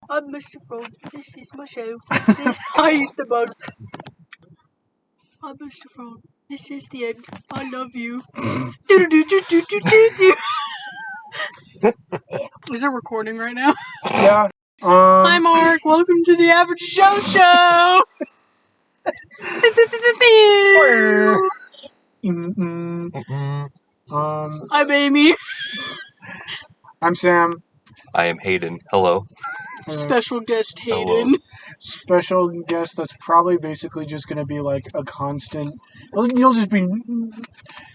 I'm Mr. Frog. This is my show. I eat the bug. I'm Mr. Frog. This is the end. I love you. Is it recording right now? Yeah. Hi, Mark. Welcome to the Average Joe Show. I'm Amy. I'm Sam. I am Hayden. Hello. Special guest Hayden. Hello. Special guest that's probably basically just going to be like a constant. You'll just be.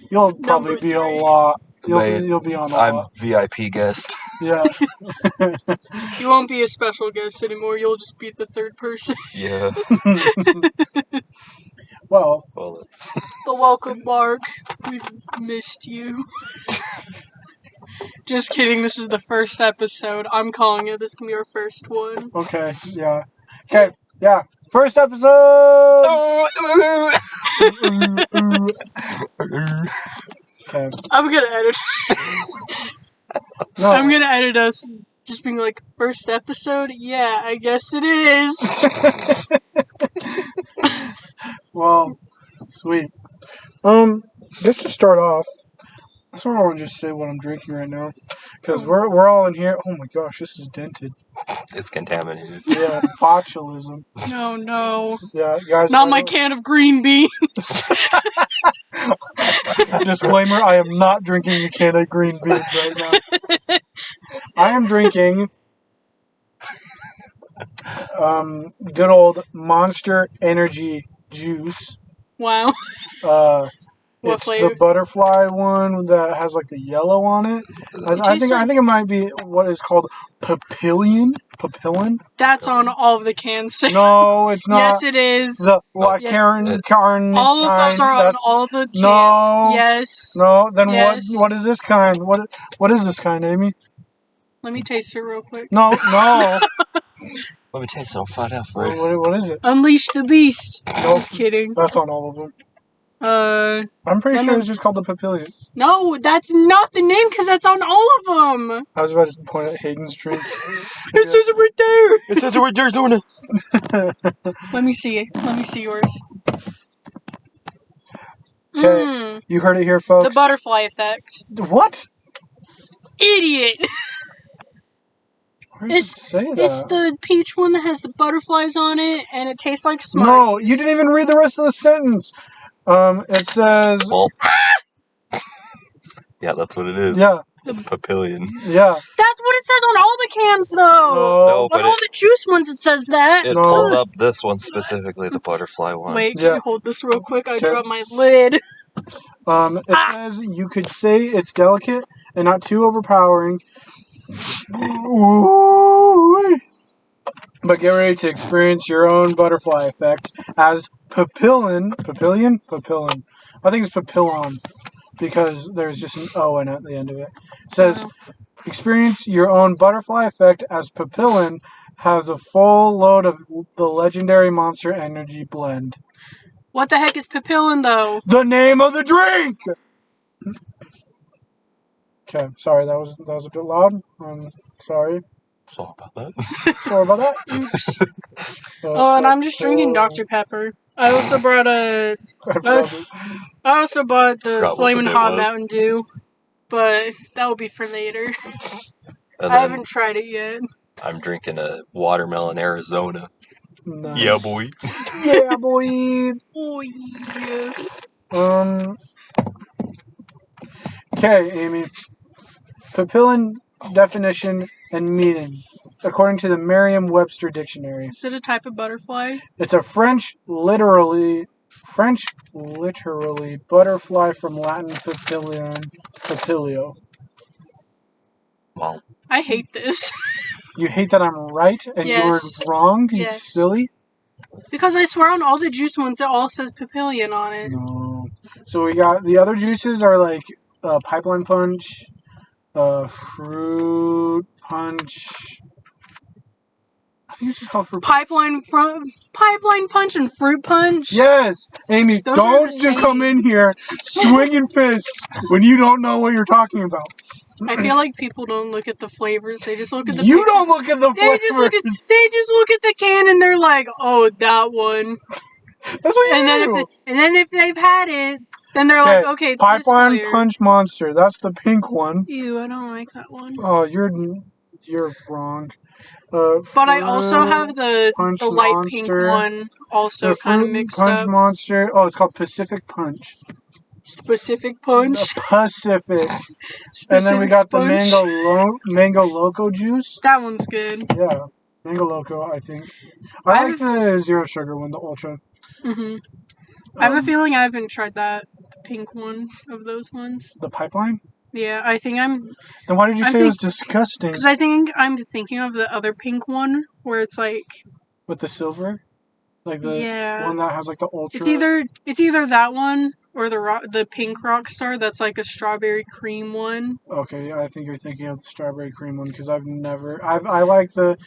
You'll probably Number be a 3. lot. Wait, You'll be on a I'm lot. VIP guest. Yeah. You won't be a special guest anymore. You'll just be the third person. Yeah. Well. Well, But welcome, Mark. We've missed you. Just kidding. This is the first episode. I'm calling it. This can be our first one. Okay. Yeah. Okay. Yeah. First episode. Okay. I'm gonna edit. No. I'm gonna edit us just being like, first episode? Yeah, I guess it is. Well, sweet. Just to start off, I sort of want to just say what I'm drinking right now, because we're all in here. Oh my gosh, this is dented. it's contaminated. Yeah, botulism. No. Yeah, guys. Not my can of green beans. Disclaimer: I am not drinking a can of green beans right now. I am drinking good old Monster Energy juice. Wow. What It's flavor? the butterfly one that has like the yellow on it. I think it might be what is called papillion. Papillon? That's on all of the cans. No, it's not. Yes, it is. Karen. All of those are on all the cans. No. Yes. No. Then Yes. what is this kind? What is this kind, Amy? Let me taste it real quick. No. Let me taste it. I'll find out for What is it? Unleash the Beast. Nope. Just kidding. That's on all of them. I'm pretty No, sure no. it's just called the papillion. No, that's not the name because that's on all of them. I was about to point at Hayden's drink. It says it right there. It says it right there, doing it. Let me see it. Let me see yours. Okay, you heard it here, folks. The butterfly effect. What? Idiot. Where does it say that? It's the peach one that has the butterflies on it, and it tastes like Smarties. No, you didn't even read the rest of the sentence. It says... Well, yeah, that's what it is. Yeah. It's papillion. Yeah. That's what it says on all the cans, though. No, On but all the juice ones, it says that. it pulls up this one specifically, the butterfly one. Wait, can Yeah. you hold this real quick? I Okay. dropped my lid. It says you could say it's delicate and not too overpowering. Ooh. But get ready to experience your own butterfly effect as papillon. I think it's papillon because there's just an O in it at the end of it. It says, experience your own butterfly effect as papillon has a full load of the legendary Monster Energy blend. What the heck is papillon, though? The name of the drink! Okay, sorry, that was a bit loud. Sorry. Sorry about that. Sorry about that. Oops. And I'm just drinking Dr. Pepper. I also brought I also bought the Forgot what Flamin' the bit Hot was. Mountain Dew, but that will be for later. And I then haven't tried it yet. I'm drinking a watermelon Arizona. Nice. Yeah, boy. Yeah, boy. Oh, yeah. Okay, Amy. Papillon definition and meaning, according to the Merriam-Webster dictionary. Is it a type of butterfly? It's a French literally butterfly from Latin papilio. Well, I hate this. You hate that I'm right and you were Yes. wrong, you Yes. silly? Because I swear on all the juice ones, it all says papillion on it. No. So we got the other juices are like pipeline punch, fruit punch. I think it's just called fruit punch. Pipeline punch and fruit punch. Yes, Amy, Those are don't the just same. come in here swinging fists when you don't know what you're talking about. I feel like people don't look at the flavors. They just look at the You pictures. don't look at the They flavors. just look at the can and they're like, "Oh, that one." That's what And then you if they've had it, then they're like, "Okay, it's this Pipeline flavor." Punch Monster. That's the pink one. Ew, I don't like that one. Oh, you're wrong. But I also have the Punch light pink Monster. one, also The kind of Fruit mixed Punch up. Monster. Oh, it's called Pacific Punch. Specific punch. Pacific. Specific And then we got the sponge. Mango Loco juice. That one's good. Yeah, Mango Loco, I think. I like the zero sugar one, the ultra. Mhm. I have a feeling I haven't tried that pink one of those ones. The Pipeline? Yeah, I think I'm. Then why did you say it was disgusting? Because I think I'm thinking of the other pink one where it's like. With the silver? Like the Yeah. one that has like the ultra. It's either that one or the pink Rockstar that's like a strawberry cream one. Okay, I think you're thinking of the strawberry cream one because I like the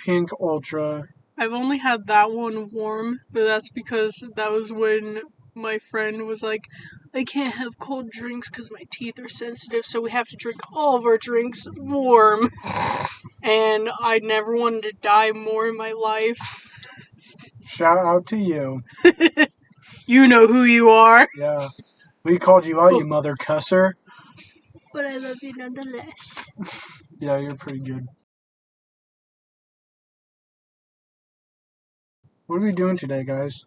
pink ultra. I've only had that one warm, but that's because that was when my friend was like, "I can't have cold drinks because my teeth are sensitive, so we have to drink all of our drinks warm." And I never wanted to die more in my life. Shout out to you. You know who you are. Yeah. We called you out, you mother cusser. But I love you nonetheless. Yeah, you're pretty good. What are we doing today, guys?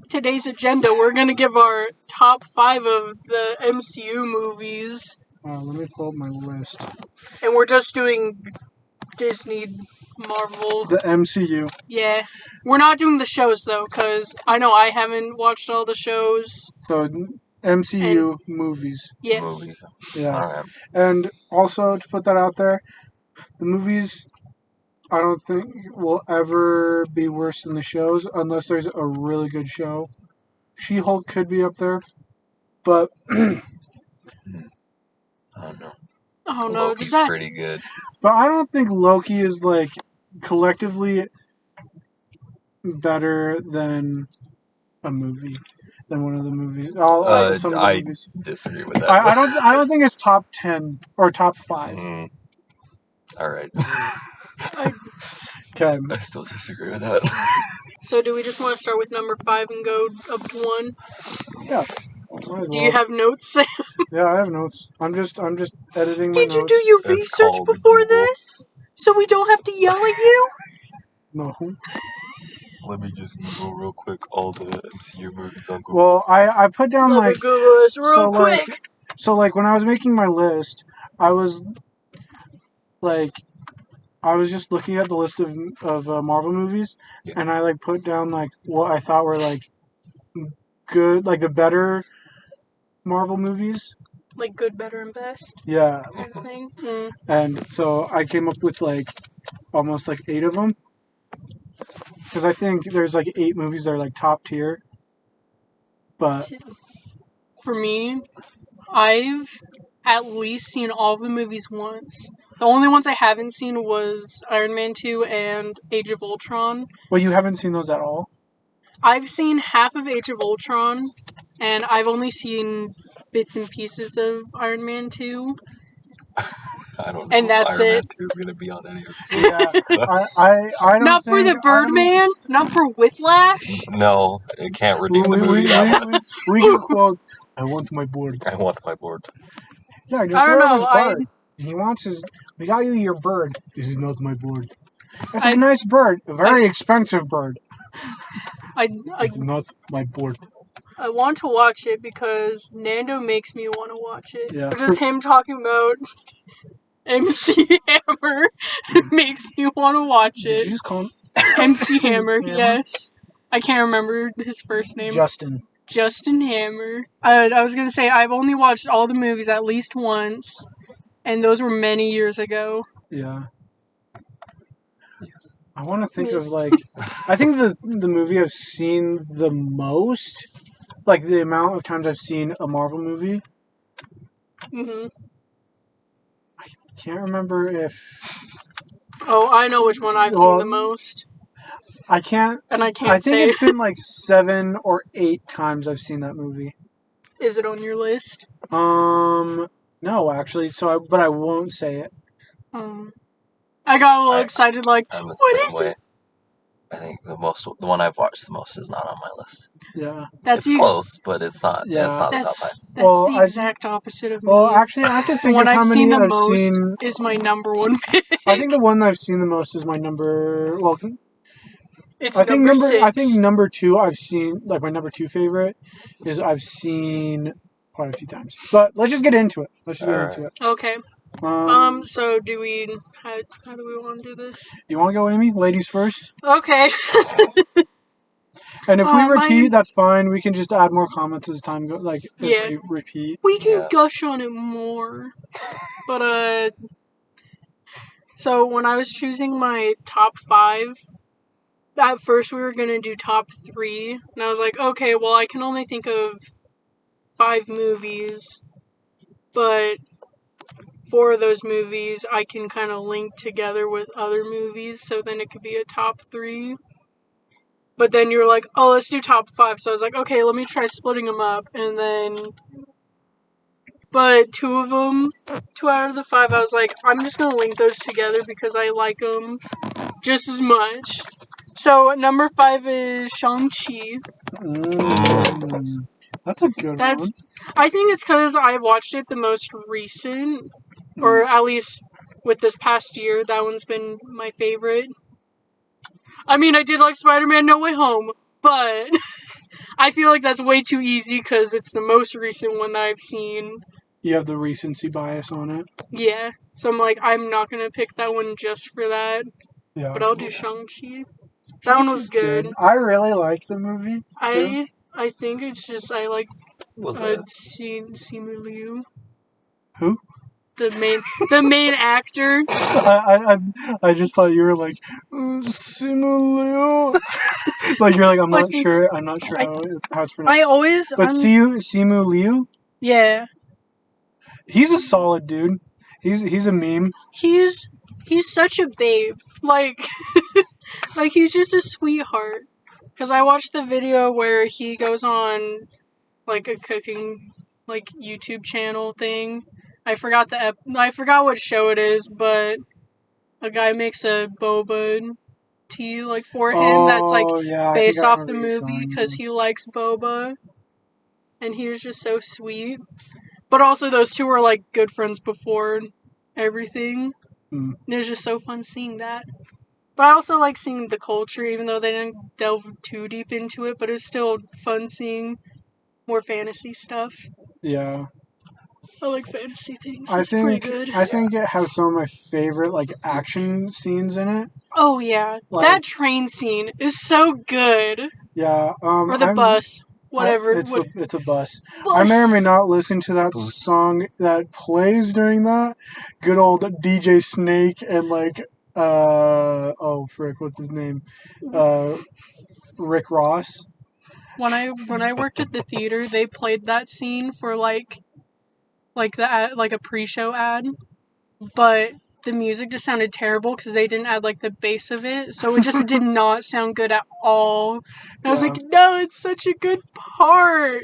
Today's agenda, we're going to give our top 5 of the MCU movies. Let me pull up my list. And we're just doing Disney, Marvel. The MCU. Yeah. We're not doing the shows, though, because I know I haven't watched all the shows. So, MCU movies. Yes. Movie. Yeah. Alright. And also, to put that out there, the movies, I don't think will ever be worse than the shows unless there's a really good show. She-Hulk could be up there, but I don't know. Oh no, Loki's pretty good. But I don't think Loki is like collectively better than a movie, than one of the movies. Some of the movies. Disagree with that. I don't think it's top 10 or top 5. All right. Okay. I still disagree with that. So do we just want to start with number 5 and go up to 1? Yeah. Do you have notes? Yeah, I have notes. I'm just editing my notes. Did you do your research before this? So we don't have to yell at you? No. Let me just Google real quick all the MCU movies on Google. Well, I put down Let me Google this real quick. So when I was making my list, I was just looking at the list of Marvel movies, and I put down what I thought were good, the better Marvel movies. Like good, better, and best? Yeah. Thing? And so I came up with almost 8 of them. Because I think there's 8 movies that are top tier. But for me, I've at least seen all the movies once. The only ones I haven't seen was Iron Man 2 and Age of Ultron. Well, you haven't seen those at all? I've seen half of Age of Ultron, and I've only seen bits and pieces of Iron Man 2. I don't know and that's Iron Man it. 2 is going to be on any of it. Yeah, I don't Not for the Birdman? Not for Whiplash? No, it can't redeem the movie. We can quote, I want my board. I want my board. Yeah, just I don't throw know. his bird. He wants his... We got you your bird. This is not my board. That's a nice bird. A very expensive bird. It's not my board. I want to watch it because Nando makes me want to watch it. Yeah. Just him talking about MC Hammer makes me want to watch it. Did you just call him? MC Hammer, yes. I can't remember his first name. Justin Hammer. I was going to say, I've only watched all the movies at least once, and those were many years ago. Yeah. Yes. I want to think of, I think the movie I've seen the most, the amount of times I've seen a Marvel movie. Mm-hmm. I can't remember if... Oh, I know which one I've seen the most. I can't... And I can't say... I think it's been 7 or 8 times I've seen that movie. Is it on your list? No, actually. But I won't say it. I got a little excited. Like, I'm the what same is way. it? I think the one I've watched the most is not on my list. Yeah. It's close, but it's not. Yeah. It's not the top 5. That's the exact opposite of me. Well, actually, I have to The think one of how I've many seen the I've most seen. is my number one pick. I think the one I've seen the most is my number. Well, It's I think number 6. I think number 2 I've seen, like my number 2 favorite is I've seen quite a few times. But let's just get into it. Okay. So do we? How do we want to do this? You want to go, Amy? Ladies first. Okay. And if we repeat, that's fine. We can just add more comments as time goes. Like if we repeat, we can gush on it more. But so when I was choosing my top 5. At first, we were gonna do top 3, and I was like, okay, well, I can only think of 5 movies, but 4 of those movies I can kind of link together with other movies, so then it could be a top 3. But then you were like, oh, let's do top 5, so I was like, okay, let me try splitting them up, and then... But 2 out of the 5, I was like, I'm just gonna link those together because I like them just as much. So, number 5 is Shang-Chi. That's a good one. I think it's because I watched it the most recent, or at least with this past year, that one's been my favorite. I mean, I did like Spider-Man No Way Home, but I feel like that's way too easy because it's the most recent one that I've seen. You have the recency bias on it. Yeah, so I'm like, I'm not gonna pick that one just for that. Yeah. But I'll do Shang-Chi. That one was good. I really like the movie. Too. I think it's just I like Simu Liu. Who? The main actor. I just thought you were like Simu Liu. Like you're like I'm not sure how it's pronounced. But Simu Liu. Yeah. He's a solid dude. He's a meme. He's such a babe. Like like he's just a sweetheart. Because I watched the video where he goes on like a cooking like YouTube channel thing. I forgot what show it is, but a guy makes a boba tea like for him that's like based off the movie because he likes boba. And he was just so sweet. But also those two were like good friends before everything. And it was just so fun seeing that. But I also like seeing the culture, even though they didn't delve too deep into it, but it was still fun seeing more fantasy stuff. Yeah. I like fantasy things. It's pretty good. I think it has some of my favorite like action scenes in it. Oh yeah. That train scene is so good. Yeah. Or the bus. Whatever. It's a bus. I may or may not listen to that song that plays during that. Good old DJ Snake and like what's his name? Rick Ross. When I worked at the theater, they played that scene for like a pre-show ad, but the music just sounded terrible because they didn't add like the bass of it, so it just did not sound good at all. And I was like, no, it's such a good part.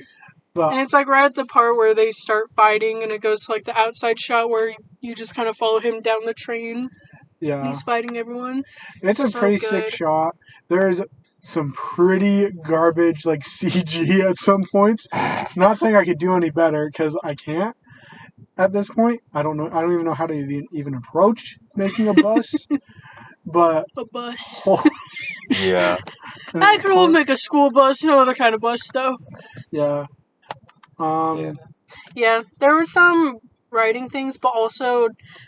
And it's like right at the part where they start fighting, and it goes to like the outside shot where you just kind of follow him down the train. Yeah, and he's fighting everyone. It's a pretty sick shot. There's some pretty garbage like CG at some points. Not saying I could do any better because I can't. At this point, I don't know. I don't even know how to even approach making a bus. But a bus. Yeah. I could only make a school bus, no other kind of bus though. Yeah. Yeah. There were some writing things, but also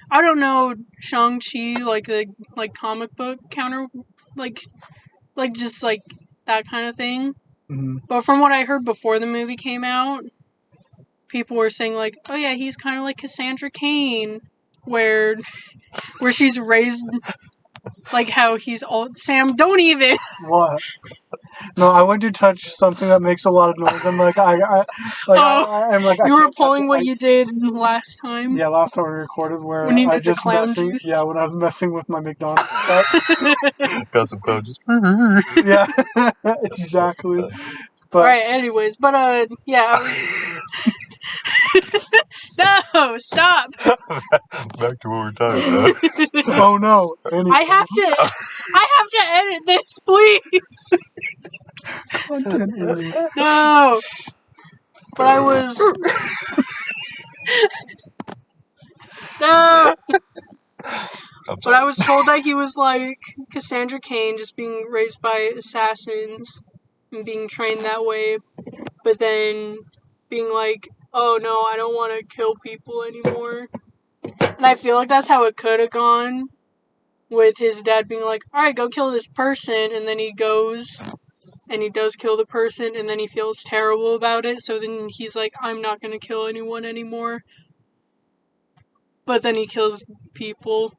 I don't know Shang-Chi like the comic book counter like just like that kind of thing. Mm-hmm. But from what I heard before the movie came out, people were saying like, oh yeah, he's kind of like Cassandra Cain, where she's raised like how he's all Sam. Don't even. What? No, I went to touch something that makes a lot of noise. I'm like, I'm like, you were pulling what you did last time. Yeah, last time we recorded where when you did the clown juice. Yeah, when I was messing with my McDonald's. Got some clown juice. Yeah, exactly. But right. Anyways, but yeah. No. No, stop. Back to what we're talking about. Oh no! I have to edit this, please. Content warning. No. But I was. No. I'm But sorry. I was told that he was like Cassandra Cain, just being raised by assassins and being trained that way. But then being like, oh no, I don't want to kill people anymore. And I feel like that's how it could have gone. With his dad being like, alright, go kill this person. And then he goes and he does kill the person. And then he feels terrible about it. So then he's like, I'm not going to kill anyone anymore. But then he kills people.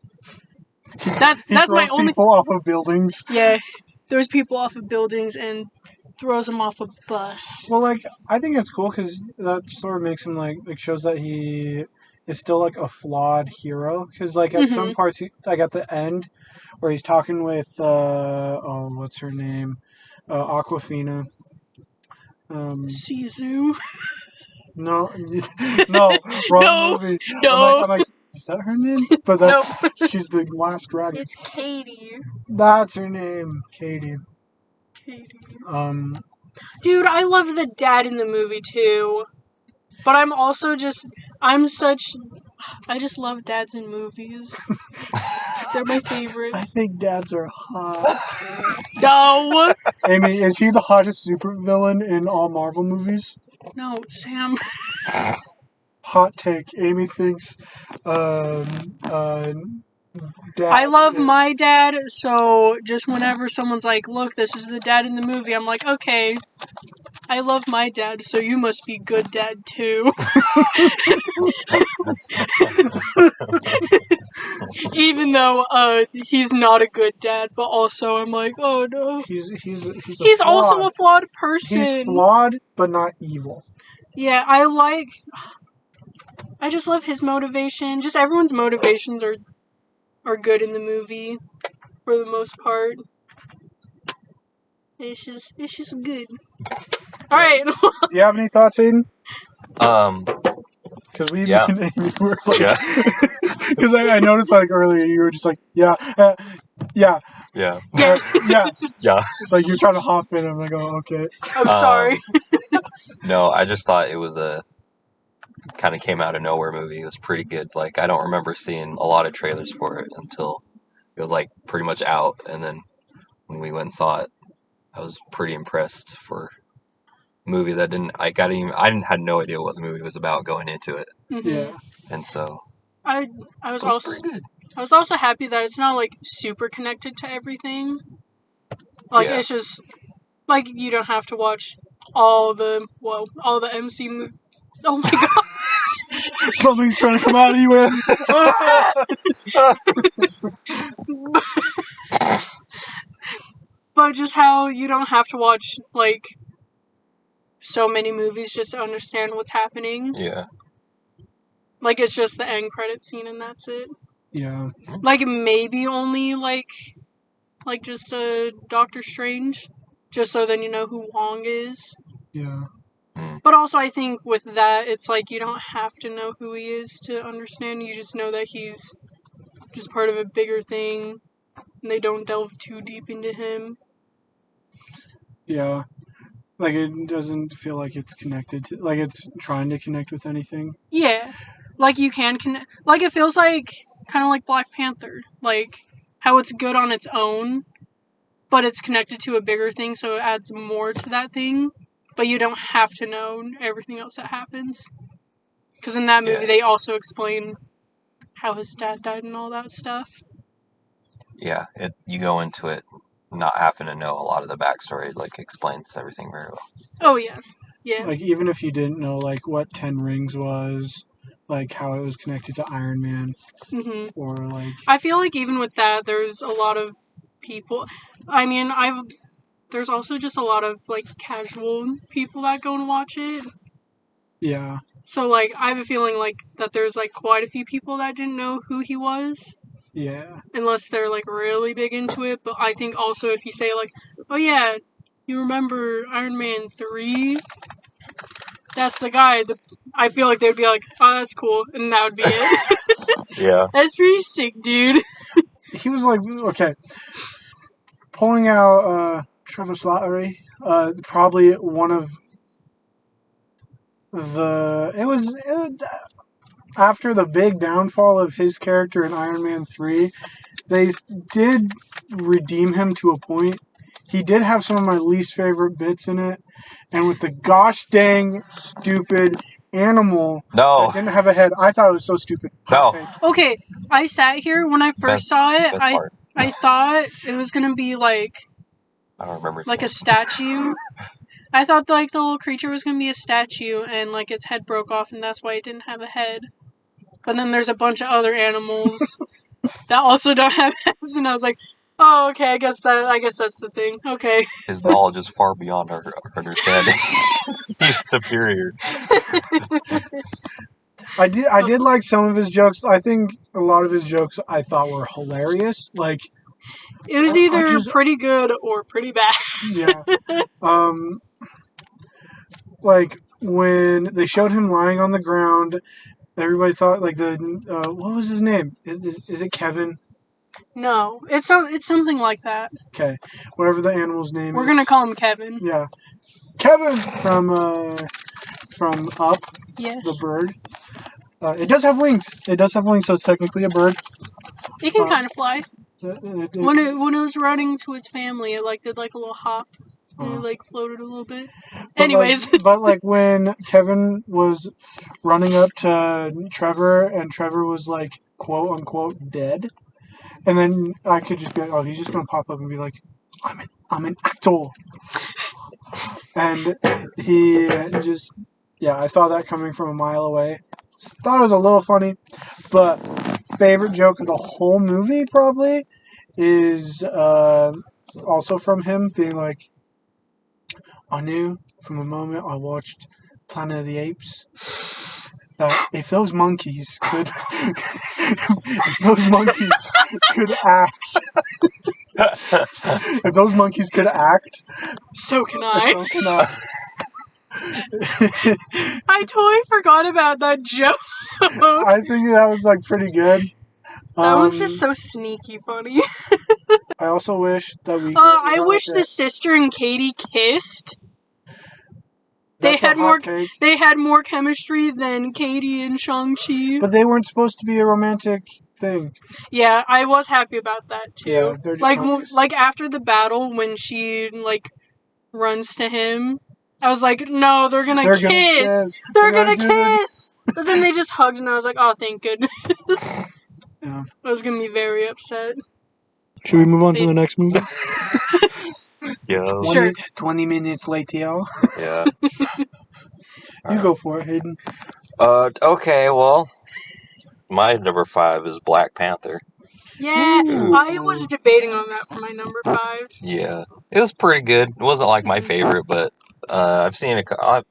That's my only. People off of buildings. Yeah, throws people off of buildings and throws them off a bus. Well, like I think it's cool because that sort of makes him like shows that he is still like a flawed hero. Because like at some parts, like at the end, where he's talking with what's her name, Aquafina. Sisu. No, no, wrong No, movie. no. I'm like, is that her name? But that's she's the last dragon. It's Katie. That's her name, Katie. Katie. Dude, I love the dad in the movie too. But I'm also just I just love dads in movies. They're my favorite. I think dads are hot. No. Amy, is he the hottest supervillain in all Marvel movies? No, Sam. Hot take. Amy thinks dad I love my dad, so just whenever someone's like, look, this is the dad in the movie, I'm like, okay, I love my dad, so you must be good dad too. Even though he's not a good dad, but also I'm like, oh no. He's also a flawed person. He's flawed, but not evil. Yeah, I just love his motivation. Just everyone's motivations are good in the movie, for the most part. It's just good. All right. Do you have any thoughts, Hayden? Because we Yeah. and Amy were like, Yeah. because I noticed like earlier you were just like, yeah. Yeah. Yeah. Yeah. Like you're trying to hop in. I'm like, oh, okay. I'm sorry. No, I just thought it was a kind of came out of nowhere movie. It was pretty good. Like, I don't remember seeing a lot of trailers for it until it was like pretty much out. And then when we went and saw it, I was pretty impressed for a movie that had no idea what the movie was about going into it. Mm-hmm. Yeah. And so I was it was also pretty good. I was also happy that it's not like super connected to everything. Like Yeah. it's just like you don't have to watch all the MCU movies. Oh my gosh. Something's trying to come out of you, Ed. But just how you don't have to watch like so many movies just to understand what's happening. Yeah. Like it's just the end credit scene and that's it. Yeah. Like maybe only like just Doctor Strange, just so then you know who Wong is. Yeah. But also I think with that it's like you don't have to know who he is to understand. You just know that he's just part of a bigger thing, and they don't delve too deep into him. Yeah. Like it doesn't feel like it's connected to, like it's trying to connect with anything. Yeah, like you can connect. Like it feels like kind of like Black Panther, like how it's good on its own, but it's connected to a bigger thing, so it adds more to that thing. But you don't have to know everything else that happens, because in that movie they also explain how his dad died and all that stuff. Yeah. You go into it not having to know a lot of the backstory. It like explains everything very well. Oh yeah, yeah. Like even if you didn't know like what 10 Rings was, like how it was connected to Iron Man, or like I feel like even with that, there's a lot of people. I mean, there's also just a lot of like casual people that go and watch it. Yeah. So like I have a feeling like that there's like quite a few people that didn't know who he was. Yeah. Unless they're like really big into it, but I think also if you say like, oh yeah, you remember Iron Man 3? that's the guy. I feel like they'd be like, oh, that's cool, and that would be it. Yeah. That's pretty sick, dude. He was like, okay, pulling out Trevor Slattery, probably one of it was after the big downfall of his character in Iron Man 3, they did redeem him to a point. He did have some of my least favorite bits in it, and with the gosh dang stupid animal No. that didn't have a head, I thought it was so stupid. No. Hot take. Okay, I sat here when I first saw it. Best part. I thought it was gonna be like I don't remember. a statue. I thought like the little creature was gonna be a statue, and like its head broke off, and that's why it didn't have a head. But then there's a bunch of other animals that also don't have heads, and I was like, oh, okay, I guess that's the thing. Okay. His knowledge is far beyond our understanding. He's superior. I did like some of his jokes. I think a lot of his jokes I thought were hilarious. Like, It was either pretty good or pretty bad. yeah. Like when they showed him lying on the ground, everybody thought like what was his name? Is it Kevin? No, it's something like that. Okay, whatever the animal's name. We're gonna call him Kevin. Yeah, Kevin from Up. Yes. The bird. It does have wings. It does have wings, so it's technically a bird. It can kind of fly. When it But, was running to its family, it like did like a little hop. And it like floated a little bit. But Anyways. like when Kevin was running up to Trevor and Trevor was like quote unquote dead, and then I could just be like, oh, he's just gonna pop up and be like, I'm an actor, and he just I saw that coming from a mile away. Thought it was a little funny, but favorite joke of the whole movie probably is also from him being like, I knew from the moment I watched Planet of the Apes that if those monkeys could act, if those monkeys could act, So can I. so can I. I totally forgot about that joke. I think that was like pretty good. That was just so sneaky funny. I also wish that we. I wish the sister and Katie kissed. They had more chemistry than Katie and Shang-Chi. But they weren't supposed to be a romantic thing. Yeah, I was happy about that too. Yeah, they're just like after the battle when she like runs to him, I was like, no, they're gonna kiss. They're gonna kiss. But then they just hugged, and I was like, oh, thank goodness. Yeah. I was gonna be very upset. Should we move on to the next movie? Yeah. Sure. 20 minutes later. Yeah. You go for it, Hayden. Okay, well, my number 5 is Black Panther. Yeah, Ooh. I was debating on that for my number 5. Yeah. It was pretty good. It wasn't like my favorite, but I've seen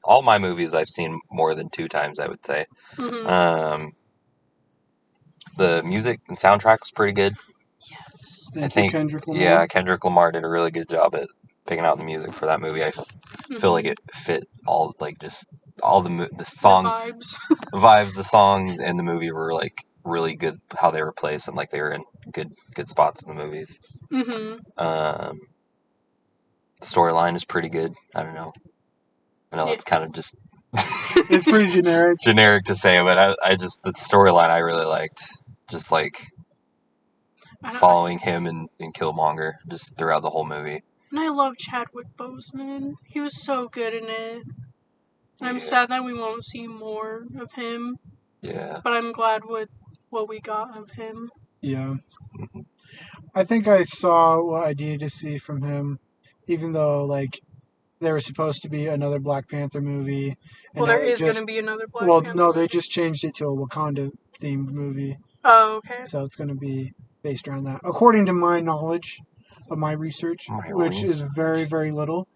all my movies I've seen more than 2 times, I would say. Mm-hmm. The music and soundtrack was pretty good. Yes. I think Kendrick Lamar. Yeah, Kendrick Lamar did a really good job at picking out the music for that movie. I feel like it fit all the songs, The vibes. the songs, and the movie were like really good. How they were placed and like they were in good spots in the movies. Mm-hmm. The storyline is pretty good. I don't know. I know it's kind of just It's pretty generic. generic to say, but I just the storyline I really liked. Just like following him and Killmonger just throughout the whole movie. And I love Chadwick Boseman. He was so good in it. I'm sad that we won't see more of him. Yeah. But I'm glad with what we got of him. Yeah. I think I saw what I needed to see from him, even though, like, there was supposed to be another Black Panther movie. Well, there is going to be another Black Panther Well, no, they movie. just changed it to a Wakanda-themed movie. Oh, okay. So it's going to be based around that. According to my knowledge of my research, which is very, very little.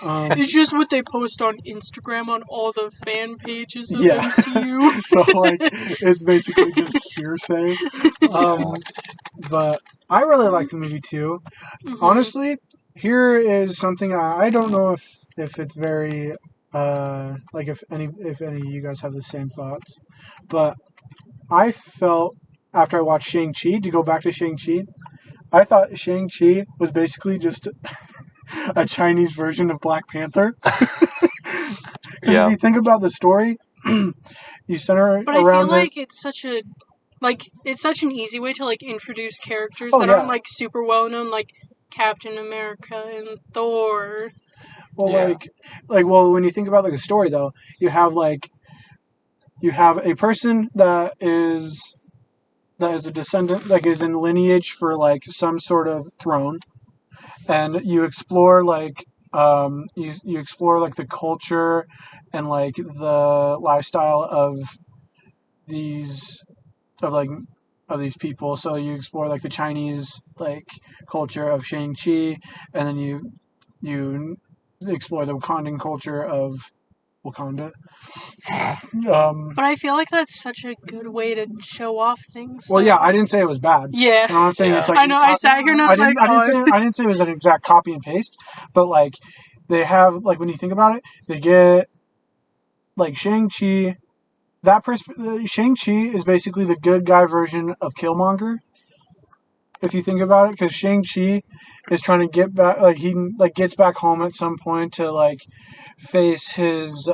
It's just what they post on Instagram on all the fan pages of Yeah. MCU. So, like, it's basically just hearsay. But I really like the movie, too. Mm-hmm. Honestly, here is something I don't know if it's very Like if any of you guys have the same thoughts, but I felt after I watched Shang-Chi, to go back to Shang-Chi, I thought Shang-Chi was basically just a Chinese version of Black Panther. Because if Yeah. you think about the story, you center But I feel around like it's such an easy way to like introduce characters Oh, that yeah. aren't like super well known, like Captain America and Thor. Well, Yeah. well, when you think about like a story though, you have a person that is a descendant, like is in lineage for like some sort of throne, and you explore you explore like the culture and like the lifestyle these of like of these people. So you explore like the Chinese like culture of Shang-Chi, and then you explore the Wakandan culture of Wakanda. But I feel like that's such a good way to show off things. Well, though. yeah, I didn't say it was bad. Yeah. And I'm not saying Yeah. it's like I know. I sat here and I was like, I didn't say it was an exact copy and paste, but like they have like when you think about it, they get like Shang-Chi. Shang-Chi is basically the good guy version of Killmonger. If you think about it, because Shang-Chi is trying to get back, like he like gets back home at some point to like face his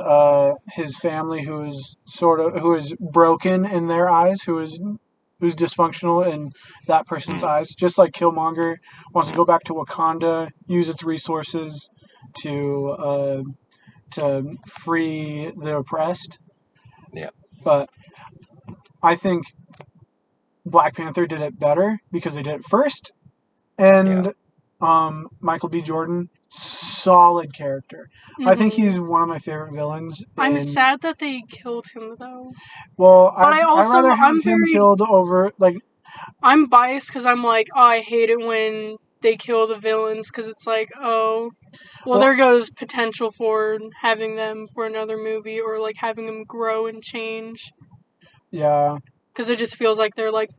family who is broken in their eyes, who's dysfunctional in that person's eyes. Just like Killmonger wants to go back to Wakanda, use its resources to free the oppressed. Yeah. But I think Black Panther did it better because they did it first, and Michael B. Jordan, solid character. I think he's one of my favorite villains. I'm sad that they killed him though. Well, But I'd rather have him killed over like. I'm biased because I'm like, oh, I hate it when they kill the villains because it's like, oh, well, there goes potential for having them for another movie or like having them grow and change. Yeah. Because it just feels like they're like,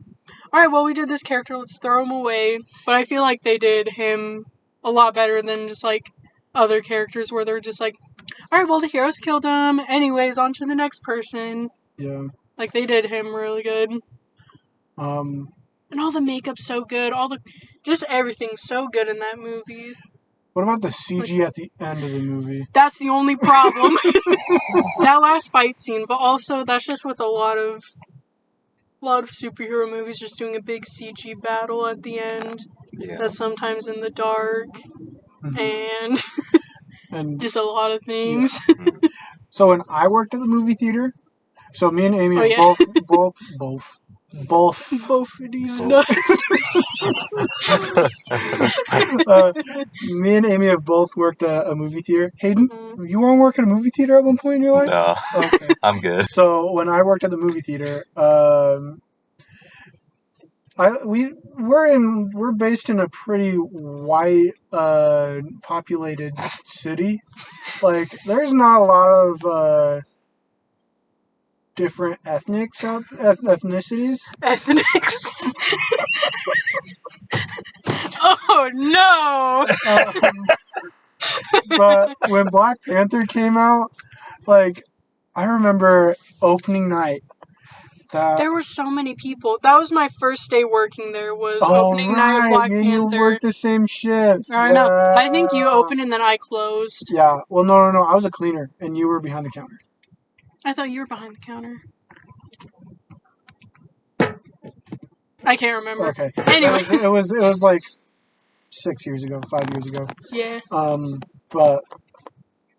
all right, well, we did this character, let's throw him away. But I feel like they did him a lot better than just like other characters where they're just like, all right, well, the heroes killed him. Anyways, on to the next person. Yeah. Like they did him really good. Um. And all the makeup's so good. Just everything's so good in that movie. What about the CG at the end of the movie? That's the only problem. That last fight scene, but also that's just with a lot of superhero movies, just doing a big CG battle at the end. Yeah. That's sometimes in the dark, and just a lot of things. Yeah. So when I worked at the movie theater, so me and Amy both of these nuts. Me and Amy have both worked at a movie theater. Hayden, you want to work at a movie theater at one point in your life? No. Okay. I'm good. So when I worked at the movie theater, we're based in a pretty white populated city. Like there's not a lot of different ethnicities. Ethnics. Oh no! But when Black Panther came out, like I remember opening night. There were so many people. That was my first day working there. Was opening night of Black Panther. You worked the same shift. I know. I think you opened and then I closed. Yeah. Well, no. I was a cleaner, and you were behind the counter. I thought you were behind the counter. I can't remember. Okay. Anyways, it was like 5 years ago. Yeah. But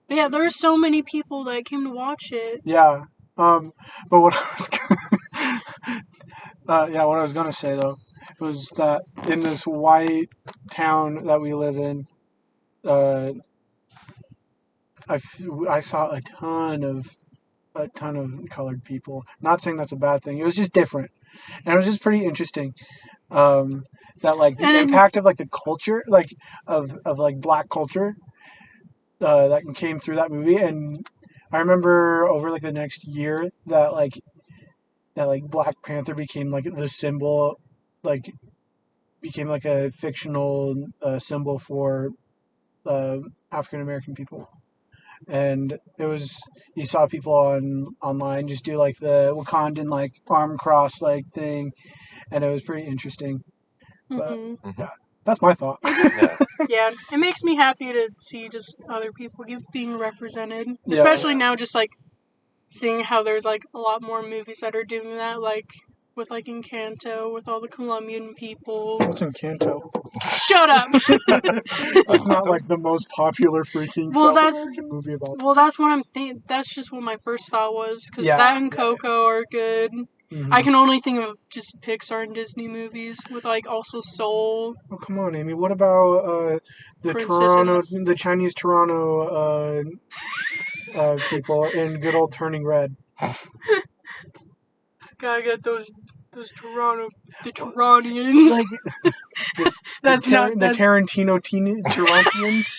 yeah, there were so many people that came to watch it. Yeah. But what what I was gonna say though was that in this white town that we live in, I saw a ton of colored people. Not saying that's a bad thing. It was just different, and it was just pretty interesting. That like the impact of like the culture, like of like black culture, that came through that movie. And I remember over like the next year that Black Panther became like the symbol, like became like a fictional symbol for African American people. and it was you saw people online just do like the Wakandan like arm cross like thing, and it was pretty interesting. But yeah, that's my thought. Yeah. Yeah, it makes me happy to see just other people being represented, Yeah. especially now. Just like seeing how there's like a lot more movies that are doing that, like with like Encanto with all the Colombian people. What's Encanto? Shut up. That's not like the most popular freaking South American movie about. Well, that's what I'm thinking. That's just what my first thought was, because Yeah. that and Coco are good. Mhm. I can only think of just Pixar and Disney movies with like also Soul. Oh, come on, Amy. What about the Chinese Toronto people in good old Turning Red? Gotta get those Toronto, the Torontians. Like That's not the Tarantino Torontians.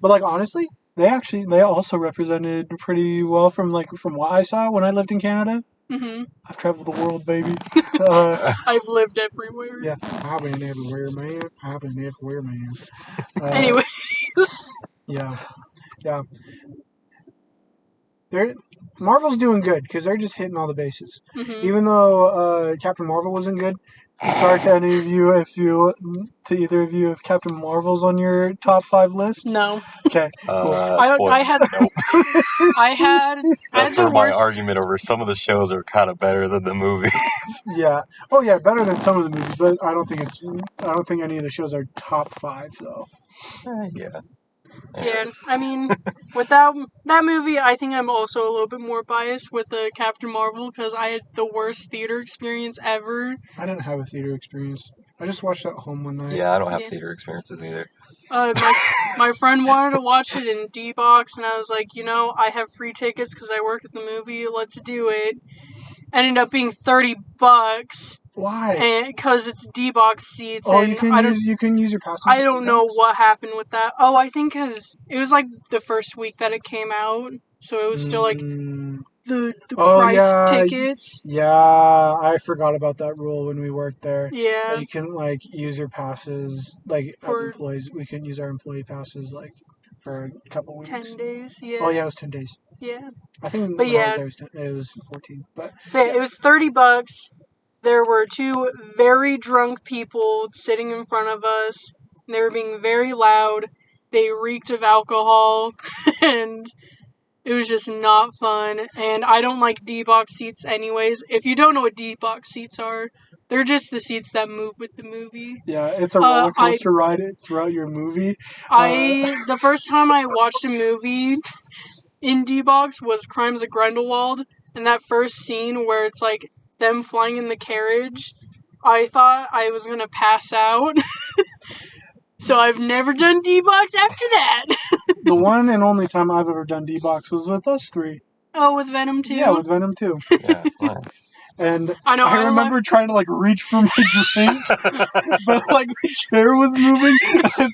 But like honestly, they also represented pretty well from what I saw when I lived in Canada. Mhm. I've traveled the world, baby. I've lived everywhere. Yeah, I've been everywhere, man. I've been everywhere, man. Anyways. Yeah. Marvel's doing good because they're just hitting all the bases. Mhm. Even though Captain Marvel wasn't good. Sorry to any of you to either of you if Captain Marvel's on your top 5 list. No. Okay. Cool. I had That's the where my worst. argument over some of the shows are kind of better than the movies. Yeah. Oh yeah, better than some of the movies, but I don't think any of the shows are top 5 though. Yeah. Yeah, I mean, without that movie, I think I'm also a little bit more biased with the Captain Marvel because I had the worst theater experience ever. I didn't have a theater experience. I just watched it at home one night. Yeah, I don't have theater experiences either. My friend wanted to watch it in D-Box, and I was like, I have free tickets because I work at the movie. Let's do it. Ended up being $30. Why? Because it's D-Box seats. Oh, and you can use your passes. I don't know what happened with that. Oh, I think because it was like the first week that it came out, so it was still like the price tickets. Yeah, I forgot about that rule when we worked there. Yeah. You can use your passes as employees. We can use our employee passes for a couple weeks. 10 days. Yeah. Oh yeah, it was 10 days. Yeah. I think but when I was there it was 14. But so yeah, it was $30. There were 2 very drunk people sitting in front of us. They were being very loud. They reeked of alcohol, and it was just not fun. And I don't like D-Box seats anyways. If you don't know what D-Box seats are, they're just the seats that move with the movie. Yeah, it's a roller coaster ride throughout your movie. The first time I watched a movie in D-Box was Crimes of Grindelwald, and that first scene where it's like them flying in the carriage, I thought I was gonna pass out. So I've never done D-Box after that. The one and only time I've ever done D-Box was with us 3. Oh, with Venom 2? Yeah, with Venom 2. Yeah, nice. And I remember trying to reach for my drink, but the chair was moving. I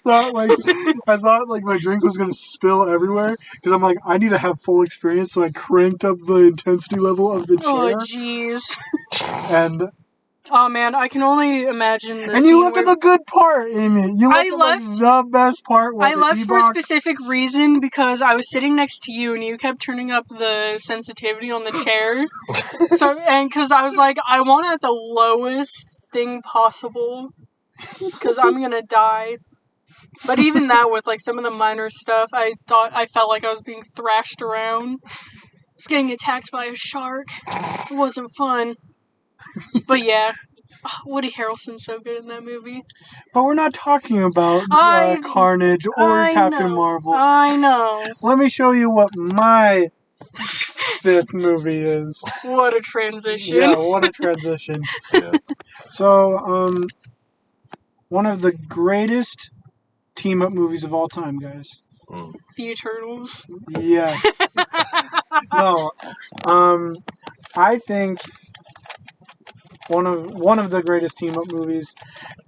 thought my drink was gonna spill everywhere because I'm I need to have full experience, so I cranked up the intensity level of the chair. Oh jeez. And oh man, I can only imagine the And you left at the good part, Amy. You left at the best part. I left for a specific reason because I was sitting next to you and you kept turning up the sensitivity on the chair. Because I was like, I want it at the lowest thing possible because I'm gonna die. But even that, with some of the minor stuff, I felt like I was being thrashed around. I was getting attacked by a shark. It wasn't fun. But yeah, Woody Harrelson's so good in that movie. But we're not talking about Carnage or Captain Marvel. I know. Let me show you what my 5th movie is. What a transition. Yeah, what a transition. Yes. So, one of the greatest team-up movies of all time, guys. The Eternals. Yes. No. I think one of the greatest team-up movies,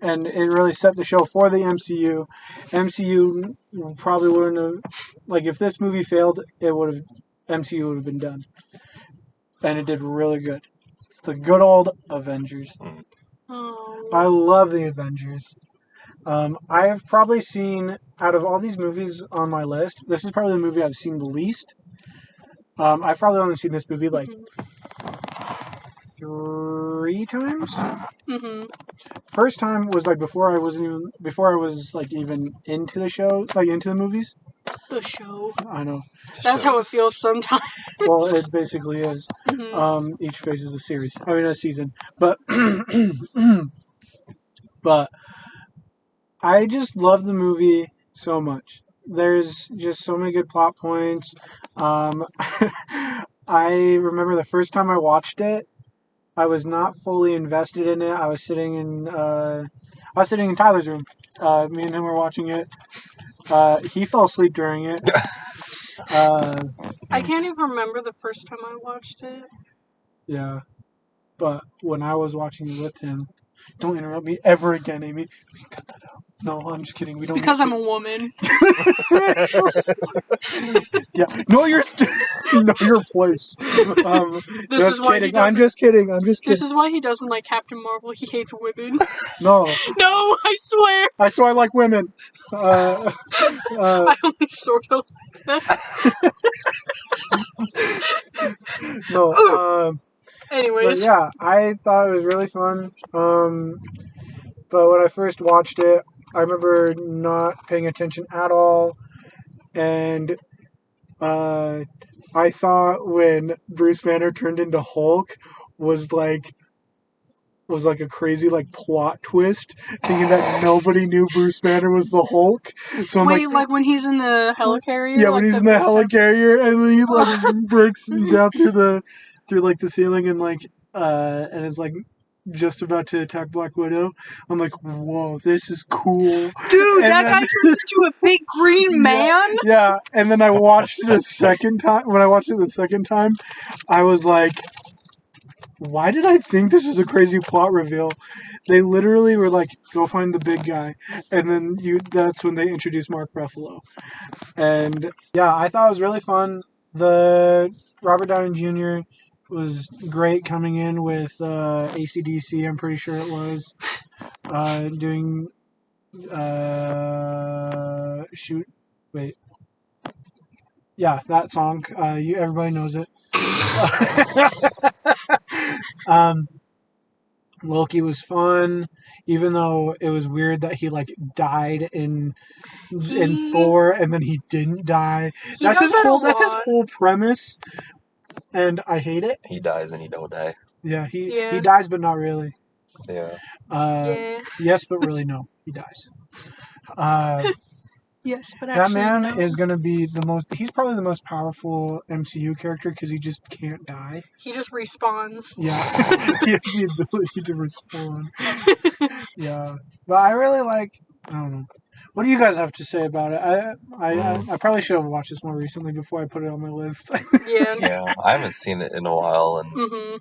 and it really set the show for the MCU. MCU probably wouldn't have, if this movie failed, MCU would have been done. And it did really good. It's the good old Avengers. Oh. I love the Avengers. I have probably seen, out of all these movies on my list, this is probably the movie I've seen the least. I've probably only seen this movie like 3 times. Mm-hmm. First time was like before I was like even into the show, like into the movies. The show. I know. That's how it feels sometimes. Well, it basically is. Mm-hmm. Each phase is a series. I mean, a season. But but I just love the movie so much. There's just so many good plot points. I remember the first time I watched it, I was not fully invested in it. I was sitting in Tyler's room. Me and him were watching it. He fell asleep during it. I can't even remember the first time I watched it. Yeah, but when I was watching it with him, don't interrupt me ever again, Amy. We can cut that out. No, I'm just kidding. It's because I'm a woman. Yeah, know your place. This is why he kidding. I'm doesn't. just kidding. This is why he doesn't like Captain Marvel. He hates women. No, No, I swear. I swear I like women. I only sort of like that. No. But Anyways, yeah, I thought it was really fun. But when I first watched it, I remember not paying attention at all, and I thought when Bruce Banner turned into Hulk was like a crazy like plot twist, thinking that nobody knew Bruce Banner was the Hulk. So I'm wait, like when he's in the helicarrier? yeah, like when he's in the helicarrier and then he like breaks down through like the ceiling and like and it's like just about to attack Black Widow. I'm like, whoa, this is cool. Dude, that guy turns into a big green man? Yeah, and then I watched it a second time. When I watched it the second time, I was like, why did I think this was a crazy plot reveal? They literally were like, go find the big guy. And then that's when they introduced Mark Ruffalo. And yeah, I thought it was really fun. The Robert Downey Jr. was great coming in with AC/DC, I'm pretty sure it was. Doing shoot, wait. Yeah, that song. Everybody knows it. Loki was fun, even though it was weird that he like died in Thor and then he didn't die. That's his whole premise, and I hate it. He dies and he don't die. Yeah, he dies, but not really. Yeah. Yes, but really no, he dies. Yes, but that actually, man no. is gonna be he's probably the most powerful MCU character because he just can't die. He just respawns. Yeah, he has the ability to respawn. Yeah, but I really like. I don't know. What do you guys have to say about it? I probably should have watched this more recently before I put it on my list. Yeah. Yeah, I haven't seen it in a while, and Mm-hmm.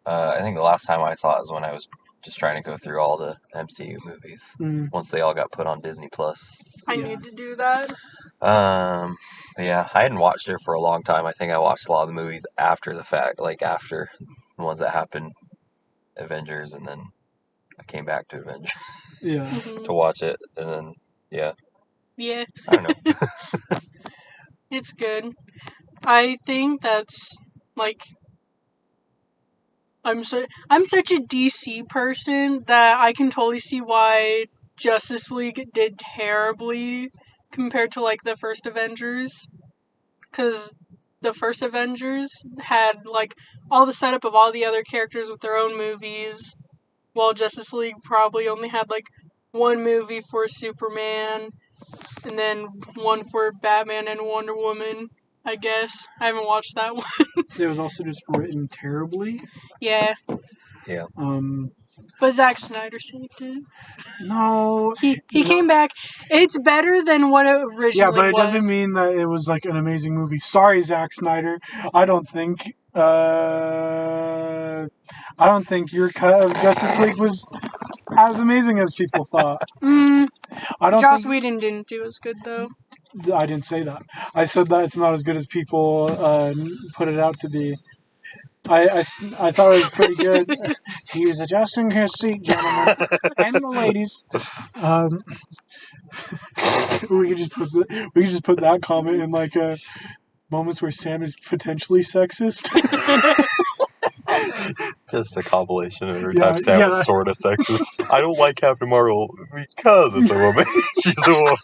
I think the last time I saw it was when I was just trying to go through all the MCU movies once they all got put on Disney Plus. I need to do that. But yeah, I hadn't watched it for a long time. I think I watched a lot of the movies after the fact, like after the ones that happened, Avengers, and then I came back to Avengers to watch it, and then yeah, I don't know. It's good. I think that's like I'm such a DC person that I can totally see why Justice League did terribly compared to like the first Avengers, because the first Avengers had like all the setup of all the other characters with their own movies, while Justice League probably only had like one movie for Superman and then one for Batman and Wonder Woman. I guess I haven't watched that one. It was also just written terribly. Yeah. Yeah. But Zack Snyder saved it. No. He came back. It's better than what it originally was. Yeah, but it doesn't mean that it was like an amazing movie. Sorry, Zack Snyder. I don't think your cut of Justice League was as amazing as people thought. Joss Whedon didn't do as good though. I didn't say that. I said that it's not as good as people put it out to be. I thought it was pretty good. He's adjusting his seat, gentlemen, and the ladies. We could just put that comment in like moments where Sam is potentially sexist. Just a compilation of every Yeah, time Sam yeah. was sort of sexist. I don't like Captain Marvel because it's a woman. She's a woman.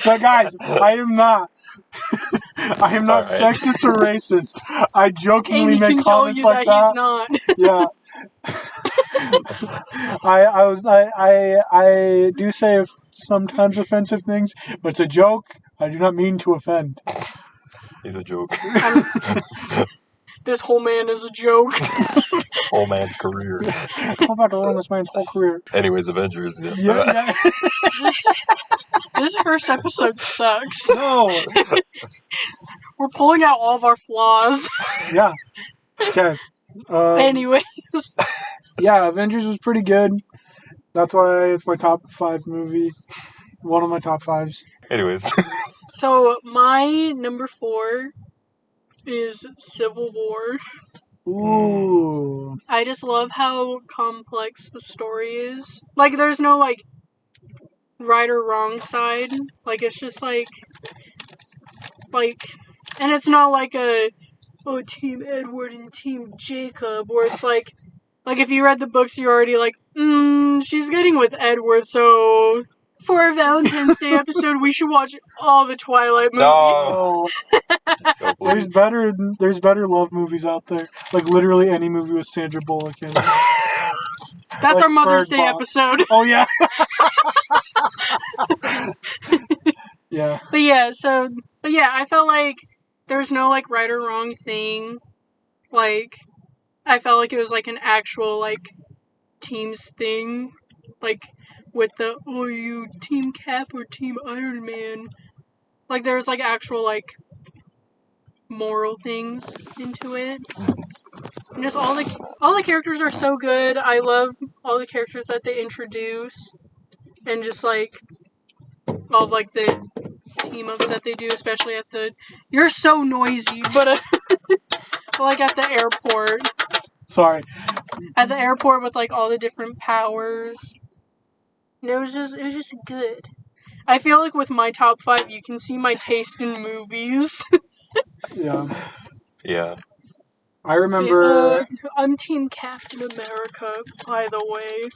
But guys, I am not. I am not All right. sexist or racist. I jokingly Amy make can tell comments you like that he's that. not. Yeah. I do say sometimes offensive things, but it's a joke. I do not mean to offend. He's a joke. This whole man is a joke. This whole man's career. I'm about to ruin this man's whole career. Anyways, Avengers. Yeah, Yeah. This first episode sucks. No. We're pulling out all of our flaws. Yeah. Okay. Anyways. Yeah, Avengers was pretty good. That's why it's my top 5 movie. One of my top 5s. Anyways. So, my number 4 is Civil War. Ooh. I just love how complex the story is. Like, there's no, like, right or wrong side. Like, it's just, like, and it's not like Team Edward and Team Jacob, where it's like, if you read the books, you're already like, she's getting with Edward, so for our Valentine's Day episode, we should watch all the Twilight movies. No. There's better love movies out there. Like literally any movie with Sandra Bullock in it. That's like our Mother's Bird Day Box. episode. Oh yeah. Yeah. But yeah, I felt like there's no like right or wrong thing. Like, I felt like it was like an actual like teams thing. Like, with the, you Team Cap or Team Iron Man. Like, there's like actual like moral things into it. And just all the characters are so good. I love all the characters that they introduce. And just like all of like the team ups that they do, especially at the, you're so noisy, but like at the airport. Sorry. At the airport with like all the different powers. And it was just good. I feel like with my top 5, you can see my taste in movies. Yeah. Yeah. I remember. I'm Team Captain America, by the way.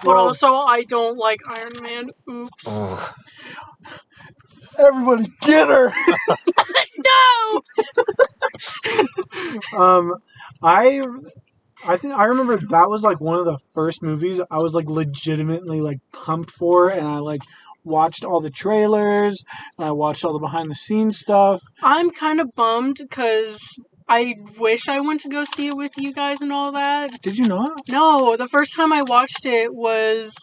But Well, also, I don't like Iron Man. Oops. Everybody get her! No! I think I remember that was like one of the first movies I was like legitimately like pumped for, and I like watched all the trailers and I watched all the behind the scenes stuff. I'm kind of bummed because I wish I went to go see it with you guys and all that. Did you not? No, the first time I watched it was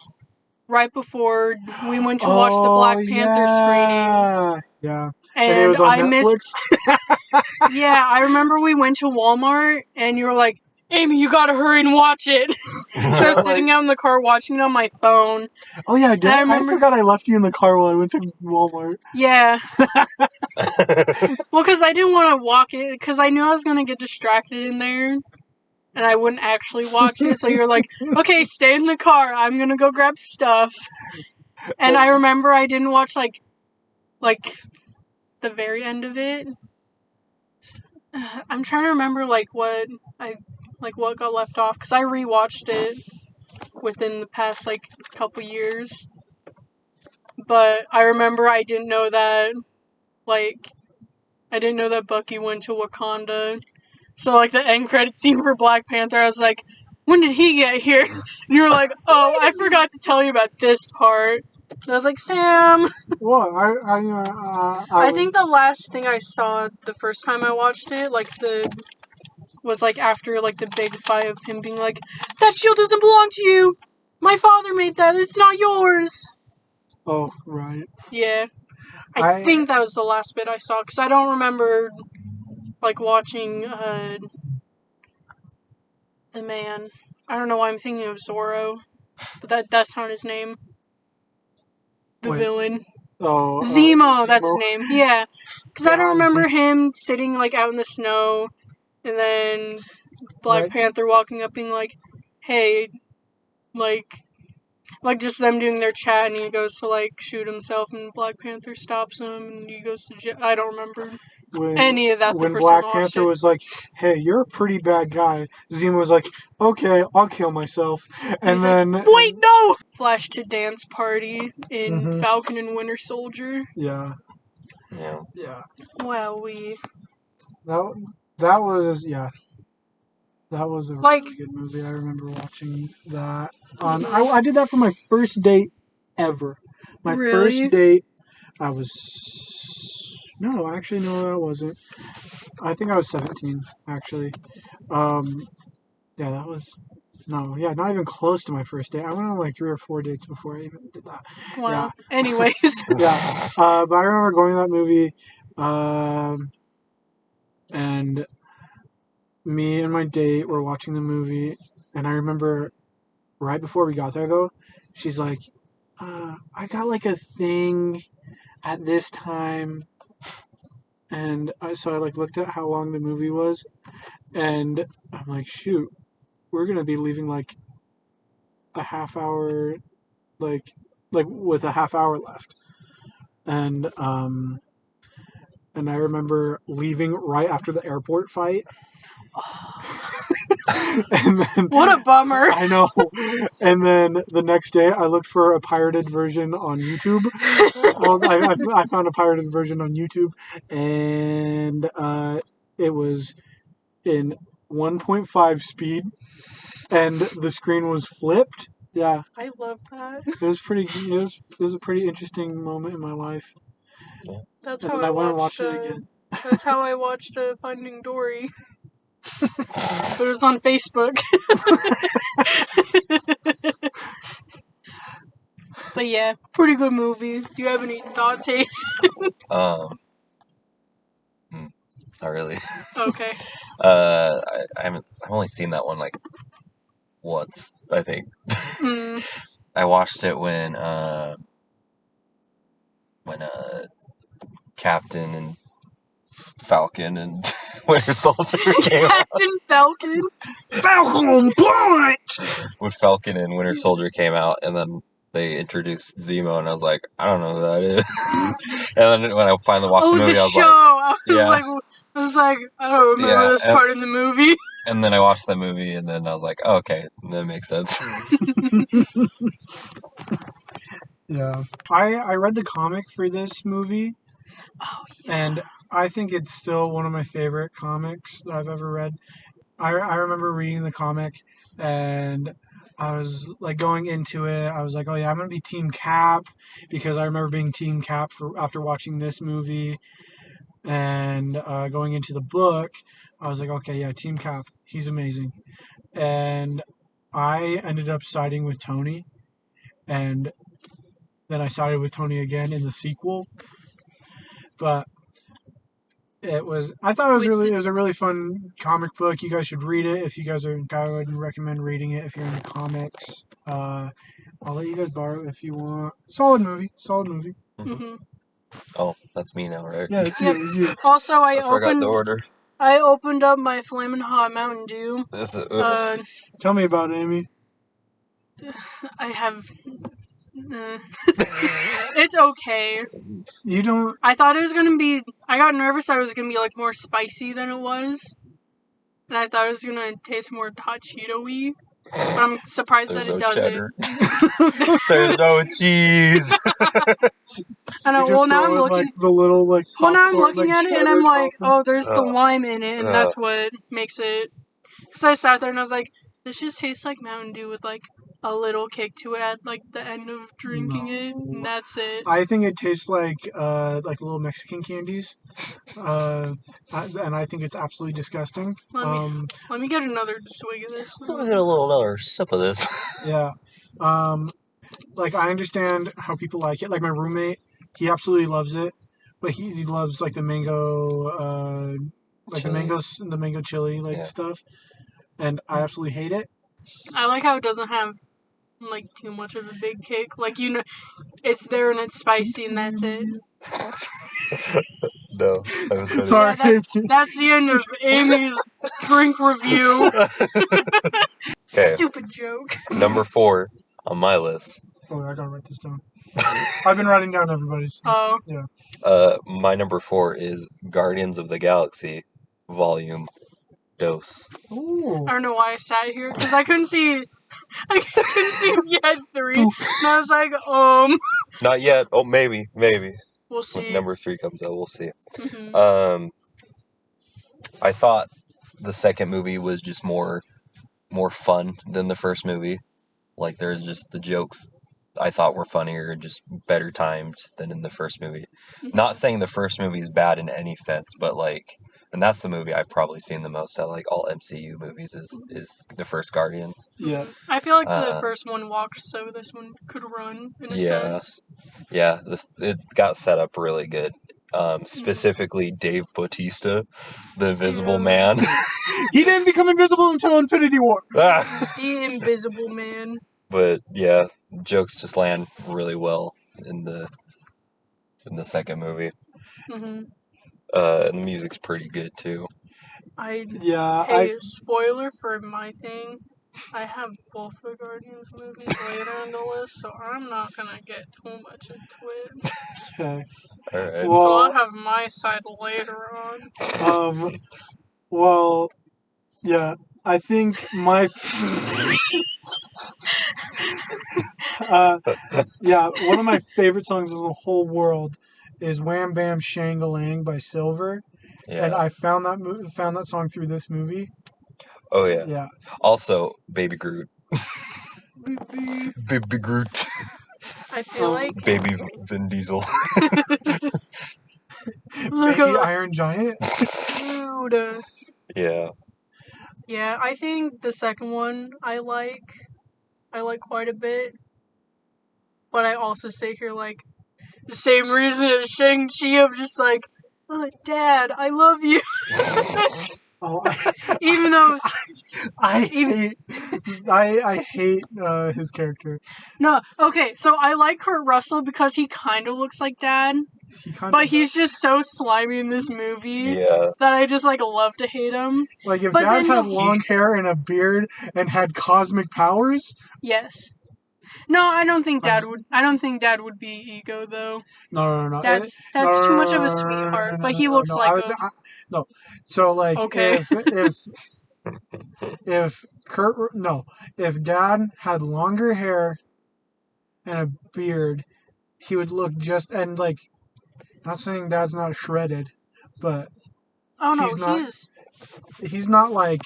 right before we went to watch the Black Panther screening. Yeah. And it was on I Netflix? missed. Yeah, I remember we went to Walmart and you were like, Amy, you gotta hurry and watch it. So I was sitting out in the car watching it on my phone. Oh yeah, I did. I forgot I left you in the car while I went to Walmart. Yeah. Well, because I didn't want to walk it, because I knew I was going to get distracted in there, and I wouldn't actually watch it, so you're like, okay, stay in the car, I'm going to go grab stuff. And I remember I didn't watch, like, the very end of it. I'm trying to remember, what got left off, because I rewatched it within the past, couple years. But I remember I didn't know that, Bucky went to Wakanda. So, the end credit scene for Black Panther, I was like, when did he get here? And you were like, oh, I forgot to tell you about this part. And I was like, Sam! What? I think the last thing I saw the first time I watched it, was after the big fight of him being like, that shield doesn't belong to you! My father made that, it's not yours! Oh, right. Yeah. I think that was the last bit I saw, because I don't remember, watching, the man. I don't know why I'm thinking of Zorro, but that's not his name. The villain. Oh. Zemo, that's his name. Yeah. Because I don't remember him sitting, out in the snow, and then Black Right. Panther walking up being like, hey, like just them doing their chat, and he goes to like shoot himself, and Black Panther stops him, and he goes to jail. I don't remember any of that the When first time Black I watched Panther it. was like, "Hey, you're a pretty bad guy," Zemo was like, "Okay, I'll kill myself," and he's then like, wait, no! Flash to dance party in Mhm. Falcon and Winter Soldier. yeah, Yeah. Wow, that was that was a like really good movie. I remember watching that. I did that for my first date ever. My first really. date, I was actually no, I wasn't. I think I was 17 actually. Yeah, that was not even close to my first date. I went on like 3 or 4 dates before I even did that. Wow. Yeah. Anyways, Yeah, but I remember going to that movie, and me and my date were watching the movie, and I remember right before we got there though, she's like, I got like a thing at this time, and so I like looked at how long the movie was, and I'm like, shoot, we're gonna be leaving like a half hour, like with a half hour left, and and I remember leaving right after the airport fight. And then what a bummer. I know. And then the next day, I looked for a pirated version on YouTube. Well, I found a pirated version on YouTube, and it was in 1.5 speed, and the screen was flipped. Yeah, I love that. it was pretty. It was a pretty interesting moment in my life. That's And how then I went and watched. watched it again. That's how I watched Finding Dory. It was on Facebook. But yeah, pretty good movie. Do you have any thoughts, Hayden? Not really. Okay. I've only seen that one like once, I think. Mm. I watched it when Captain and Falcon and Winter Soldier came out. Captain Falcon. Falcon Punch! When Falcon and Winter Soldier came out, and then they introduced Zemo, and I was like, I don't know who that is. And then when I finally watched the movie, I was show. I was like, I don't remember this part in the movie. And then I watched the movie, and then I was like, oh, okay, that makes sense. Yeah. I read the comic for this movie, and I think it's still one of my favorite comics that I've ever read. I remember reading the comic, and I was like going into it. I was like, oh yeah, I'm gonna be Team Cap because I remember being Team Cap after watching this movie, and going into the book, I was like, okay, yeah, Team Cap, he's amazing, and I ended up siding with Tony, and then I sided with Tony again in the sequel, but I thought it was a really fun comic book. You guys should read it if you guys are. I would recommend reading it if you're into comics. I'll let you guys borrow it if you want. Solid movie. Mm-hmm. Oh, that's me now, right? Yeah, it's you. Also, I forgot the order. I opened up my Flamin' Hot Mountain Dew. Tell me about it, Amy. I have. It's okay. You don't. I thought it was gonna be. I got nervous. I was gonna be like more spicy than it was, and I thought it was gonna taste more hot Cheeto-y. But I'm surprised that it doesn't. Cheddar. There's no cheese. I know. Well, now I'm looking. Like the little like. Well, now I'm popcorn, looking like, at it, and I'm like, topping. oh, there's the lime in it, and that's what makes it. Because I sat there and I was like, this just tastes like Mountain Dew with like a little kick to it at like the end of drinking it, and that's it. I think it tastes like little Mexican candies, and I think it's absolutely disgusting. Let me get another swig of this. Let me get another sip of this. Yeah, like I understand how people like it. Like my roommate, he absolutely loves it, but he loves like the mango, the mango chili stuff, and I absolutely hate it. I like how it doesn't have like too much of a big kick. Like, you know, it's there and it's spicy and that's it. No, I haven't said Sorry. Yeah, that's the end of Amy's drink review. Okay. Stupid joke. Number 4 on my list. Oh, I gotta write this down. I've been writing down everybody's. Oh. Yeah. My number 4 is Guardians of the Galaxy Volume Dose. Ooh. I don't know why I sat here because I couldn't see. I couldn't see if you had 3, and I was like, Not yet. Oh, maybe. We'll see. When number 3 comes out, we'll see. Mm-hmm. I thought the second movie was just more fun than the first movie. Like, there's just the jokes I thought were funnier, just better timed than in the first movie. Not saying the first movie is bad in any sense, but like, and that's the movie I've probably seen the most out of like all MCU movies is the first Guardians. Yeah. I feel like the first one walked, so this one could run in a sense. Yeah, it got set up really good. Specifically Dave Bautista, the Invisible Man. He didn't become invisible until Infinity War. The Invisible Man. But yeah, jokes just land really well in the second movie. Mm-hmm. And the music's pretty good too. Spoiler for my thing. I have both the Guardians movies later on the list, so I'm not gonna get too much into it. Okay. All right. Well, so I'll have my side later on. Well, yeah. I think my. One of my favorite songs in the whole world is "Wham Bam Shangalang" by Silver, and I found that song through this movie. Oh yeah. Yeah. Also, Baby Groot. Baby Groot. I feel like Baby Vin Diesel. Baby Iron Giant. Dude. Yeah. Yeah, I think the second one I like quite a bit. But I also say here, like, the same reason as Shang-Chi of just like, oh, Dad, I love you. Even though I hate his character. No, okay, so I like Kurt Russell because he kind of looks like Dad. But he's just so slimy in this movie that I just like love to hate him. Like if Dad had long hair and a beard and had cosmic powers. Yes. No, I don't think Dad would be Ego though. No. That's too much of a sweetheart. But he looks like him. No. So like okay. if Dad had longer hair and a beard, he would look just and like. Not saying Dad's not shredded, but he's not like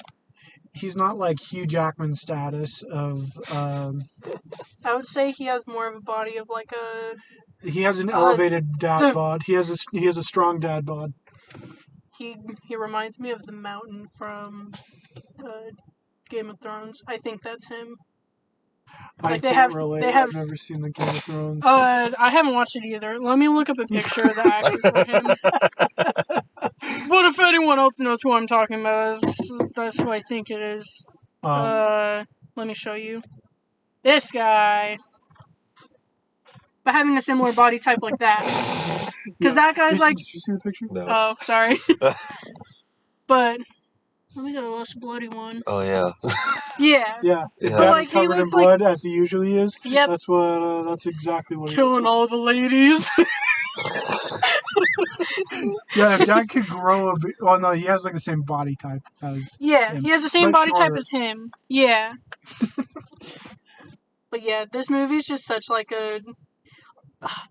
Hugh Jackman status of. I would say he has more of a body of like a. He has an elevated dad bod. He has a strong dad bod. He reminds me of the Mountain from Game of Thrones. I think that's him. Like I've never seen the Game of Thrones. I haven't watched it either. Let me look up a picture of the actor for him. What if anyone else knows who I'm talking about? That's who I think it is. Let me show you. This guy. But having a similar body type like that. Because that guy's like... Did you see the picture? No. Oh, sorry. But... Let me get a less bloody one. Oh, yeah. Yeah. Dad's covered in blood, as he usually is. Yep. That's exactly what Killing all the ladies. Yeah, if Dad could grow a bit... Oh, no, he has like the same body type as him. He has the same body type as him. Yeah. But yeah, this movie's just such like a...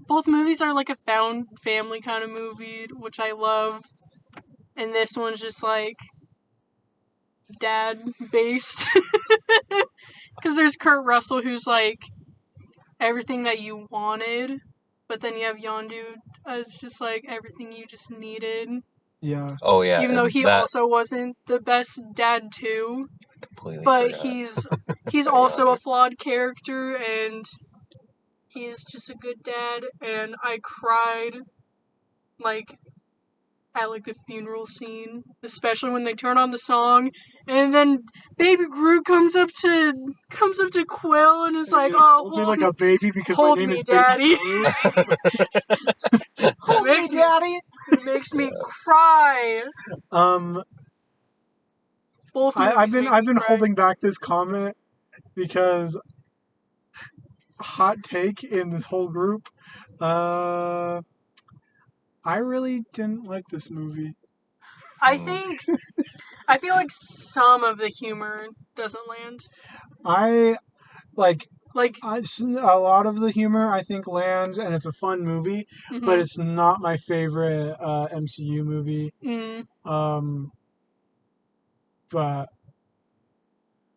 Both movies are like a found family kind of movie, which I love. And this one's just like... Dad-based. Because there's Kurt Russell, who's like... Everything that you wanted. But then you have Yondu as just like everything you just needed. Yeah. Oh yeah. Even though he also wasn't the best dad too. Completely. But forgot. he's also a flawed character and he's just a good dad. And I cried like at like the funeral scene, especially when they turn on the song, and then Baby Groot comes up to Quill and is like, "Oh, hold me like a baby because hold my name me, is Daddy." Hold me, Daddy. It makes me cry. Both movies I've make been me cry. holding back this comment because hot take in this whole group. I really didn't like this movie. I feel like some of the humor doesn't land. I like Like, a lot of the humor I think lands, and it's a fun movie, but it's not my favorite MCU movie. But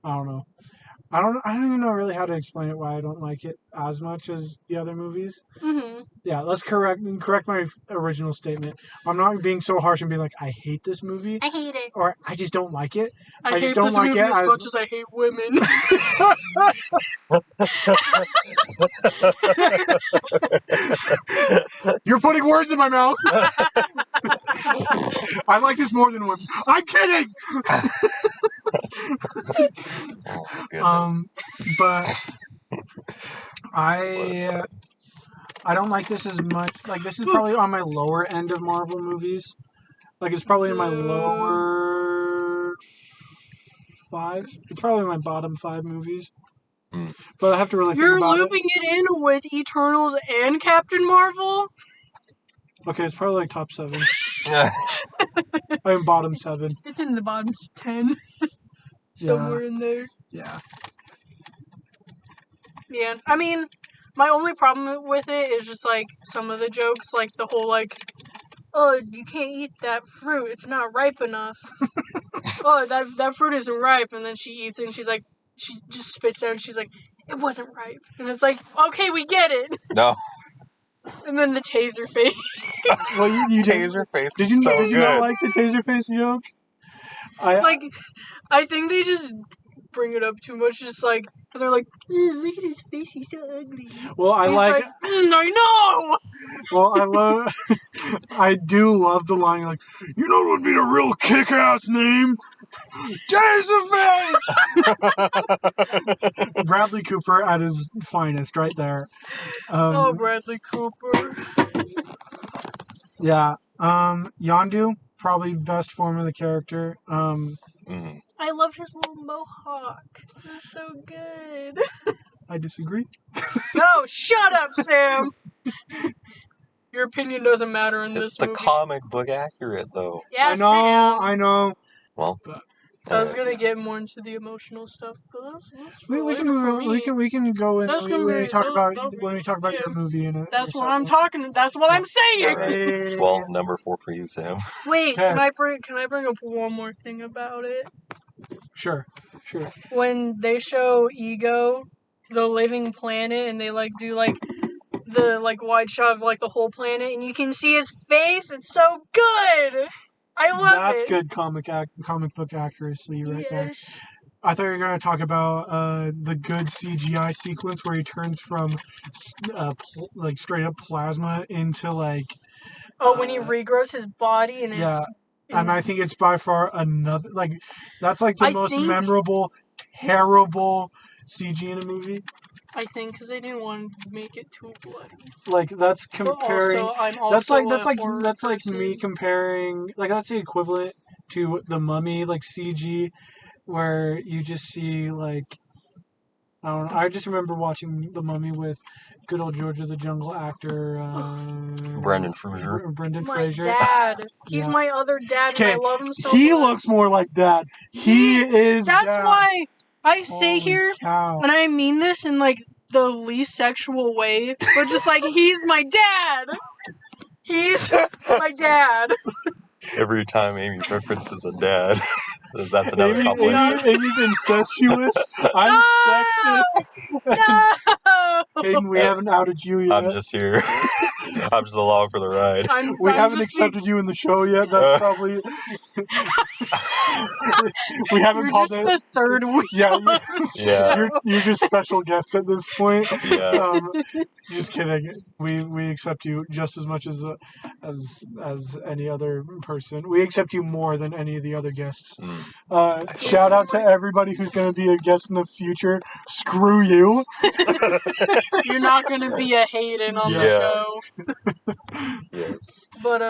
I don't know. I don't even know really how to explain it why I don't like it as much as the other movies. Yeah, let's correct my original statement. I'm not being so harsh and being like I hate this movie. I hate it. Or I just don't like it. I just hate don't this like movie it as much as I hate women. You're putting words in my mouth. I like this more than women. I'm kidding. Oh, goodness. But I don't like this as much. Like this is probably on my lower end of Marvel movies. Like it's probably in my lower 5. It's probably my bottom 5 movies. But I have to really think about it. You're looping it in with Eternals and Captain Marvel? Okay, it's probably like top 7. I mean bottom 7. It's in the bottom 10. Somewhere in there. Yeah. Yeah. I mean, my only problem with it is just like some of the jokes, like the whole like, oh, you can't eat that fruit, it's not ripe enough. Oh, that fruit isn't ripe, and then she eats it and she's like, she just spits out and she's like, it wasn't ripe. And it's like, okay, we get it. No. And then the taser face. Well, you Taser face did is you, so did you good. not like the taser face joke? I think they just bring it up too much. Just like they're like, look at his face, he's so ugly. Well, I I know. Well, I do love the line like, you know what would be the real kick-ass name? Taserface! Bradley Cooper at his finest, right there. Bradley Cooper. Yeah. Yondu, probably best form of the character. I love his little mohawk. It's so good. I disagree. No, shut up, Sam. Your opinion doesn't matter in this movie. It's the comic book accurate, though. Yeah, I know. Well, I was gonna get more into the emotional stuff, but that's we can move. We can go in when we talk about your movie. That's what I'm talking. That's what I'm saying. Hey. Well, number 4 for you, Sam. Wait, can I bring up one more thing about it? Sure. When they show Ego, the living planet, and they like do like the like wide shot of like the whole planet, and you can see his face. It's so good. I love it. That's good comic book accuracy right there. I thought you were going to talk about the good CGI sequence where he turns from like straight up plasma into like. When he regrows his body and it's. And I think it's by far another that's like the most memorable, terrible CG in a movie. I think because they didn't want to make it too bloody. Like that's comparing. That's like me comparing. Like that's the equivalent to the Mummy, like CG, where you just see like. I don't know. I just remember watching the Mummy with good old George of the Jungle actor Brendan Fraser. My dad. He's my other dad, and I love him so much. He looks more like Dad. He is. That's why I say Holy cow. and I mean this in like the least sexual way, but just like he's my dad. He's my dad. Every time Amy references a dad, that's another compliment. Amy's incestuous. I'm sexist. No! Hayden, we haven't outed you yet. I'm just here. I'm just along for the ride. We haven't accepted you in the show yet. That's probably. We haven't called it. The third week. Yeah. You're just special guest at this point. Yeah. Just kidding. We accept you just as much as any other person. We accept you more than any of the other guests. Shout out to everybody who's going to be a guest in the future. Screw you. You're not going to be a Hayden on the show. Yes. But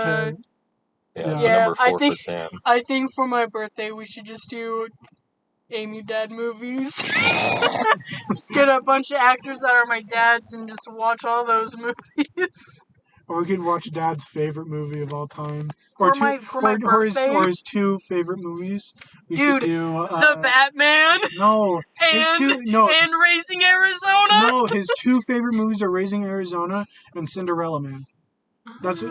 Yeah, so Yeah, number 4 for Sam. I think for my birthday we should just do Amy Dad movies. Just get a bunch of actors that are my dads and just watch all those movies. Or we could watch Dad's favorite movie of all time. For my birthday? Or his 2 favorite movies. We Dude, could do The Batman no, and Raising Arizona. no, his 2 favorite movies are Raising Arizona and Cinderella Man. That's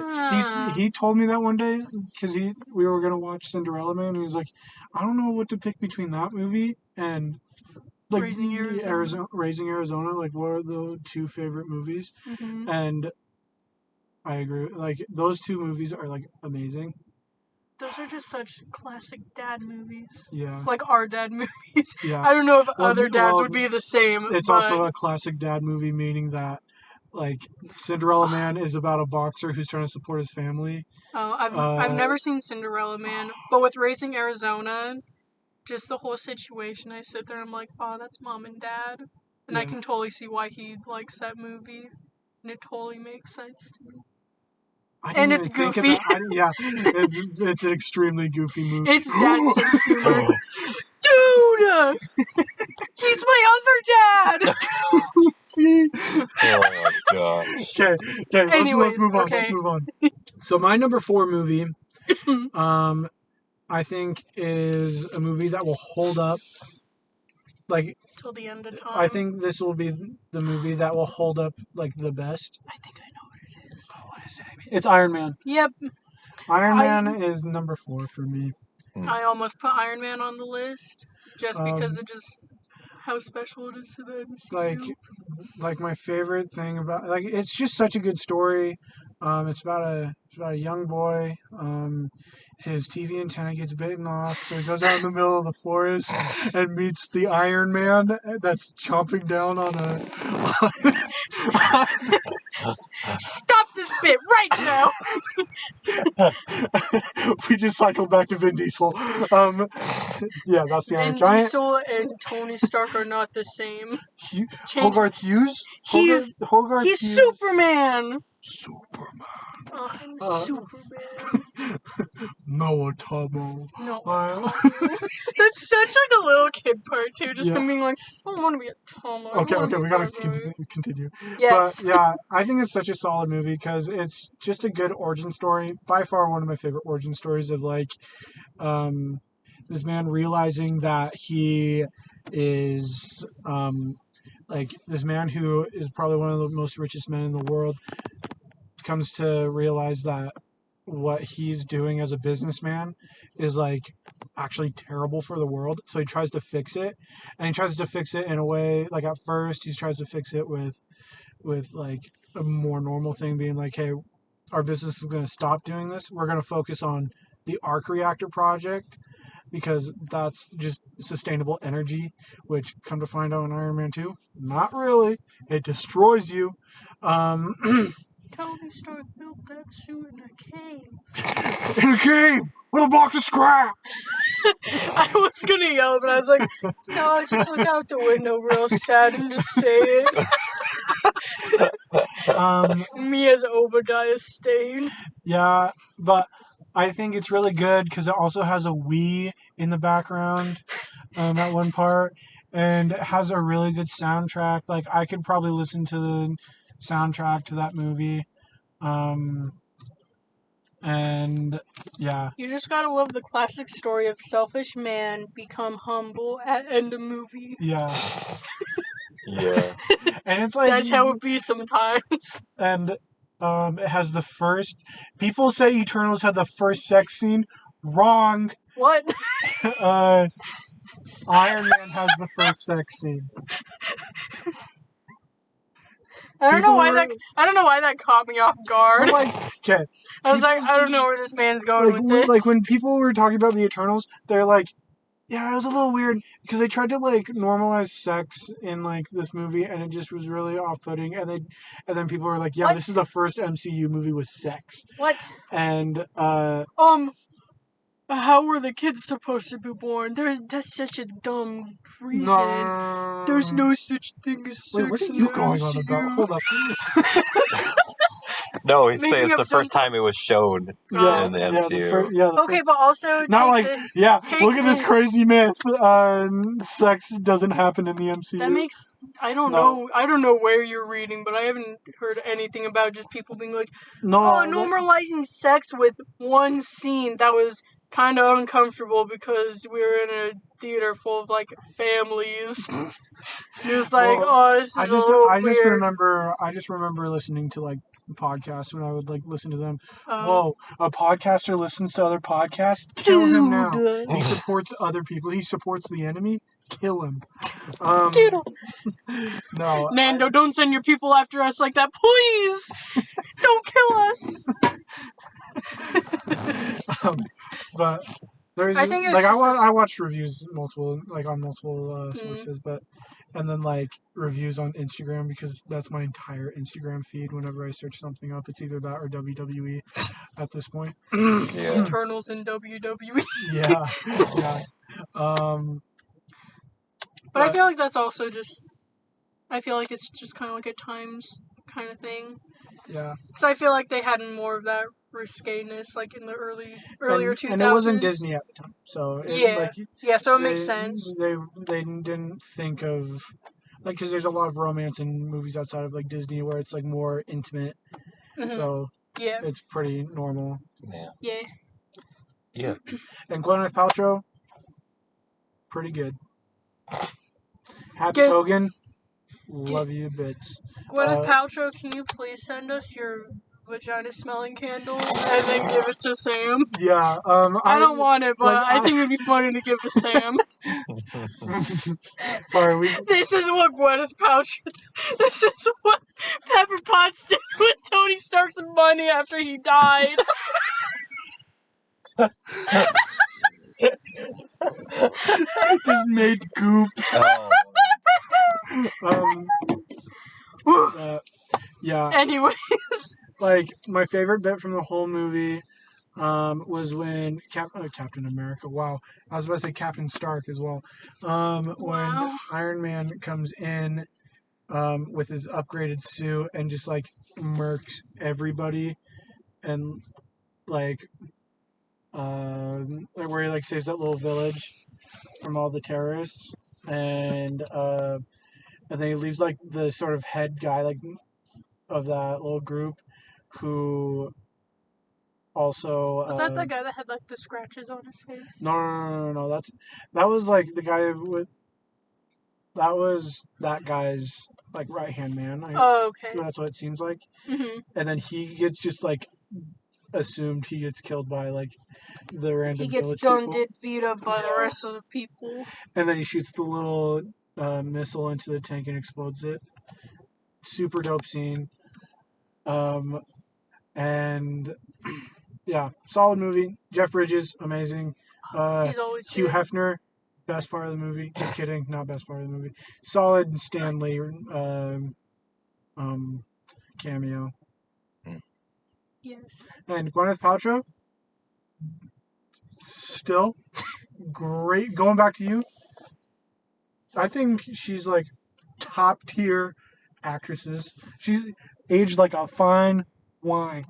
he told me that one day because we were gonna watch Cinderella Man and he's like, I don't know what to pick between that movie and like Raising Arizona. Raising Arizona. Like, what are the 2 favorite movies? Mm-hmm. And I agree. Like, those 2 movies are like amazing. Those are just such classic dad movies. Yeah. Like our dad movies. Yeah. I don't know if other dads would be the same. It's also a classic dad movie, meaning that, like, Cinderella Man is about a boxer who's trying to support his family. Oh, I've never seen Cinderella Man, but with Raising Arizona, just the whole situation, I sit there and I'm like, oh, that's mom and dad. And I can totally see why he likes that movie. And it totally makes sense to me. And it's goofy. It's an extremely goofy movie. It's dad sense humor. Dude! He's my other dad! Oh my gosh. Okay, Anyways, let's move on. okay. Let's move on. So my number 4 movie, I think is a movie that will hold up. Like, till the end of time. I think this will be the movie that will hold up like the best. I think I know what it is. Oh, what is it? It's Iron Man. Yep. Iron Man is number 4 for me. I almost put Iron Man on the list just because of just how special it is to the MCU. Like my favorite thing about it's just such a good story. It's about a young boy. His TV antenna gets bitten off, so he goes out in the middle of the forest and meets the Iron Man that's chomping down on a. Stop this bit right now! We just cycled back to Vin Diesel. Yeah, that's the Iron Giant. Vin Diesel and Tony Stark are not the same. Hogarth Hughes? He's Hughes. Superman! Superman. I'm Superman. Noah Tomo. No. That's such like a little kid part too. Just him being like, I don't want to be a Tomo. Okay, we gotta continue. Yes. But yeah, I think it's such a solid movie because it's just a good origin story. By far one of my favorite origin stories of like, this man realizing that he is, like this man who is probably one of the most richest men in the world comes to realize that what he's doing as a businessman is like actually terrible for the world. So he tries to fix it, and he tries to fix it in a way like at first he tries to fix it with like a more normal thing being like, hey, our business is going to stop doing this. We're going to focus on the arc reactor project because that's just sustainable energy, which come to find out in Iron Man 2, not really. It destroys you. Tony Stark built that suit in a cave. In a cave with a box of scraps. I was gonna yell, but I was like, no, I just look out the window real sad and just say it. Me as Obadiah Stane. Yeah, but I think it's really good because it also has a Wii in the background at one part, and it has a really good soundtrack. Like, I could probably listen to the soundtrack to that movie. And yeah. You just gotta love the classic story of selfish man become humble at end of movie. Yeah. Yeah. And it's like that's how it be sometimes. And it has the first. People say Eternals had the first sex scene. Wrong. What? Iron Man has the first sex scene. I don't know why that caught me off guard. Okay. I was like, I don't know where this man's going with this. Like when people were talking about the Eternals, they're like, yeah, it was a little weird because they tried to like normalize sex in like this movie, and it just was really off-putting. And then people were like, yeah, what? This is the first MCU movie with sex. What? And how were the kids supposed to be born? That's such a dumb reason. No. There's no such thing as sex. Wait, what are you going on about? Hold up. No, he's saying Making it's up the first dumb time it was shown Yeah, in the yeah, MCU. the Okay, first- but also not like take look at this the- crazy myth. Sex doesn't happen in the MCU. That makes I don't No. know where you're reading, but I haven't heard anything about just people being like, no, oh, normalizing sex with one scene that was kind of uncomfortable because we were in a theater full of like families. It was like, Well, oh, this is a little I just weird. remember listening to like podcasts when I would like listen to them. Uh, Whoa, a podcaster listens to other podcasts? Kill him now. Dude. He supports other people. He supports the enemy. Kill him. No. Nando, don't send your people after us like that, please. Don't kill us. But there's I think it's like just I watch reviews multiple on multiple Mm. sources, and then like reviews on Instagram because that's my entire Instagram feed. Whenever I search something up, it's either that or WWE at this point. Yeah. Eternals in WWE. Yeah, yeah. But I feel like that's also just. I feel like it's just kind of like a times kind of thing. Yeah. Because I feel like they had more of that risqueness, like in the earlier 2000s. And it wasn't Disney at the time, so So it makes sense. They didn't think of like because there's a lot of romance in movies outside of like Disney where it's like more intimate, so Yeah. it's pretty normal. Yeah. Yeah. Yeah. And Gwyneth Paltrow, pretty good. Happy Good. Hogan, love you bits. Gwyneth Paltrow, can you please send us your vagina smelling candle and then give it to Sam? Yeah. I don't want it, but like, I think it'd be funny to give to Sam. Sorry, This is what Gwyneth Paltrow. This is what Pepper Potts did with Tony Stark's money after he died. just made goop. Oh. Yeah. Anyways. Like my favorite bit from the whole movie was when Captain America. Wow, I was about to say Captain Stark as well. When Iron Man comes in with his upgraded suit and just like murks everybody, and like where he like saves that little village from all the terrorists, and then he leaves like the sort of head guy like of that little group who also Was that the guy that had like the scratches on his face? No. That was like the guy with. That was that guy's like right hand man. Okay. That's what it seems like. Mm-hmm. And then he gets just like assumed he gets killed by like the random. He gets village people. beat up by the rest of the people. And then he shoots the little missile into the tank and explodes it. Super dope scene. And yeah, solid movie. Jeff Bridges, amazing. He's always Hugh good. Hefner, best part of the movie. Just kidding, not best part of the movie. Solid Stanley cameo. Yes. And Gwyneth Paltrow, still great. Going back to you, I think she's like top tier actresses. She's aged like a fine wine.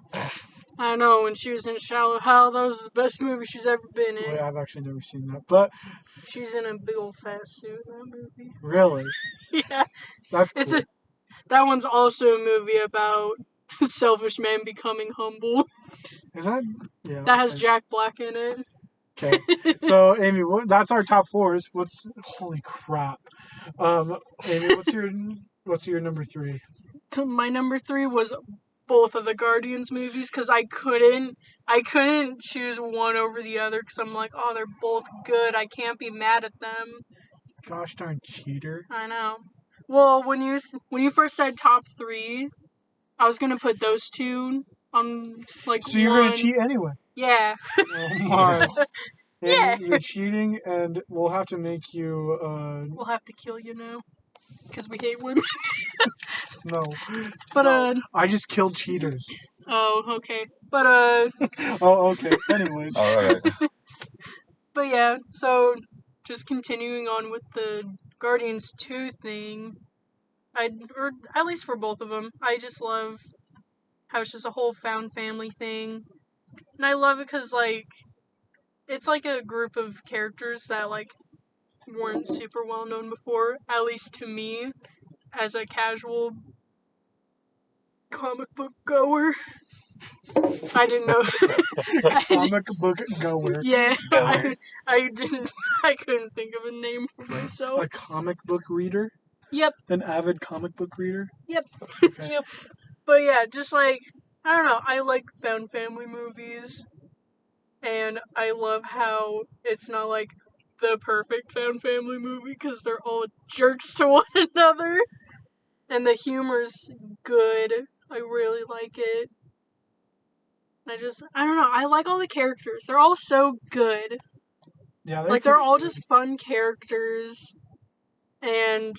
I know, when she was in Shallow Hal, that was the best movie she's ever been in. Wait, I've actually never seen that, but She's in a big old fat suit in that movie. really, Yeah. that's cool. That one's also a movie about selfish men becoming humble. Is that? Yeah. That has Jack Black in it. Okay. So, Amy, that's our top fours. Holy crap. Amy, what's your number 3? My number 3 was both of the Guardians movies because I couldn't choose one over the other because I'm like, oh, they're both good. I can't be mad at them. Gosh darn cheater. I know. Well, when you first said top 3, I was gonna put those two on like. So you're gonna cheat anyway? Yeah. Oh my. Yeah. You're cheating, and we'll have to make you. We'll have to kill you now, because we hate women. No. But no, I just killed cheaters. Oh, okay. But Oh, okay. Anyways. All right. But yeah, so just continuing on with the Guardians 2 thing, or at least for both of them, I just love how it's just a whole found family thing. And I love it because, like, it's like a group of characters that, like, weren't super well known before, at least to me, as a casual comic book goer. I didn't know. Comic book goer. Yeah, Goers. I couldn't think of a name for A myself. comic book reader? Yep. An avid comic book reader? Yep. Okay. Yep. But yeah, just like, I don't know, I like found family movies, and I love how it's not like the perfect found family movie because they're all jerks to one another, and the humor's good. I really like it. I don't know, I like all the characters. They're all so good. Yeah, Like, they're all pretty just fun characters, and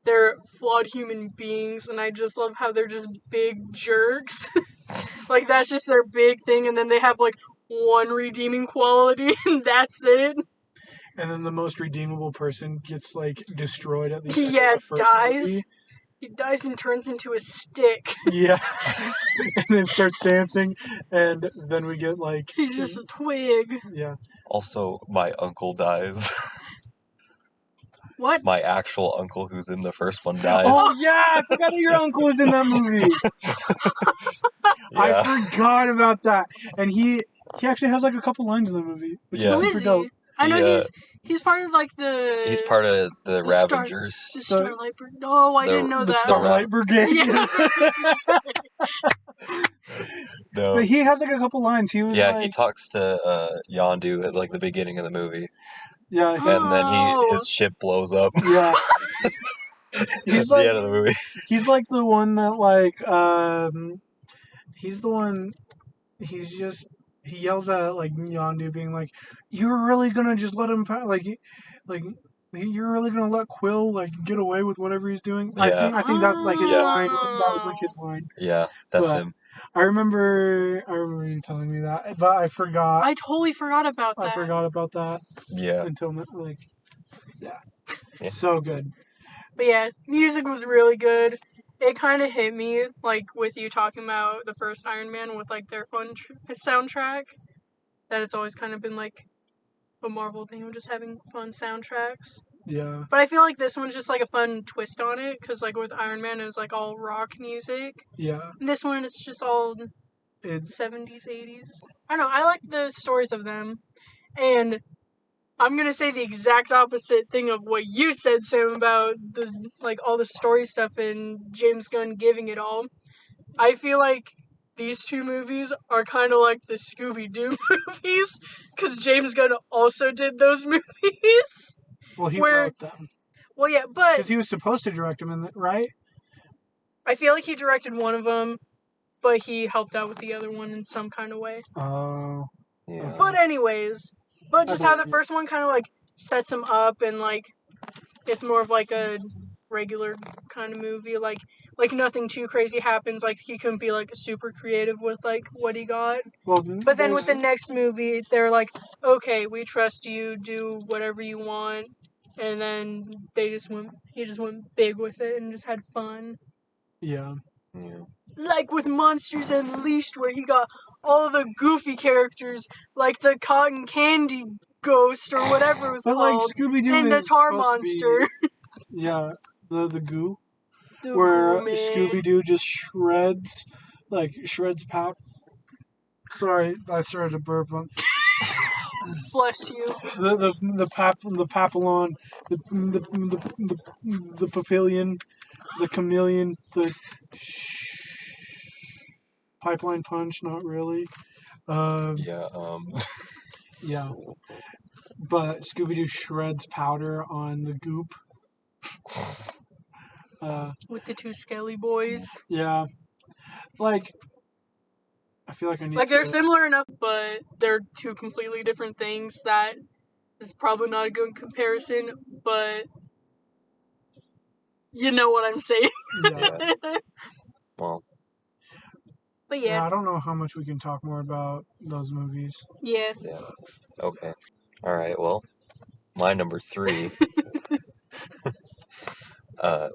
they're flawed human beings, and I just love how they're just big jerks. Like, that's just their big thing, and then they have, like, one redeeming quality, and that's it. good. And then the most redeemable person gets, like, destroyed at the end Yeah, of the first dies. movie. He dies and turns into a stick. Yeah. And then starts dancing, and then we get, like... He's just a twig. Yeah. Also, my uncle dies. What? My actual uncle who's in the first one dies. Oh, yeah! I forgot that your uncle was in that movie. Yeah. I forgot about that. And he actually has, like, a couple lines in the movie, which Yeah. is Who super is dope. he? I know Yeah. he's part of, like, the... He's part of the Star- Ravengers. The Starlight Brigade. Oh, I didn't know The that. Starlight Brigade. Yeah. No. But he has, like, a couple lines. He was, Yeah, like... he talks to Yondu at like the beginning of the movie, Yeah, and then Oh. his ship blows up yeah. at He's the like... end of the movie. He's like the one that, like, he's the one, he yells at, like, Yondu being like, you're really gonna just let him, you're really gonna let Quill, like, get away with whatever he's doing? Yeah. I think that, like, his Yeah. line, that was, like, his line. Yeah, that's But him. I remember you telling me that, but I forgot. I totally forgot about that. I forgot about that Yeah. until, like, yeah. Yeah. So good. But yeah, music was really good. It kind of hit me, like, with you talking about the first Iron Man with, like, their fun soundtrack. That it's always kind of been, like, a Marvel thing of just having fun soundtracks. Yeah. But I feel like this one's just, like, a fun twist on it, because, like, with Iron Man, it was, like, all rock music. Yeah. And this one, it's just all It's 70s, 80s. I don't know, I like the stories of them. And I'm gonna say the exact opposite thing of what you said, Sam, about the, like, all the story stuff and James Gunn giving it all. I feel like these two movies are kind of like the Scooby-Doo movies, because James Gunn also did those movies. well, he Where- wrote them Well, yeah, but because he was supposed to direct them, right? I feel like he directed one of them, but he helped out with the other one in some kind of way. Oh. Yeah. But anyways, but just how the believe it. first one kind of, like, sets him up, and, like, it's more of, like, a regular kind of movie, like nothing too crazy happens, like, he couldn't be, like, super creative with, like, what he got. Well, But then with the next movie, they're like, okay, we trust you, do whatever you want, and then he just went big with it and just had fun. yeah. Yeah. Like with Monsters Unleashed, where he got all the goofy characters, like the cotton candy ghost or whatever it was But like called, Scooby Doo and the is tar supposed to be- monster. yeah, the goo, The where Goo Man. Scooby Doo just shreds pap. Sorry, I started to burp. Bless you. The papillon, the papillion, the chameleon, the pipeline punch. Not really. Yeah. Yeah. But Scooby Doo shreds powder on the goop. With the two Skelly boys. Yeah. Like, I feel like I need Like, to... they're similar enough, but they're two completely different things that is probably not a good comparison, but you know what I'm saying. Yeah. Well. But Yeah, yeah. I don't know how much we can talk more about those movies. Yeah. Yeah. Okay. All right. Well, my number 3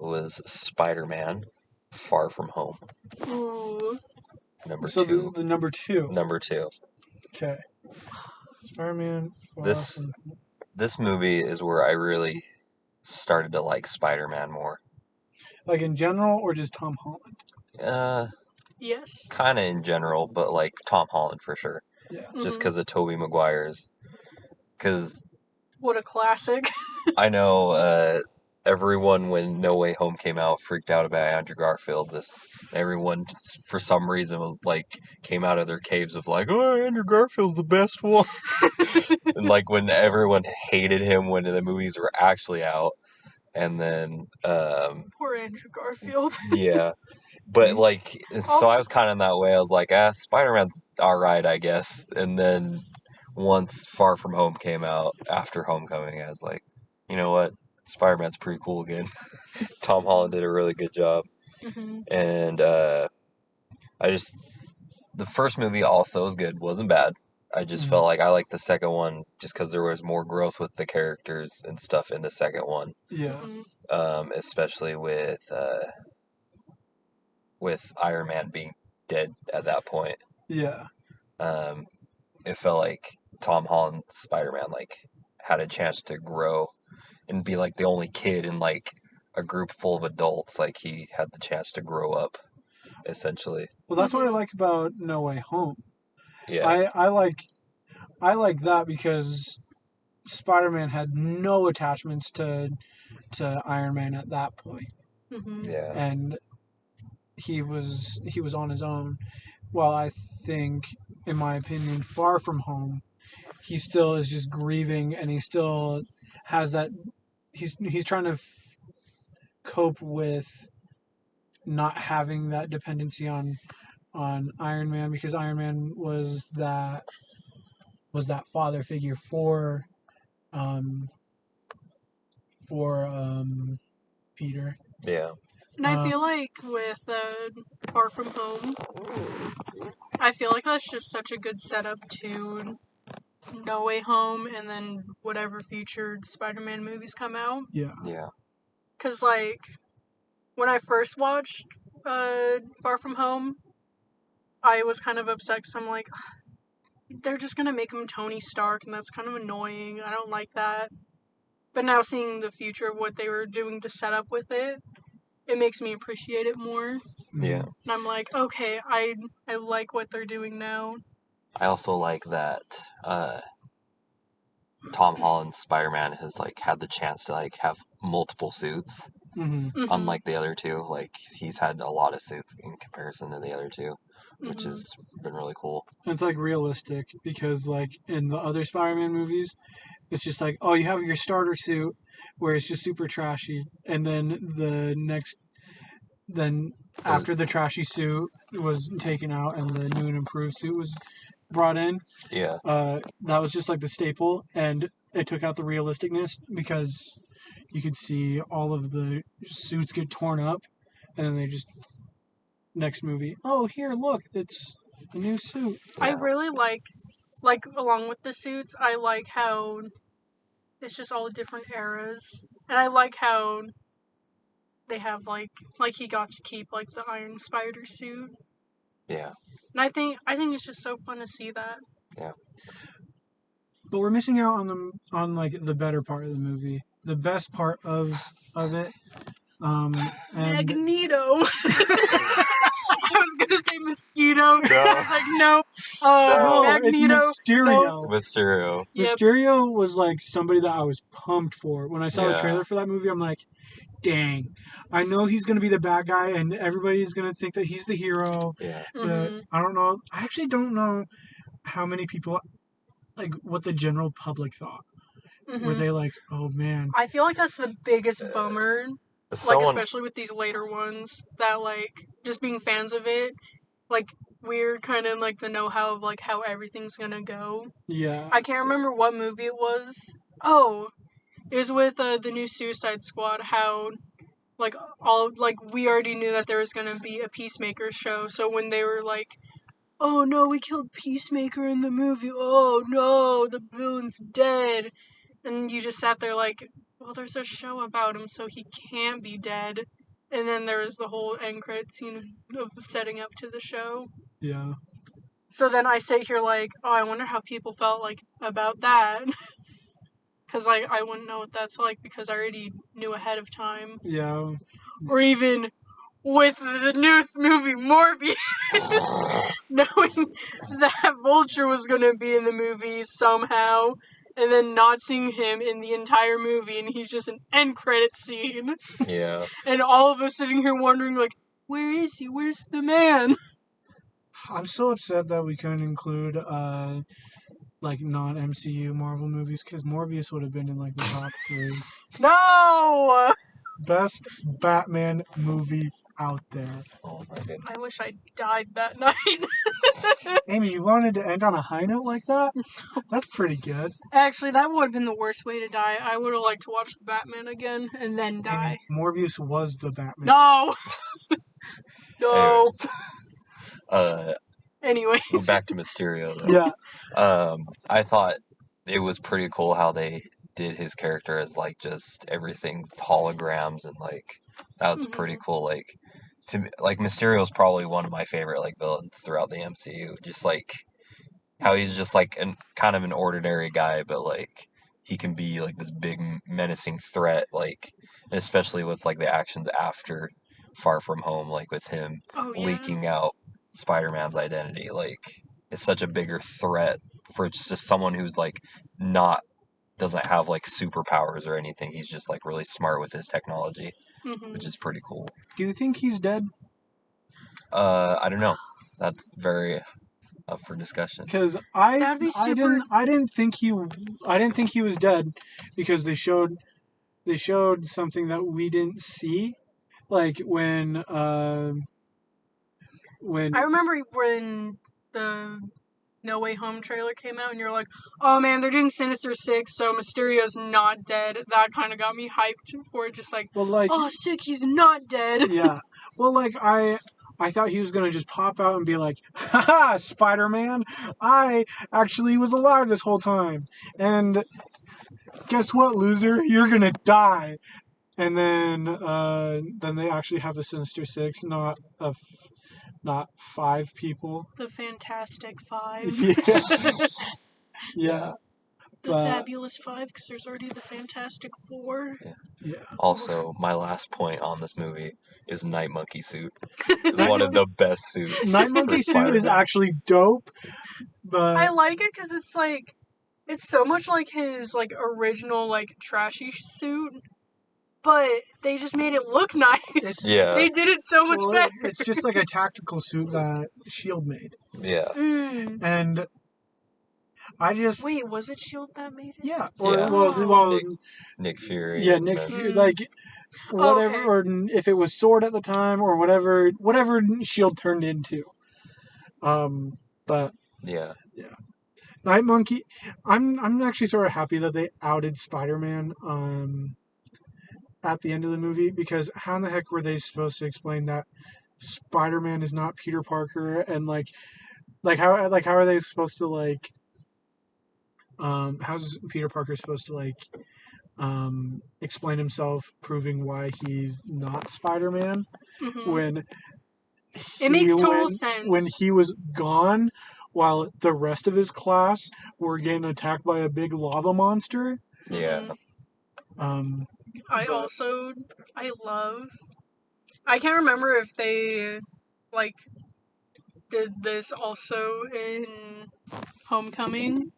was Spider-Man: Far From Home. Ooh. Number So two. the number two. Number two. Okay. Spider-Man. This movie is where I really started to like Spider-Man more. Like in general, or just Tom Holland? Yes. Kind of in general, but like Tom Holland for sure. Yeah. Just because of Tobey Maguire's. Because What a classic. I know everyone, when No Way Home came out, freaked out about Andrew Garfield. Everyone, for some reason, was like, came out of their caves of like, oh, Andrew Garfield's the best one. And like when everyone hated him when the movies were actually out. And then, Poor Andrew Garfield. yeah. But like, so I was kind of in that way. I was like, Spider-Man's alright, I guess. And then once Far From Home came out after Homecoming, I was like, you know what? Spider-Man's pretty cool again. Tom Holland did a really good job. Mm-hmm. And the first movie also was good, wasn't bad. I just felt like I liked the second one just because there was more growth with the characters and stuff in the second one. Yeah. Especially with Iron Man being dead at that point. Yeah. It felt like Tom Holland's Spider-Man like had a chance to grow and be like the only kid in like a group full of adults. Like he had the chance to grow up, essentially. Well, that's what I like about No Way Home. Yeah. I like that because Spider-Man had no attachments to Iron Man at that point. Mm-hmm. Yeah. And he was on his own. While I think, in my opinion, Far From Home, he still is just grieving, and he still has that. He's trying to cope with not having that dependency on Iron Man, because Iron Man was that father figure um, for Peter. Yeah. And I feel like with Far From Home, I feel like that's just such a good setup to No Way Home and then whatever future Spider-Man movies come out. Yeah. Yeah. Because, like, when I first watched Far From Home, I was kind of upset because I'm like, they're just going to make him Tony Stark, and that's kind of annoying. I don't like that. But now seeing the future of what they were doing to set up with it, it makes me appreciate it more. Yeah. And I'm like, okay, I like what they're doing now. I also like that Tom Holland's Spider-Man has like had the chance to like have multiple suits, unlike the other two. Like he's had a lot of suits in comparison to the other two, which has been really cool. It's like realistic, because like in the other Spider-Man movies, it's just like, oh, you have your starter suit where it's just super trashy, and then after the trashy suit was taken out and the new and improved suit was brought in, Yeah. that was just like the staple, and it took out the realisticness, because you could see all of the suits get torn up, and then they just, next movie, oh, here, look, it's a new suit. I really like along with the suits, I like how it's just all different eras, and I like how they have like he got to keep like the Iron Spider suit. Yeah. And I think it's just so fun to see that. Yeah. But we're missing out on like the better part of the movie, the best part of it. And Magneto. I was gonna say mosquito. No. I was like, nope. no, Magneto. it's Mysterio. Mysterio. Yep. Mysterio was like somebody that I was pumped for. When I saw the Yeah. trailer for that movie, I'm like, dang, I know he's going to be the bad guy and everybody's going to think that he's the hero. Yeah. But I don't know. I actually don't know how many people, like, what the general public thought. Were they like, oh man? I feel like that's the biggest bummer. Like, especially with these later ones, that, like, just being fans of it, like, we're kind of, like, the know-how of, like, how everything's gonna go. Yeah. I can't remember what movie it was. Oh, it was with the new Suicide Squad, how, like, we already knew that there was gonna be a Peacemaker show, so when they were like, oh no, we killed Peacemaker in the movie, oh no, the villain's dead, and you just sat there like, well, there's a show about him, so he can't be dead. And then there was the whole end credit scene of setting up to the show. Yeah. So then I sit here like, oh, I wonder how people felt like about that. Because like I wouldn't know what that's like because I already knew ahead of time. Yeah. Or even with the newest movie Morbius, knowing that Vulture was going to be in the movie somehow, and then not seeing him in the entire movie, and he's just an end credit scene. Yeah. And all of us sitting here wondering, like, where is he? Where's the man? I'm so upset that we couldn't include like non MCU Marvel movies because Morbius would have been in like the top 3 No! best Batman movie out there. Oh my goodness. I wish I died that night. Amy, you wanted to end on a high note like that? That's pretty good. Actually, that would have been the worst way to die. I would have liked to watch the Batman again and then die. Amy, Morbius was the Batman. No! No. Anyways, Anyways. back to Mysterio though. Yeah. I thought it was pretty cool how they did his character as like just everything's holograms and like that was pretty cool. Like to me, like Mysterio's probably one of my favorite like villains throughout the MCU. Just like how he's just like kind of an ordinary guy, but like he can be like this big menacing threat. Like and especially with like the actions after Far From Home, like with him leaking out Spider-Man's identity, like it's such a bigger threat for just someone who's like not doesn't have like superpowers or anything. He's just like really smart with his technology, which is pretty cool. Do you think he's dead? I don't know. That's very up for discussion. Because That'd be super... I didn't think he was dead because they showed something that we didn't see, like when I remember when the No Way Home trailer came out and you're like, oh man, they're doing Sinister Six, so Mysterio's not dead. That kind of got me hyped for it, just like, oh sick, he's not dead. Yeah. Well, like I thought he was gonna just pop out and be like, haha, Spider-Man, I actually was alive this whole time. And guess what, loser? You're gonna die. And then they actually have a Sinister Six, not 5 people. The Fantastic Five. Yeah. The Fabulous Five, because there's already the Fantastic Four. Yeah. Also, my last point on this movie is Night Monkey suit. It's one of the best suits. Night Monkey suit is actually dope. But I like it because it's like, it's so much like his like original like trashy suit, but they just made it look nice. Yeah. They did it so much better. It's just like a tactical suit that S.H.I.E.L.D. made. Yeah. And I just... Wait, was it S.H.I.E.L.D. that made it? Yeah. Well, Nick Fury. Yeah, Nick Fury. Like, whatever, or if it was Sword at the time, or whatever S.H.I.E.L.D. turned into. But... Yeah. Night Monkey... I'm actually sort of happy that they outed Spider-Man, at the end of the movie, because how in the heck were they supposed to explain that Spider-Man is not Peter Parker, and how are they supposed to how's Peter Parker supposed to explain himself, proving why he's not Spider-Man when it makes total sense when he was gone while the rest of his class were getting attacked by a big lava monster. Yeah. I can't remember if they did this also in Homecoming,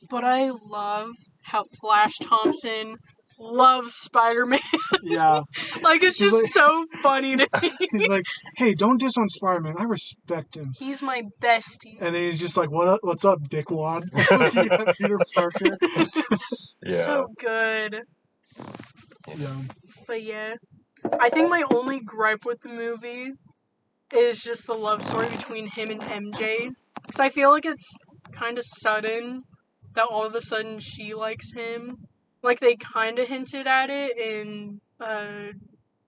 but I love how Flash Thompson loves Spider-Man. Yeah. It's just so funny to me. He's like, hey, don't diss on Spider-Man. I respect him. He's my bestie. And then he's just like, what's up, dickwad? Peter Parker. Yeah. So good. Yeah. But yeah, I think my only gripe with the movie is just the love story between him and MJ. Because I feel like it's kind of sudden that all of a sudden she likes him. Like, they kind of hinted at it in Homecoming.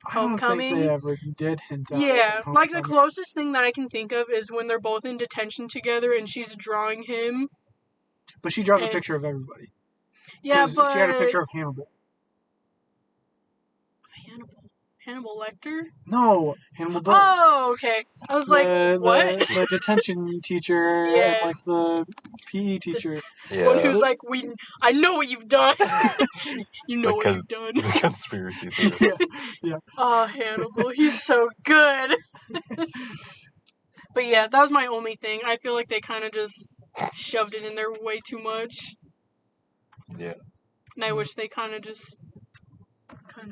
I don't think they ever did hint at it. Yeah, like the closest thing that I can think of is when they're both in detention together and she's drawing him. But she draws a picture of everybody. Yeah, but... she had a picture of Hannibal. Hannibal Lecter? No, Hannibal Buress. Oh, okay. I was like, what? The detention teacher Yeah. and like the PE teacher. One Yeah. who's like, I know what you've done. You know what Because- you've done. The conspiracy theorist. Yeah. Oh, Hannibal, he's so good. But yeah, that was my only thing. I feel like they kind of just shoved it in there way too much. Yeah. And I wish they kind of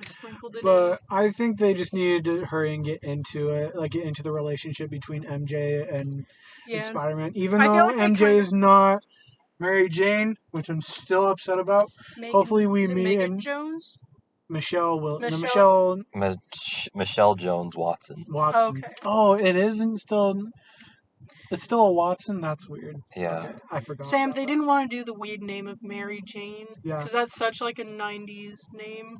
sprinkled it But I think they just needed to hurry and get into it, like get into the relationship between MJ and in. Yeah. Spider-Man. Even I feel though like they MJ kinda- is not Mary Jane, which I'm still upset about. Hopefully we is it meet Megan in Jones? Michelle will. No, Michelle- Michelle Michelle Jones Watson. Watson. Okay. Oh, it isn't still. It's still a Watson. That's weird. Yeah. Okay, I forgot. Sam, about they that. didn't want to do the weird name of Mary Jane. Yeah. Because that's such like a 90s name.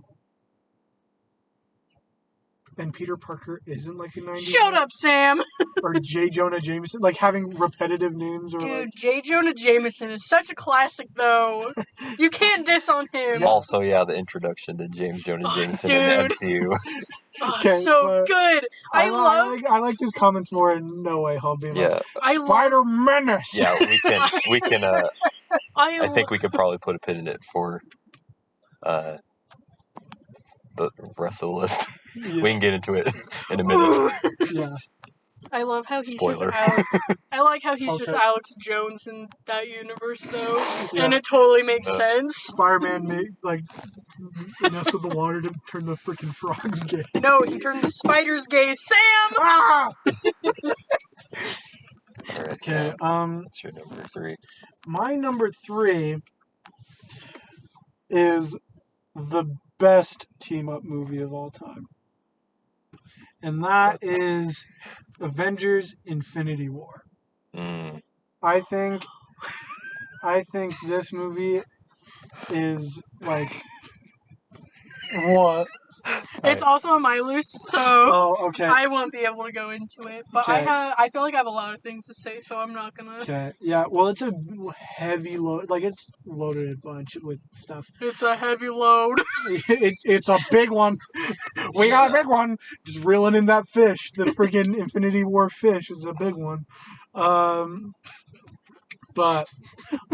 And Peter Parker isn't like a 90s. Shut up, Sam! Or J. Jonah Jameson, like having repetitive names or Dude, like. J. Jonah Jameson is such a classic, though. You can't diss on him. Yeah. Also, yeah, the introduction to James Jonah Jameson in the dude. MCU. Oh, Okay, so but good. I love. I like his comments more in No Way Home being like Yeah. I love. Spider Menace. Yeah, we can I think lo- we could probably put a pin in it for the rest of the list. Yeah. We can get into it in a minute. Yeah. I love how he's Spoiler. just Alex. I like how he's just Okay. Alex Jones in that universe, though, Yeah. and it totally makes Yeah. sense. Spider-Man made like mess with the water to turn the freaking frogs gay. No, he turned the spiders gay. Sam. Ah! Alright, Okay. Sam, what's your number 3? My number 3 is the best team-up movie of all time, and that is Avengers: Infinity War. I think this movie is like what? It's also on my list, so Oh, okay. I won't be able to go into it. But Okay. I feel like I have a lot of things to say, so I'm not gonna. Okay. Yeah. Well, it's a heavy load. Like it's loaded a bunch with stuff. It's a heavy load. It's a big one. We got a big one. Just reeling in that fish. The freaking Infinity War fish is a big one. But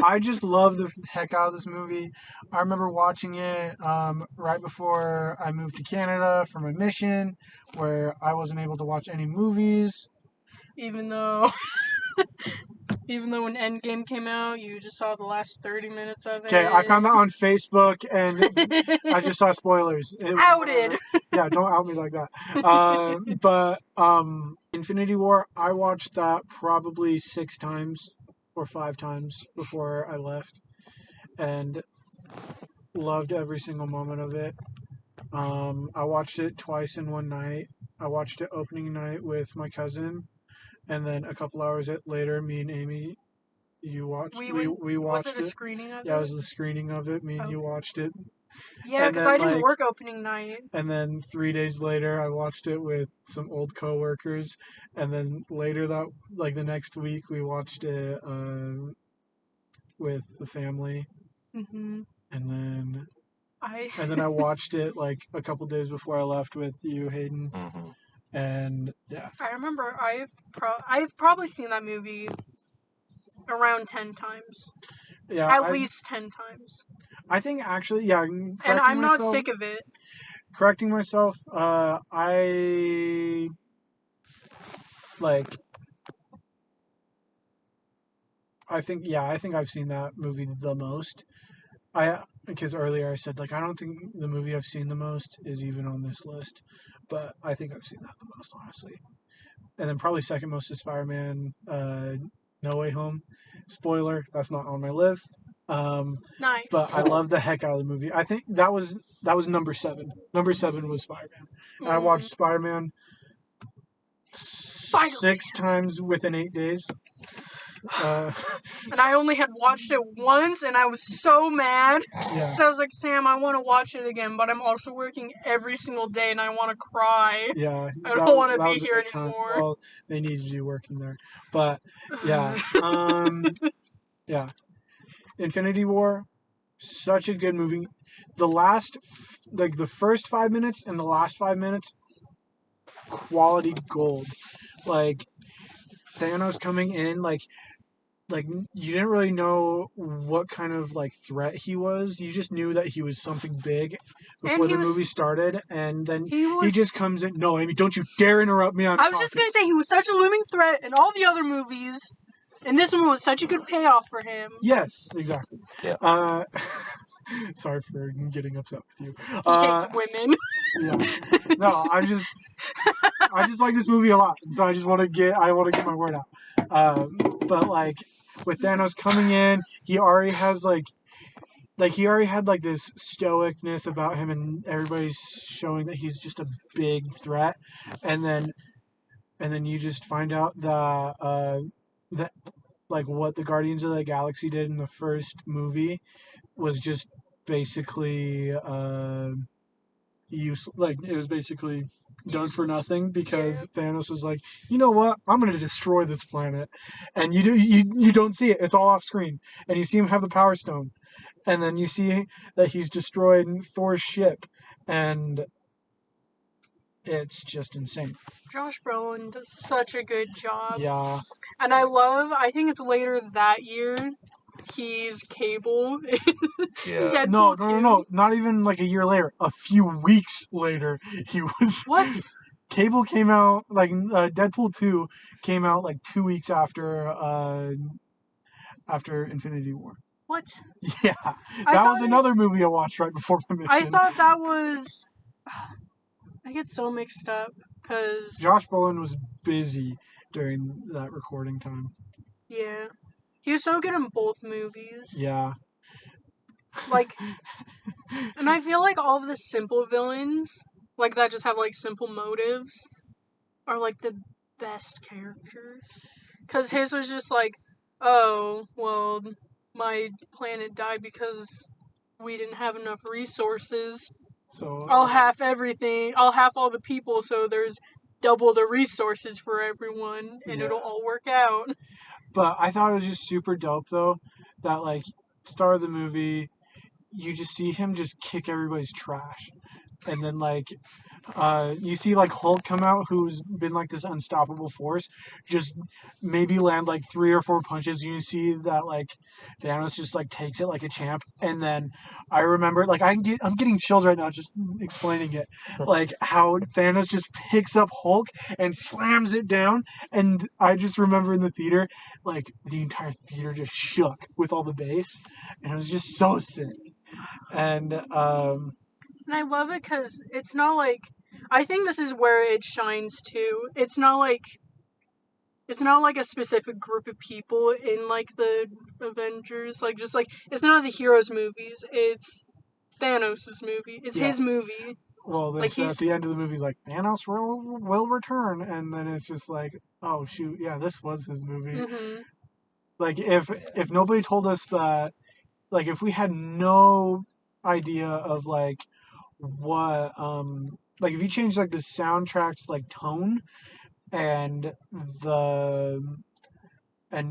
I just love the heck out of this movie. I remember watching it right before I moved to Canada for my mission, where I wasn't able to watch any movies. Even though when Endgame came out, you just saw the last 30 minutes of it. Okay, I found that on Facebook, and I just saw spoilers. Outed. Yeah, don't out me like that. But Infinity War, I watched that probably 6 times or 5 times before I left, and loved every single moment of it. I watched it twice in one night. I watched it opening night with my cousin, and then a couple hours later, me and Amy, we watched Was it a it. screening of it? Yeah, it was the screening of it. Me and you watched it. Yeah, and because then, I didn't like- work opening night. And then 3 days later, I watched it with some old coworkers. And then later the next week, we watched it with the family. Mm-hmm. And then I I watched it like a couple days before I left with you, Hayden. Mm-hmm. And yeah, remember I've probably seen that movie around 10 times. yeah. At least 10 times. I think actually, yeah. And I'm not sick of it. Correcting myself, I think I've seen that movie the most. Because earlier I said I don't think the movie I've seen the most is even on this list, but I think I've seen that the most, honestly. And then probably second most is Spider-Man: No Way Home. Spoiler, that's not on my list. Nice. But I love the heck out of the movie. I think that was number 7. Number 7 was Spider-Man. And I watched Spider-Man 6 times within 8 days. And I only had watched it once, and I was so mad. Yeah. So I was like, Sam, I want to watch it again, but I'm also working every single day, and I want to cry. Yeah. I don't want to that be was a here good time. anymore. Well, they needed you working there. But, yeah. Yeah. Infinity War, such a good movie. The first 5 minutes and the last 5 minutes, quality gold. Like Thanos coming in, like you didn't really know what kind of like threat he was. You just knew that he was something big before the movie started, and then he just comes in. No, Amy, don't you dare interrupt me. I was just gonna say he was such a looming threat in all the other movies, and this one was such a good payoff for him. Yes, exactly. Yeah. Sorry for getting upset with you. He hates women. Yeah. No, I just like this movie a lot, so I want to get my word out. But like with Thanos coming in, he already has he already had like this stoicness about him, and everybody's showing that he's just a big threat, and then you just find out that like what the Guardians of the Galaxy did in the first movie was just basically it was basically done for nothing because Thanos was like, you know what, I'm gonna destroy this planet, and you don't see it, it's all off screen, and you see him have the Power Stone, and then you see that he's destroyed Thor's ship, and it's just insane. Josh Brolin does such a good job. Yeah. And I think it's later that year, he's Cable in Deadpool 2. No, not even like a year later. A few weeks later, he was... What? Cable came out, like, Deadpool 2 came out like 2 weeks after Infinity War. What? Yeah. That was another movie I watched right before my mission. I thought that was... I get so mixed up, because... Josh Brolin was busy during that recording time. Yeah. He was so good in both movies. Yeah. Like... And I feel like all of the simple villains, like that just have like simple motives, are like the best characters. Because his was just like, oh, well, my planet died because we didn't have enough resources. So I'll half everything. I'll half all the people, so there's double the resources for everyone, and it'll all work out. But I thought it was just super dope, though, that, like, start of the movie, you just see him just kick everybody's trash. And then, like, you see, like, Hulk come out, who's been, like, this unstoppable force, just maybe land, like, 3 or 4 punches. You see that, like, Thanos just, like, takes it like a champ. And then I remember, like, I'm getting chills right now just explaining it. Like, how Thanos just picks up Hulk and slams it down. And I just remember in the theater, like, the entire theater just shook with all the bass. And it was just so sick. And I love it because it's not like... I think this is where it shines too. It's not like a specific group of people in like the Avengers. Like just like it's not the heroes' movies. It's Thanos' movie. It's his movie. Well, at the end of the movie, like Thanos will return, and then it's just like, oh shoot, yeah, this was his movie. Mm-hmm. Like if nobody told us that, like if we had no idea of like what like if you change like the soundtrack's like tone and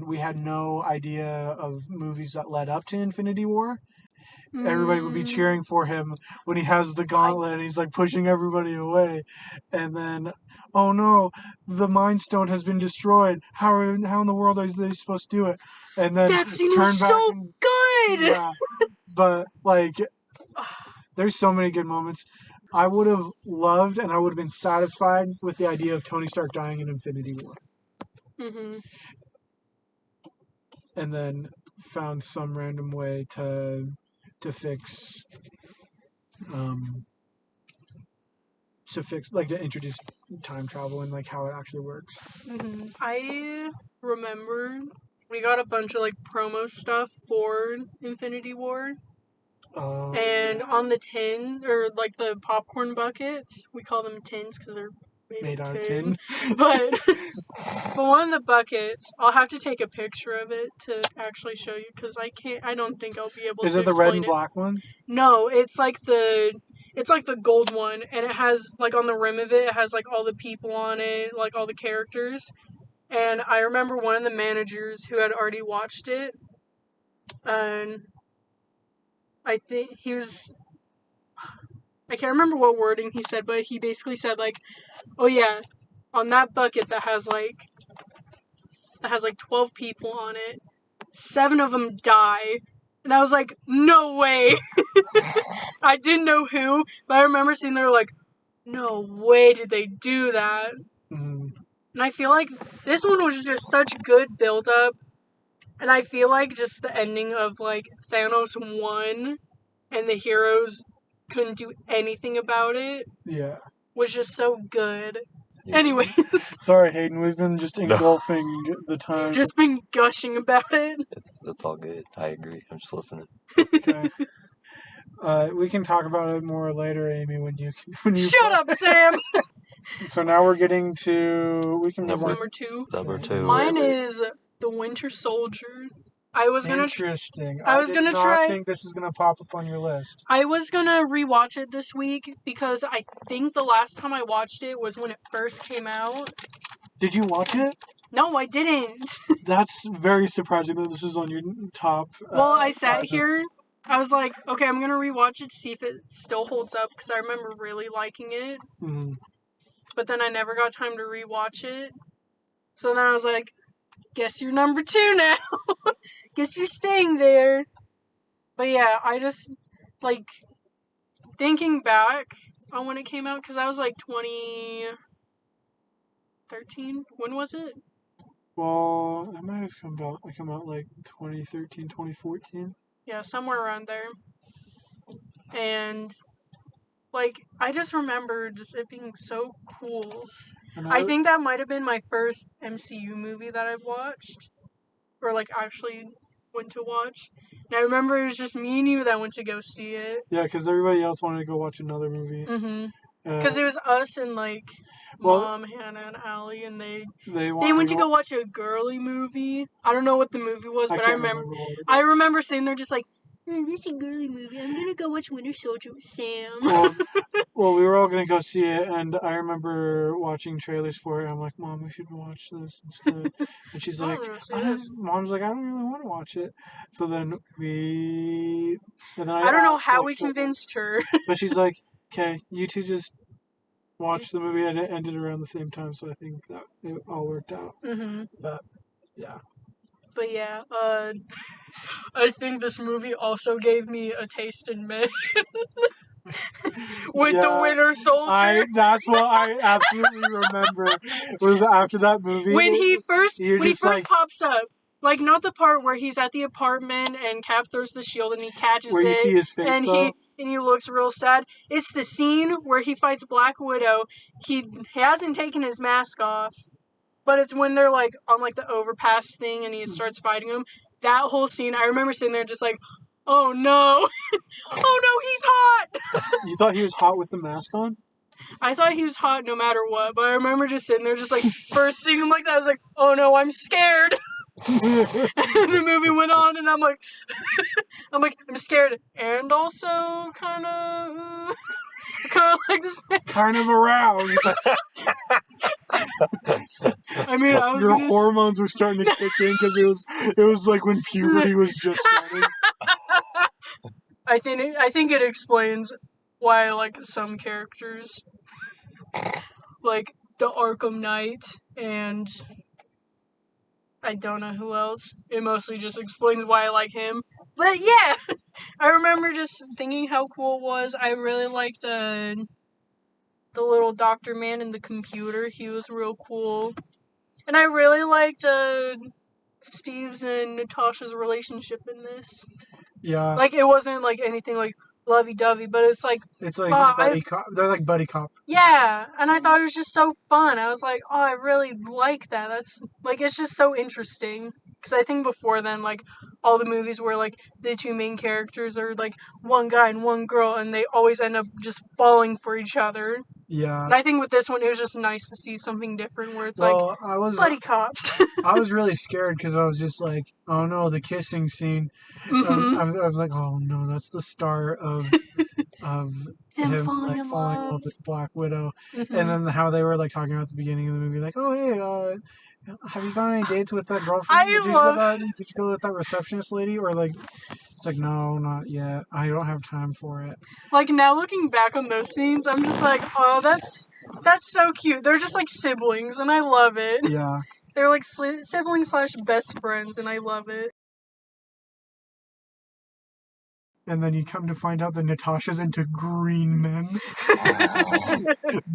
we had no idea of movies that led up to Infinity War, everybody would be cheering for him when he has the gauntlet and he's like pushing everybody away, and then oh no, the Mind Stone has been destroyed. How in the world are they supposed to do it? And then that scene was so good. Yeah, but like there's so many good moments. I would have loved and I would have been satisfied with the idea of Tony Stark dying in Infinity War. Mm-hmm. And then found some random way to fix to introduce time travel and like how it actually works. Mm-hmm. I remember we got a bunch of like promo stuff for Infinity War. And on the tin, or like the popcorn buckets, we call them tins because they're made out of tin. But one of the buckets, I'll have to take a picture of it to actually show you because I don't think I'll be able to explain it. Is it the red and black one? No, it's like the gold one, and it has, like, on the rim of it has, like, all the people on it, like, all the characters. And I remember one of the managers who had already watched it, and I think he was... I can't remember what wording he said, but he basically said, like, oh yeah, on that bucket that has, like, 12 people on it, 7 of them die. And I was like, no way. I didn't know who, but I remember seeing there, like, no way did they do that. Mm-hmm. And I feel like this one was just such good build-up. And I feel like just the ending of, like, Thanos won and the heroes couldn't do anything about it Yeah. was just so good. Yeah. Anyways, Sorry, Hayden. We've been just engulfing the time. you've just been gushing about it. It's all good. I agree. I'm just listening. Okay. We can talk about it more later, Amy. When you Shut up, Sam! So now we're getting to That's Number- number 2. Number 2. Mine is The Winter Soldier. I was gonna interesting. I was did gonna not try- think this was gonna pop up on your list. I was gonna rewatch it this week because I think the last time I watched it was when it first came out. Did you watch it? No, I didn't. That's very surprising that this is on your top. Well, I sat 5. here. I was like, okay, I'm gonna rewatch it to see if it still holds up because I remember really liking it. Mm-hmm. But then I never got time to rewatch it. So then I was like, guess you're number 2 now. Guess you're staying there. But yeah, I just, like, thinking back on when it came out, because I was like 2013. When was it? Well, it might have come out like 2013, 2014. Yeah, somewhere around there. And, like, I just remember just it being so cool. And I think that might have been my first MCU movie that I've watched. Or, like, actually went to watch. And I remember it was just me and you that went to go see it. Yeah, because everybody else wanted to go watch another movie. Mm-hmm. Because it was us and, like, Mom, Hannah, and Allie, and they went to go watch a girly movie. I don't know what the movie was, but I remember sitting there just like, this is a girly movie. I'm gonna go watch Winter Soldier with Sam. Well, we were all gonna go see it, and I remember watching trailers for it. I'm like, Mom, we should watch this instead. And she's like, Mom's like, I don't really want to watch it. So then I don't know how we convinced her. But she's like, okay, you two just watch the movie, and it ended around the same time, so I think that it all worked out. Mm-hmm. But yeah. But yeah, I think this movie also gave me a taste in men. With the Winter Soldier. That's what I absolutely remember. Was after that movie when he first like, pops up. Like, not the part where he's at the apartment and Cap throws the shield and he catches where you see his face, and he looks real sad. It's the scene where he fights Black Widow. He hasn't taken his mask off, but it's when they're, like, on, like, the overpass thing and he starts fighting him. That whole scene, I remember sitting there just like, oh no. Oh no, he's hot! You thought he was hot with the mask on? I thought he was hot no matter what, but I remember just sitting there just like, first seeing him like that, I was like, oh no, I'm scared. And the movie went on and I'm like, I'm scared. And also kind of like this. Kind of aroused. I mean, your hormones were starting to kick in because it was like when puberty was just starting. I think it explains why I like some characters, like the Arkham Knight, and I don't know who else. It mostly just explains why I like him. But yeah, I remember just thinking how cool it was. I really liked the little doctor man in the computer. He was real cool. And I really liked Steve's and Natasha's relationship in this. Yeah. Like, it wasn't like anything like lovey-dovey, but it's like buddy cop. They're like buddy cop. Yeah, and I thought it was just so fun. I was like, oh, I really like that. That's, like, it's just so interesting. Because I think before then, like, all the movies where, like, the two main characters are, like, one guy and one girl, and they always end up just falling for each other. Yeah. And I think with this one, it was just nice to see something different where it's buddy cops. I was really scared because I was just like, oh no, the kissing scene. Mm-hmm. I was like, oh no, that's the start of him falling in love with Black Widow. Mm-hmm. And then how they were like talking about the beginning of the movie, like, oh hey, have you gone on any dates with that girlfriend? Did you go with that receptionist lady? Or like, it's like, no, not yet. I don't have time for it. Like, now looking back on those scenes, I'm just like, oh, that's so cute. They're just like siblings, and I love it. Yeah. They're like siblings / best friends, and I love it. And then you come to find out that Natasha's into green men.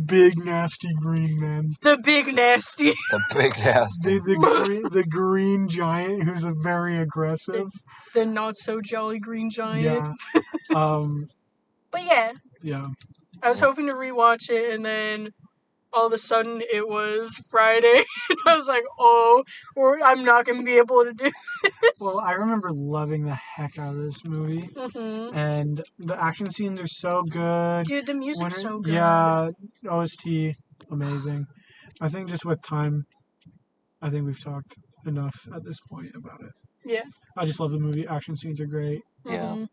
Big, nasty green men. The big nasty. The big nasty. The green giant who's a very aggressive. The not so jolly green giant. Yeah. But yeah. Yeah. I was hoping to rewatch it, and then all of a sudden it was Friday, and I was like, oh, or I'm not going to be able to do this. Well, I remember loving the heck out of this movie. Mm-hmm. And the action scenes are so good. Dude, the music's so good. Yeah, OST, amazing. I think just with time, I think we've talked enough at this point about it. Yeah. I just love the movie. Action scenes are great. Mm-hmm.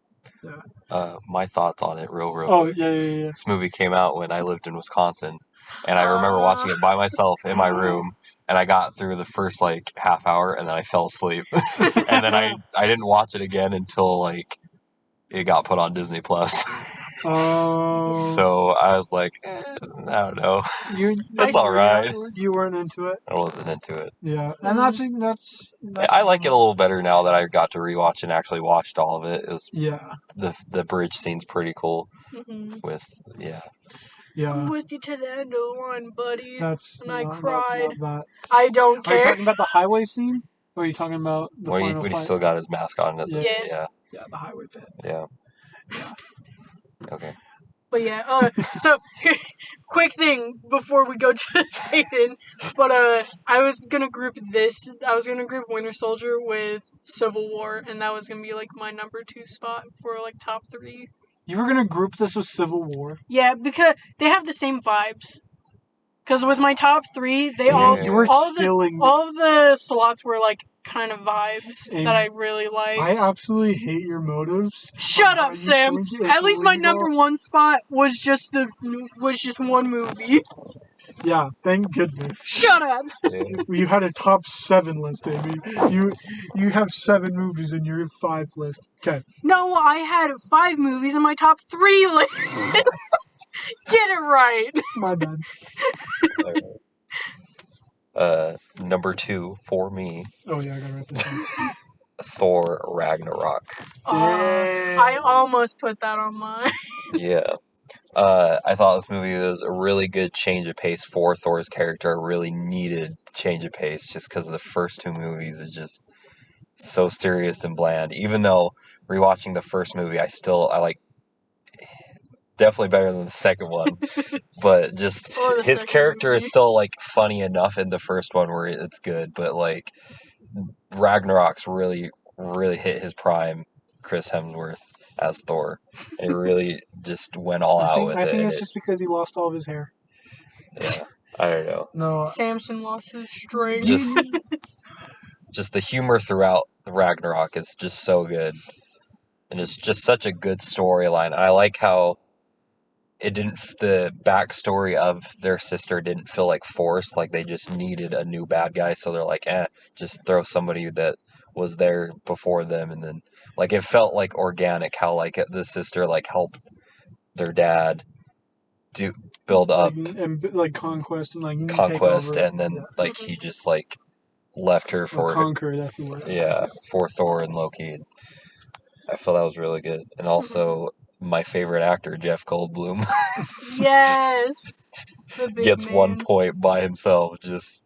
Yeah. My thoughts on it real Oh, quick. yeah. This movie came out when I lived in Wisconsin, and I remember watching it by myself in my room, and I got through the first like half hour, and then I fell asleep, and then I didn't watch it again until like it got put on Disney Plus. Oh. So I was like, I don't know. That's all right. You weren't into it? I wasn't into it. Yeah, and that's I like it a little better now that I got to rewatch and actually watched all of it. It was the bridge scene's pretty cool. Mm-hmm. Yeah. I'm with you to the end of the line, buddy. And I not cried. that. I don't care. Are you talking about the highway scene? Or are you talking about the final when he fight? still got his mask on? Yeah, the highway bit. Yeah. Okay. But yeah, so quick thing before we go to Hayden, but I was gonna group Winter Soldier with Civil War, and that was gonna be like my number 2 spot for like top 3. You were gonna group this with Civil War? Yeah, because they have the same vibes. Because with my top 3, you were killing all of the slots were like kind of vibes that I really liked. I absolutely hate your motives. Shut up, Sam. At least my number 1 spot was just one movie. Yeah, thank goodness. Shut up. You had a top 7 list, Amy. You have 7 movies in your 5 list. Okay. No, I had 5 movies in my top 3 list. Get it right. My bad. Number 2 for me. Oh yeah, I gotta write this down. Thor Ragnarok. I almost put that on mine. Yeah. I thought this movie was a really good change of pace for Thor's character. A really needed change of pace just because the first 2 movies is just so serious and bland. Even though rewatching the first movie, I like definitely better than the second one. But just his character is still like funny enough in the first one where it's good. But like Ragnarok's really, really hit his prime, Chris Hemsworth as Thor. And he really just went all out with it. I think it's just because he lost all of his hair. Yeah, I don't know. No, Samson lost his strength. Just the humor throughout Ragnarok is just so good. And it's just such a good storyline. And I like how the backstory of their sister didn't feel like forced, like they just needed a new bad guy, so they're like, just throw somebody that was there before them, and then like it felt like organic how like the sister like helped their dad build up and like conquest and like conquest, and then like he just like left her for conquer. That's the word. Yeah, for Thor and Loki. I felt that was really good, and also. My favorite actor, Jeff Goldblum. Yes. Gets man. 1 point by himself. Just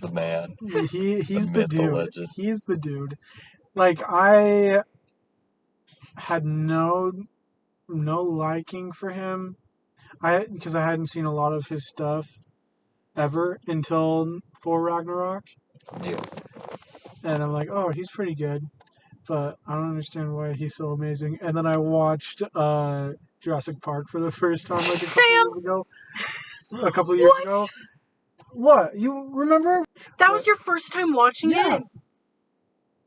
the man. He's the dude. Legend. He's the dude. Like I had no liking for him. Because I hadn't seen a lot of his stuff ever until Thor Ragnarok. Yeah. And I'm like, oh, he's pretty good. But I don't understand why he's so amazing. And then I watched Jurassic Park for the first time like a couple years ago. What? You remember? That was your first time watching it?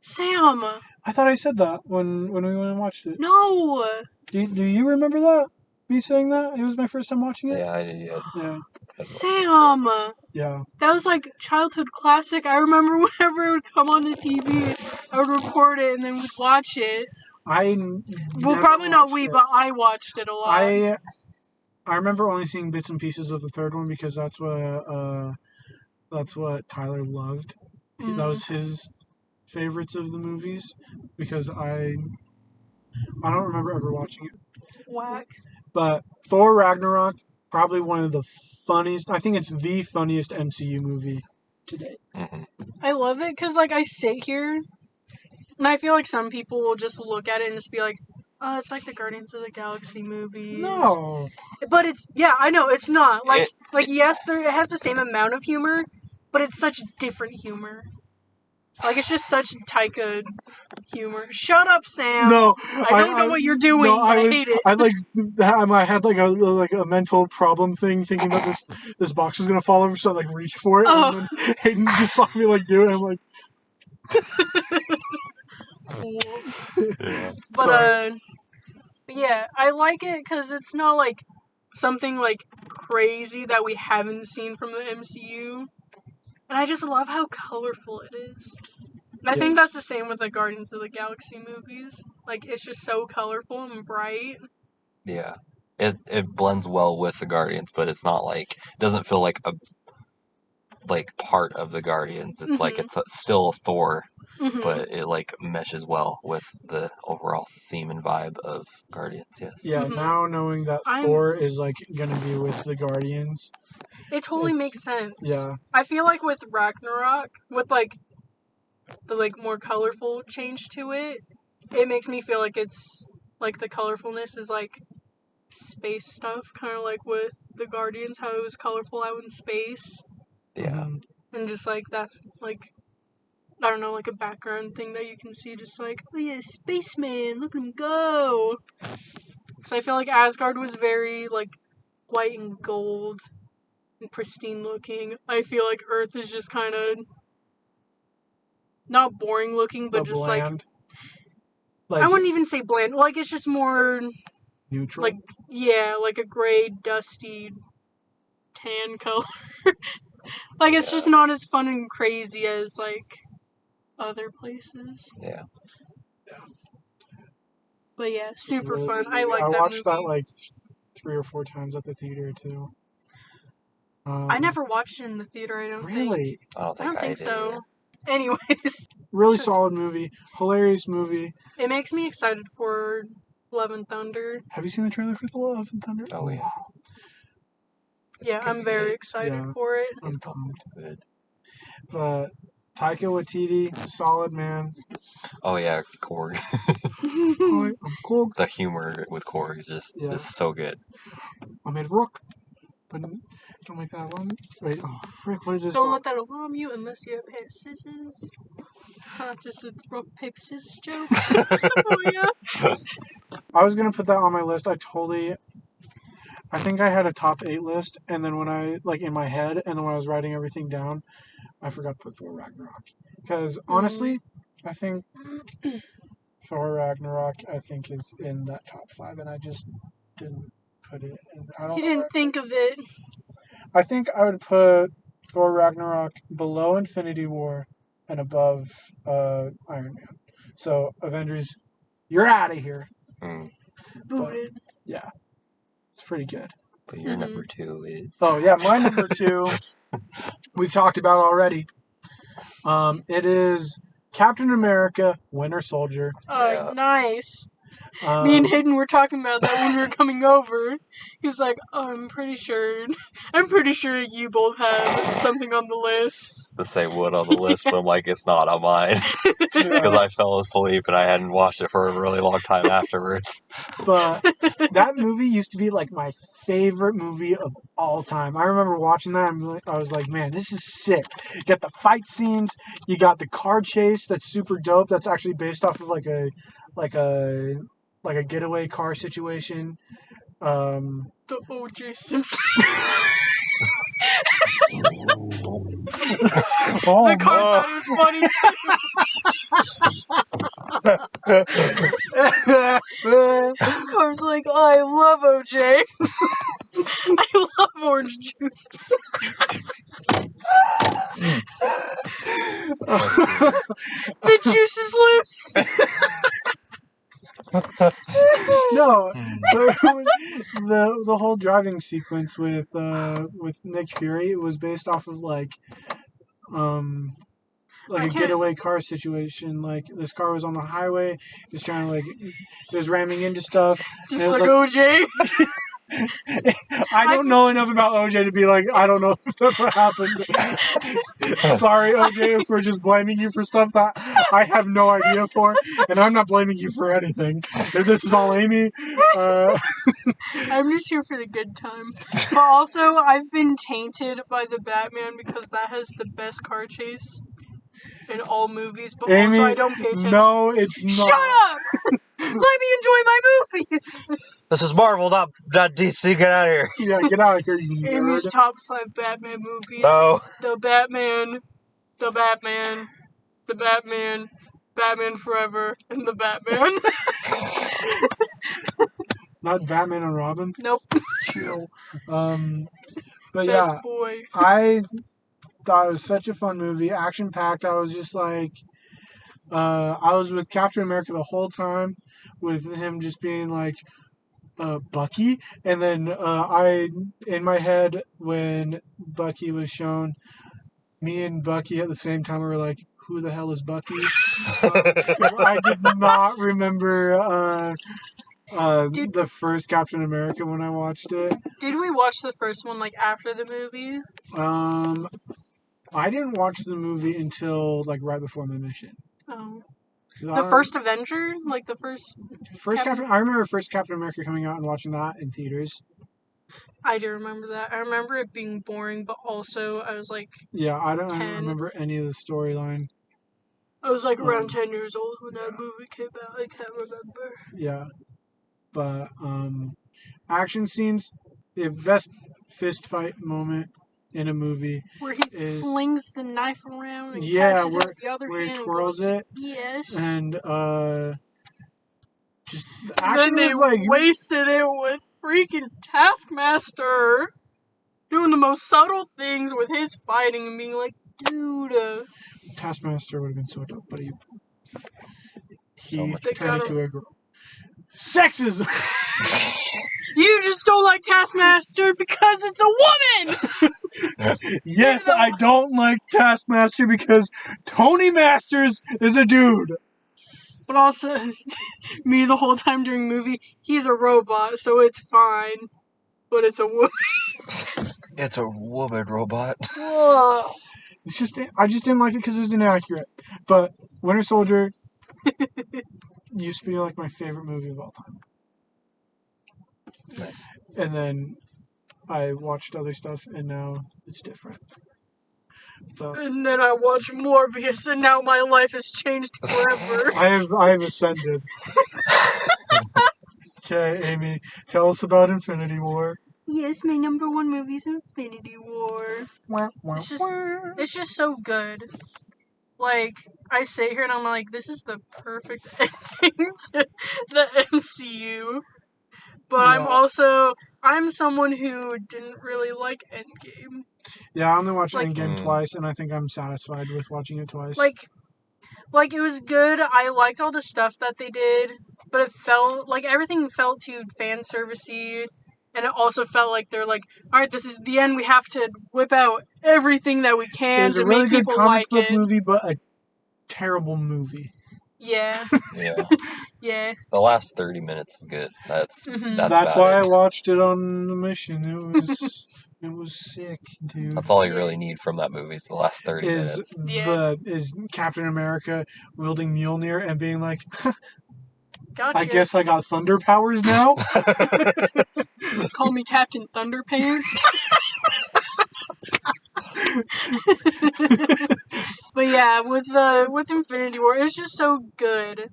Sam. I thought I said that when we went and watched it. No. Do you remember that? Me saying that? It was my first time watching it? Yeah, I did. Yeah. Sam. Yeah. That was like childhood classic. I remember whenever it would come on the TV, I would record it and then we'd watch it. Well, probably not we, but I watched it a lot. I remember only seeing bits and pieces of the third one because that's what Tyler loved. That was his favorites of the movies because I don't remember ever watching it. Whack. But Thor Ragnarok, probably one of the funniest. I think it's the funniest MCU movie today. I love it because, like, I sit here and I feel like some people will just look at it and just be like, oh, it's like the Guardians of the Galaxy movies. No. But it's, yeah, I know, it's not. Like, yes, it has the same amount of humor, but it's such different humor. Like, it's just such Taika humor. Shut up, Sam. No, I don't know what you're doing. No, I hate it. I had a mental problem thing, thinking that this box was gonna fall over, so I reached for it, and then Hayden just saw me do it. And I'm like, yeah. But yeah, I like it because it's not like something like crazy that we haven't seen from the MCU, and I just love how colorful it is. I think that's the same with the Guardians of the Galaxy movies. Like, it's just so colorful and bright. Yeah. It blends well with the Guardians, but it's not it doesn't feel like a part of the Guardians. It's it's still Thor, but it meshes well with the overall theme and vibe of Guardians, yes. Yeah, now knowing that Thor is gonna be with the Guardians. It totally makes sense. Yeah. I feel like with Ragnarok, with the more colorful change to it, it makes me feel like it's the colorfulness is space stuff, kind of like with the Guardians, how it was colorful out in space. Yeah. And just that's I don't know, a background thing that you can see, just oh yeah, spaceman, look at him go. So I feel like Asgard was very white and gold and pristine looking. I feel like Earth is just kind of not boring looking, but just bland. I wouldn't even say bland. It's just more neutral. A gray, dusty, tan color. It's just not as fun and crazy as other places. Yeah. But yeah, super fun. I like that movie. I watched that 3 or 4 times at the theater too. I never watched it in the theater, I don't think. Really? I don't think so. Either. Anyways. Really solid movie. Hilarious movie. It makes me excited for Love and Thunder. Have you seen the trailer for the Love and Thunder? Oh, yeah. Yeah, I'm very excited for it. I'm pumped. Good. But Taika Waititi, solid man. Oh yeah, Korg. I'm Korg. The humor with Korg is so good. I made rook, but don't make that alarm. Wait, oh frick, what is this? Don't let that alarm you unless you have a pair of scissors. Not just a rock, paper, scissors joke. Oh yeah. I was gonna put that on my list. I think I had a top 8 list, and then when I in my head, and then when I was writing everything down, I forgot to put Thor Ragnarok. Because honestly, I think Thor Ragnarok is in that top 5, and I just didn't put it in. You didn't think of it. I think I would put Thor Ragnarok below Infinity War and above Iron Man. So Avengers, you're out of here. Booted. Yeah. It's pretty good. But your number 2 is... Oh, yeah, my number 2, we've talked about already. It is Captain America, Winter Soldier. Oh, nice. Me and Hayden were talking about that when we were coming over. He's like, oh, I'm pretty sure you both have something on the list. The same one on the list, but I'm like, it's not on mine. Because I fell asleep and I hadn't watched it for a really long time afterwards. But that movie used to be my favorite movie of all time. I remember watching that and I was like, man, this is sick. You got the fight scenes, you got the car chase that's super dope. That's actually based off of a getaway car situation. The O.J. Simpson. The car was funny too. Car's like, oh, I love O.J. I love orange juice. The juice is loose. No, the whole driving sequence with Nick Fury was based off of like a getaway car situation. Like this car was on the highway, it was trying to it was ramming into stuff. Just like OJ. I don't know enough about OJ to be like, I don't know if that's what happened. Sorry, OJ, if we're just blaming you for stuff that I have no idea for, and I'm not blaming you for anything. If this is all Amy, I'm just here for the good time. But also, I've been tainted by the Batman because that has the best car chase in all movies, but Amy, also I don't pay attention. No, it's not. Shut up! Let me enjoy my movies! This is Marvel, not DC. Get out of here. Yeah, get out of here, you Amy's nerd. top 5 Batman movies. No. The Batman, Batman Forever, and The Batman. Not Batman and Robin. Nope. Chill. But Best yeah, boy. I thought it was such a fun movie, action packed. I was just like, I was with Captain America the whole time, with him just being like, Bucky, and then in my head when Bucky was shown, me and Bucky at the same time were like, who the hell is Bucky? I did not remember the first Captain America when I watched it. Did we watch the first one after the movie? I didn't watch the movie until right before my mission. Oh. The first Avenger? The first Captain... I remember first Captain America coming out and watching that in theaters. I do remember that. I remember it being boring, but also I was Yeah, I don't 10. remember any of the storyline. I was around 10 years old when that movie came out. I can't remember. Yeah. But, action scenes, the best fist fight moment in a movie where he flings the knife around and catches it with the other hand. Where he twirls it. Yes. And, just the then action they was wasted it with freaking Taskmaster doing the most subtle things with his fighting and being like, dude. Taskmaster would have been so dope, but he so turned into a girl. Sexism! You just don't like Taskmaster because it's a woman! Yes, I don't like Taskmaster because Tony Masters is a dude. But also, me the whole time during the movie, he's a robot, so it's fine. But it's a woman. It's a woman robot. Whoa. It's just, I just didn't like it because it was inaccurate. But Winter Soldier used to be my favorite movie of all time. Nice. And then I watched other stuff, and now it's different. But and then I watched Morbius, and now my life has changed forever. I have ascended. Okay, Amy, tell us about Infinity War. Yes, my number 1 movie is Infinity War. It's just so good. I sit here and I'm like, this is the perfect ending to the MCU. But Yeah. I'm someone who didn't really like Endgame. Yeah, I only watched Endgame twice, and I think I'm satisfied with watching it twice. It was good. I liked all the stuff that they did, but it felt everything felt too fan servicey, and it also felt like they're like, all right, this is the end. We have to whip out everything that we can to make people like it. It was a really good comic book movie, but a terrible movie. Yeah. Yeah. Yeah. The last 30 minutes is good. That's why I watched it on the mission. It was sick, dude. That's all you really need from that movie is the last 30 minutes. Is Captain America wielding Mjolnir and being like, gotcha. I guess I got thunder powers now? Call me Captain Thunderpants. But yeah, with Infinity War, it's just so good.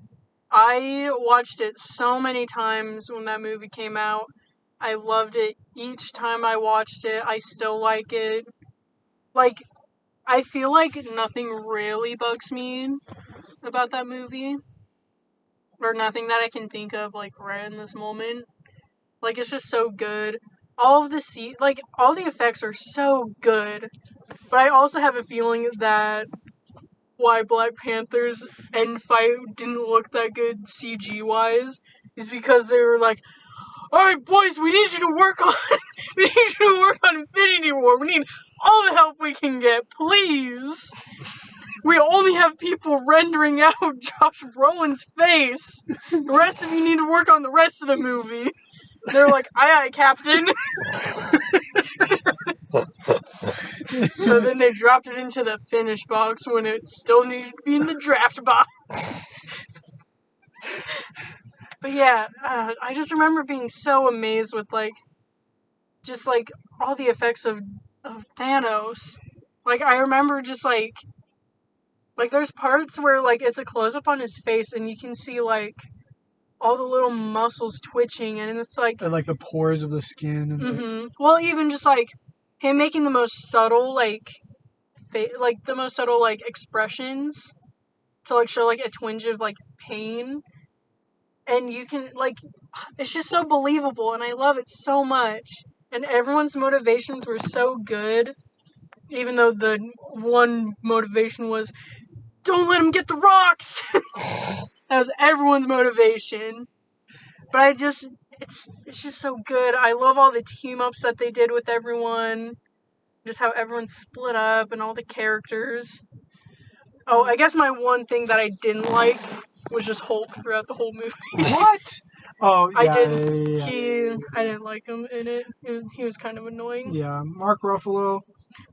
I watched it so many times when that movie came out. I loved it each time I watched it. I still like it. I feel like nothing really bugs me about that movie. Or nothing that I can think of, right in this moment. It's just so good. All of the all the effects are so good. But I also have a feeling that why Black Panther's end fight didn't look that good CG-wise is because they were like, all right, boys, we need you to work on Infinity War. We need all the help we can get, please. We only have people rendering out Josh Brolin's face. The rest of you need to work on the rest of the movie. They're like, aye, Captain. So then they dropped it into the finish box when it still needed to be in the draft box. But yeah, I just remember being so amazed with, just, all the effects of Thanos. I remember just, there's parts where, it's a close-up on his face and you can see, all the little muscles twitching, and it's and the pores of the skin. And Well, even just, him making the most subtle, the most subtle, expressions to, show, a twinge of, pain. And you can, it's just so believable, and I love it so much. And everyone's motivations were so good, even though the one motivation was, don't let him get the rocks! That was everyone's motivation. But it's just so good. I love all the team-ups that they did with everyone. Just how everyone split up and all the characters. Oh, I guess my one thing that I didn't like was just Hulk throughout the whole movie. What? Oh, yeah. I didn't like him in it. He was kind of annoying. Yeah, Mark Ruffalo.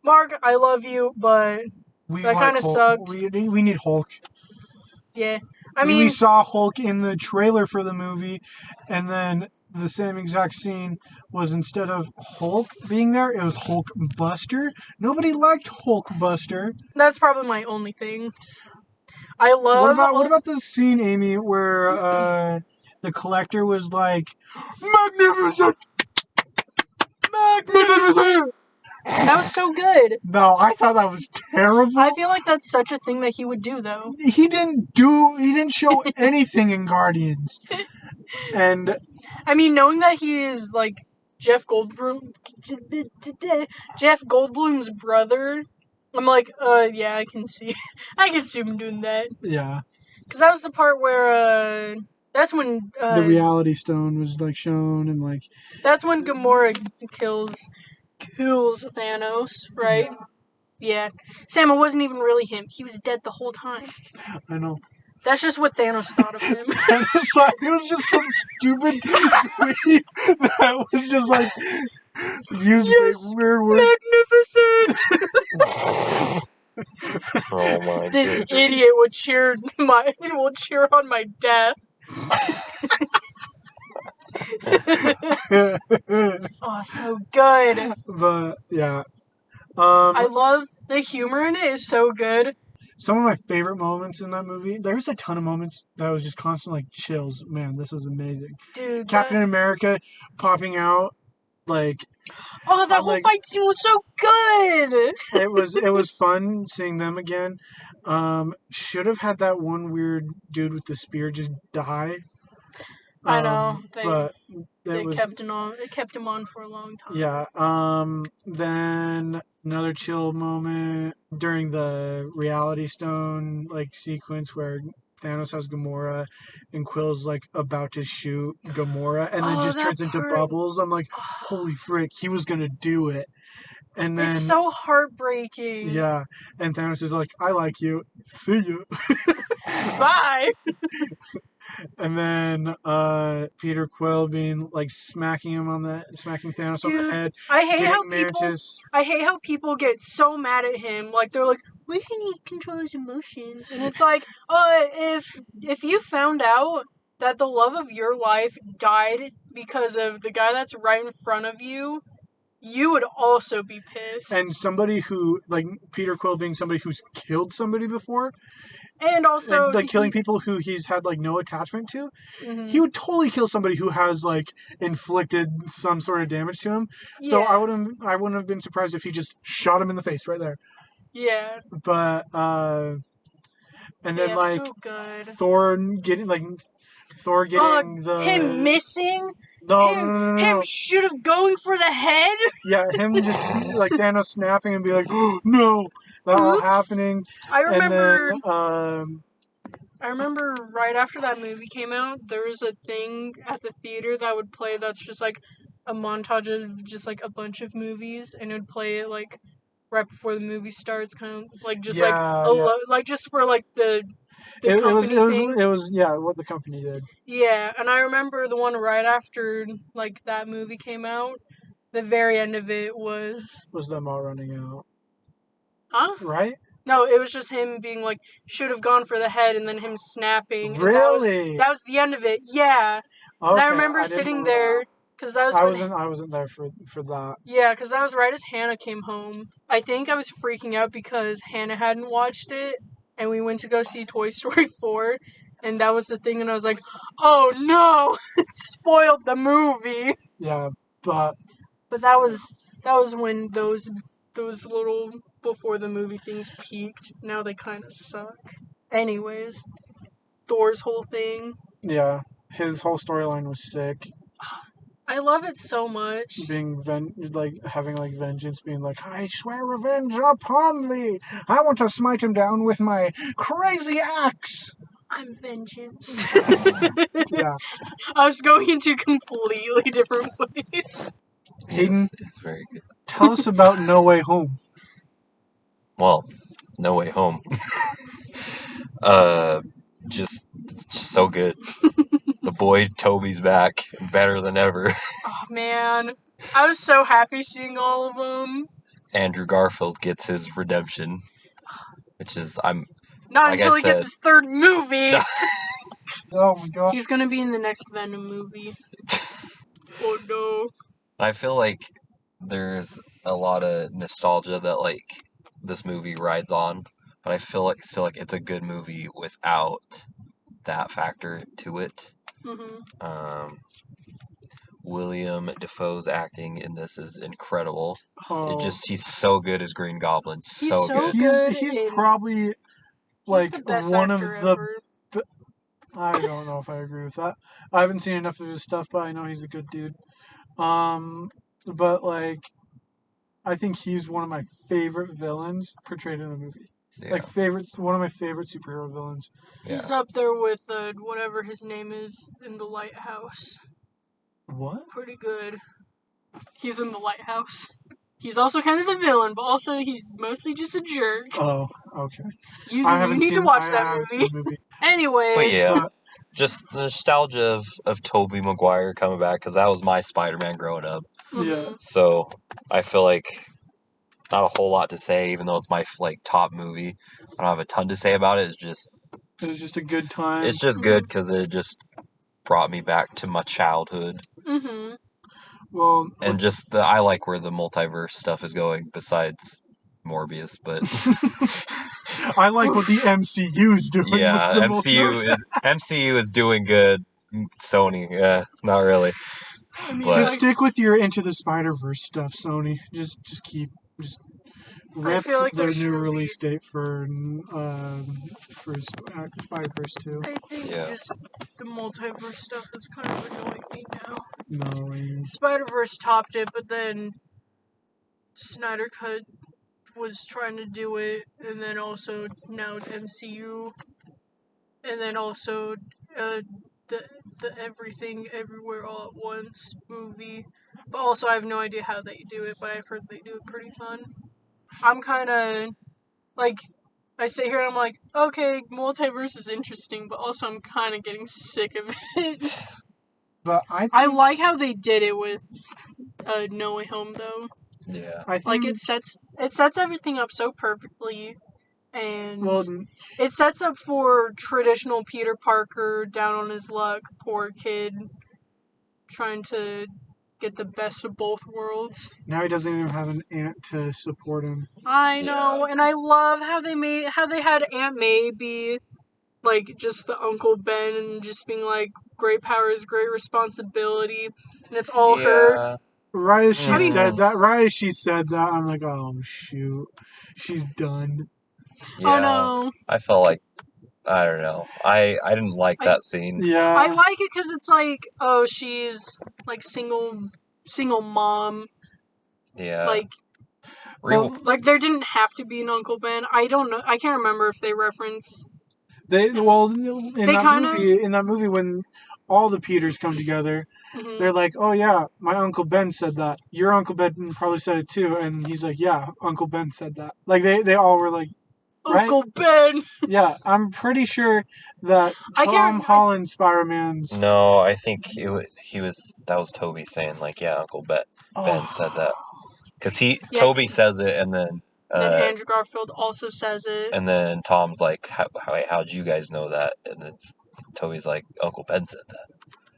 Mark, I love you, but that kind of sucked. We need Hulk. Yeah. We saw Hulk in the trailer for the movie, and then the same exact scene was, instead of Hulk being there, it was Hulk Buster. Nobody liked Hulk Buster. That's probably my only thing. I love... What about the scene, Amy, where the Collector was like, magnificent! Magnificent! That was so good. No, I thought that was terrible. I feel like that's such a thing that he would do, though. He didn't show anything in Guardians. And I mean, knowing that he is, Jeff Goldblum's brother, I'm like, yeah, I can see him doing that. Yeah. Because that was the part where, that's when, the Reality Stone was, shown, and, that's when Gamora kills Thanos, right? Yeah. Sam, it wasn't even really him. He was dead the whole time. I know. That's just what Thanos thought of him. It was just some stupid tweet that was just used weird words. Magnificent! Oh my This goodness. idiot will cheer on my death. Oh, so good. But yeah. I love the humor in it is so good. Some of my favorite moments in that movie, there's a ton of moments that was just constant chills. Man, this was amazing. Dude, Captain America popping out, that whole fight scene was so good. It was fun seeing them again. Should have had that one weird dude with the spear just die. I know. They kept him on for a long time. Yeah. Then another chill moment during the Reality Stone sequence where Thanos has Gamora and Quill's about to shoot Gamora and then just turns into bubbles. I'm like, holy frick, he was gonna do it. And then it's so heartbreaking. Yeah. And Thanos is like, I like you. See ya. Bye. And then Peter Quill being smacking Thanos on the head. I hate how people get so mad at him. They're like, why can't he control his emotions? And it's if you found out that the love of your life died because of the guy that's right in front of you, you would also be pissed. And somebody who, Peter Quill being somebody who's killed somebody before. And also... killing people who he's had, no attachment to. Mm-hmm. He would totally kill somebody who has, inflicted some sort of damage to him. Yeah. So I wouldn't have been surprised if he just shot him in the face right there. Yeah. But, and then, so good. Thor getting him missing? No. Him should have going for the head? Yeah, him just, Thanos snapping and be like, oh, no! That all happening. I remember. And then, I remember right after that movie came out, there was a thing at the theater that would play that's just like a montage of just like a bunch of movies, and it would play it like right before the movie starts, kind of like just like like just for like the company thing. It was what the company did. Yeah, and I remember the one right after like that movie came out. The very end of it was them all running out. Huh? Right? No, it was just him being like, should have gone for the head, and then him snapping. Really? And that was the end of it. Yeah. Okay, And I remember sitting there, because that was I wasn't there for that. Yeah, because that was right as Hannah came home. I think I was freaking out because Hannah hadn't watched it, and we went to go see Toy Story 4, and that was the thing, and I was like, oh no, it spoiled the movie. Yeah, but that was when those little before the movie things peaked. Now they kind of suck. Anyways, Thor's whole thing. Yeah, his whole storyline was sick. I love it so much. Being having like vengeance, being like, I swear revenge upon thee. I want to smite him down with my crazy axe. I'm vengeance. Yeah. I was going into completely different ways. Hayden, it's very good. Tell us about No Way Home. Well, No Way Home. Just so good. The boy Toby's back, better than ever. Oh man, I was so happy seeing all of them. Andrew Garfield gets his redemption, which is not like until he gets his third movie. Oh my god. He's gonna be in the next Venom movie. Oh no. I feel like there's a lot of nostalgia that like this movie rides on, but I feel like still like it's a good movie without that factor to it. Mm-hmm. William Dafoe's acting in this is incredible. Oh. He's so good as Green Goblin. He's so good. He's probably like the best one of actor the. ever. I don't know if I agree with that. I haven't seen enough of his stuff, but I know he's a good dude. But like, I think he's one of my favorite villains portrayed in a movie. Yeah. Like one of my favorite superhero villains. Yeah. He's up there with whatever his name is in the Lighthouse. What? Pretty good. He's in the Lighthouse. He's also kind of the villain, but also he's mostly just a jerk. Oh, okay. You need to watch that movie. Anyways. But yeah, just the nostalgia of Tobey Maguire coming back, because that was my Spider-Man growing up. Yeah. So I feel like not a whole lot to say, even though it's my top movie. I don't have a ton to say about it. It was just a good time. It's just good because it just brought me back to my childhood. Mm-hmm. Well, and I like where the multiverse stuff is going. Besides Morbius, but I like what the MCU is doing. Yeah, MCU is doing good. Sony, not really. I mean, just stick with your Into the Spider-Verse stuff, Sony. Just rip their new release date for Spider-Verse 2. I think just the multiverse stuff is kind of annoying me now. No. Spider-Verse topped it, but then Snyder Cut was trying to do it, and then also now MCU, and then also the Everything Everywhere All at Once movie. But also I have no idea how they do it, but I've heard they do it pretty fun. I'm kind of like, I sit here and I'm like, okay, multiverse is interesting, but also I'm kind of getting sick of it. But I like how they did it with No Way Home, though. Yeah. It sets everything up so perfectly, and it sets up for traditional Peter Parker, down on his luck, poor kid, trying to get the best of both worlds. Now he doesn't even have an aunt to support him. I know, and I love how they had Aunt May be like just the Uncle Ben, and just being like, great power is great responsibility, and it's all her. Right as she said that, I'm like, oh shoot, she's done. Yeah, oh no. I felt like, I don't know. I didn't like that scene. Yeah. I like it because it's like, oh, she's like single mom. Yeah. Like there didn't have to be an Uncle Ben. I don't know. I can't remember if they reference In that movie when all the Peters come together, they're like, "Oh yeah, my Uncle Ben said that. Your Uncle Ben probably said it too." And he's like, "Yeah, Uncle Ben said that." Like they all were like, right? Uncle Ben. Yeah, I'm pretty sure that Tom Holland Spider-Man's. No, I think he was. That was Toby saying like, "Yeah, Uncle Ben said that," because Toby says it, and then Andrew Garfield also says it, and then Tom's like, "How'd you guys know that?" And then Toby's like, "Uncle Ben said that."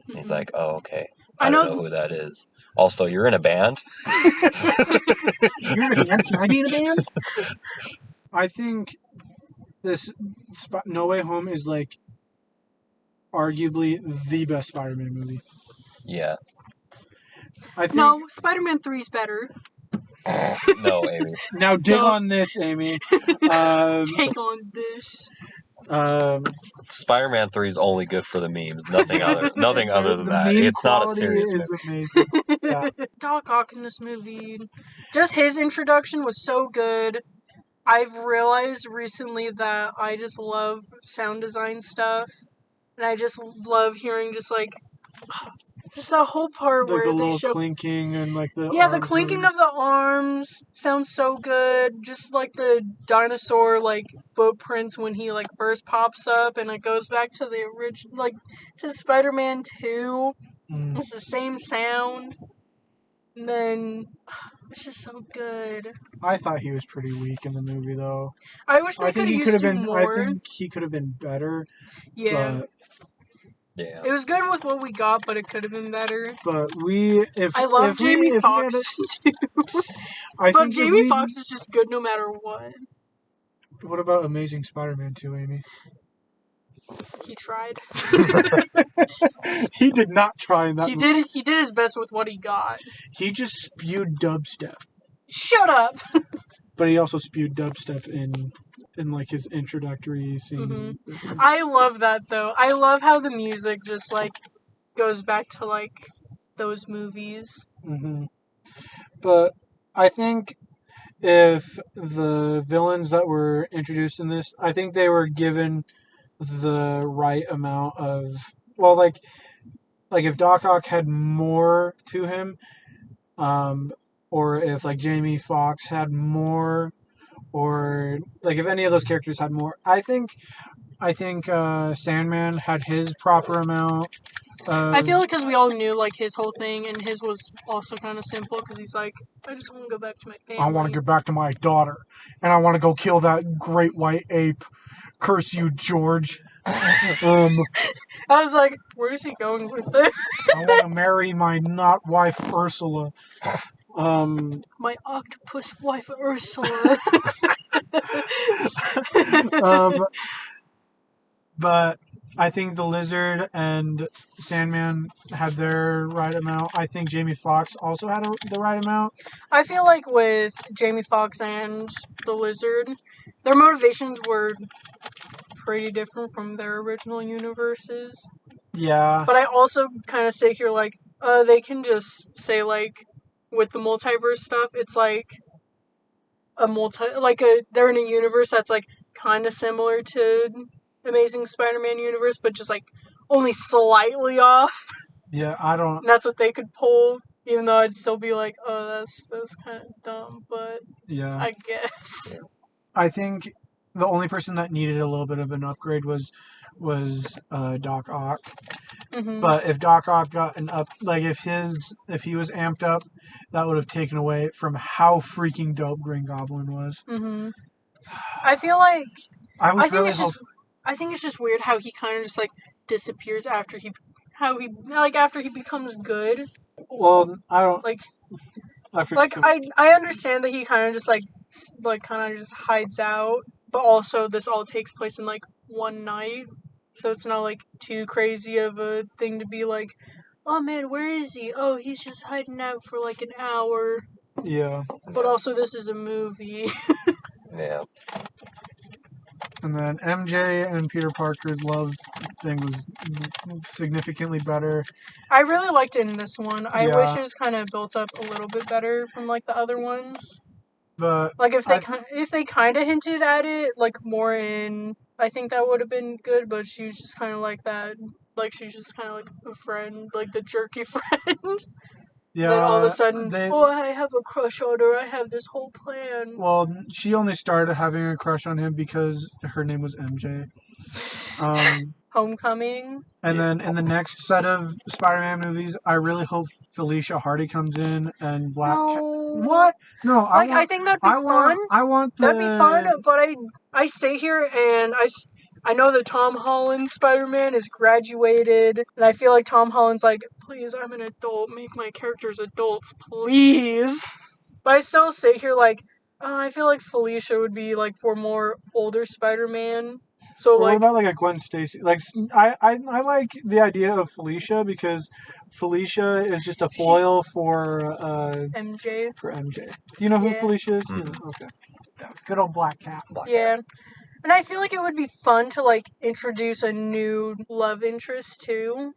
And he's like, "Oh, okay. I don't know who that is." Also, you're in a band. You're in a band? Can I be in a band? I think this No Way Home is like arguably the best Spider-Man movie. Yeah. No, Spider-Man 3 is better. No, Amy. Now dig on this, Amy. Take on this. Spider-Man 3 is only good for the memes. Nothing other than that. It's not a serious movie. Amazing. Yeah. Doc Ock in this movie, just his introduction was so good. I've realized recently that I just love sound design stuff, and I just love hearing just that whole part where the they little show clinking and like the the clinking of the arms sounds so good. Just like the dinosaur footprints when he first pops up, and it goes back to the original to Spider-Man 2. It's the same sound, and then it's just so good. I thought he was pretty weak in the movie, though. I wish they could have used him more. I think he could have been better. Yeah. But, yeah. It was good with what we got, but it could have been better. But I love Jamie Foxx too. But Jamie Foxx is just good no matter what. What about Amazing Spider-Man 2, Amy? He tried. He did not try in that movie. He did his best with what he got. He just spewed dubstep. Shut up! But he also spewed dubstep in his introductory scene. Mm-hmm. I love that though. I love how the music just goes back to those movies. Mm-hmm. But I think if the villains that were introduced in this, I think they were given the right amount of if Doc Ock had more to him, or if Jamie Foxx had more, or if any of those characters had more. I think Sandman had his proper amount. I feel because we all knew his whole thing, and his was also kind of simple because he's I just want to go back to my family. I want to get back to my daughter, and I want to go kill that great white ape. Curse you, George. I was like, where is he going with this? I want to marry my not wife Ursula. My octopus wife Ursula. But I think the Lizard and Sandman had their right amount. I think Jamie Foxx also had the right amount. I feel with Jamie Foxx and the Lizard, their motivations were pretty different from their original universes. Yeah. But I also kind of say here, they can just say, with the multiverse stuff, it's they're in a universe that's, kind of similar to Amazing Spider-Man universe, but just, only slightly off. Yeah, I don't... And that's what they could pull, even though I'd still be oh, that's kind of dumb, but... Yeah. I guess. I think the only person that needed a little bit of an upgrade was Doc Ock. Mm-hmm. But if Doc Ock got an up, if he was amped up, that would have taken away from how freaking dope Green Goblin was. Mm-hmm. I feel I think it's just weird how he kind of just disappears after he becomes good. Well, I don't I understand that he kind of just kind of just hides out, but also this all takes place in one night, so it's not too crazy of a thing to be oh man, where is he? Oh, he's just hiding out for an hour. Yeah. But also this is a movie. Yeah. And then MJ and Peter Parker's love thing was significantly better. I really liked it in this one. I wish it was kind of built up a little bit better from the other ones. But if they kind of hinted at it more in I think that would have been good, but she was just kind of like that. Like, she's just kind of like a friend, like the jerky friend. Yeah. Then all of a sudden, I have a crush on her. I have this whole plan. Well, she only started having a crush on him because her name was MJ. Homecoming. And then in the next set of Spider-Man movies, I really hope Felicia Hardy comes in and Black Cat. What? No, I think that'd be fun. I want the. That'd be fun, but I stay here and I know that Tom Holland Spider-Man is graduated, and I feel like Tom Holland's like, please, I'm an adult, make my characters adults, please. But I still sit here like, I feel like Felicia would be like for more older Spider-Man. So Or like, what about like a Gwen Stacy? Like I like the idea of Felicia because Felicia is just a foil for MJ. For MJ. Do you know who Yeah. Felicia is? Mhm. Yeah, okay. Yeah, good old Black Cat. Yeah. And I feel like it would be fun to like introduce a new love interest too.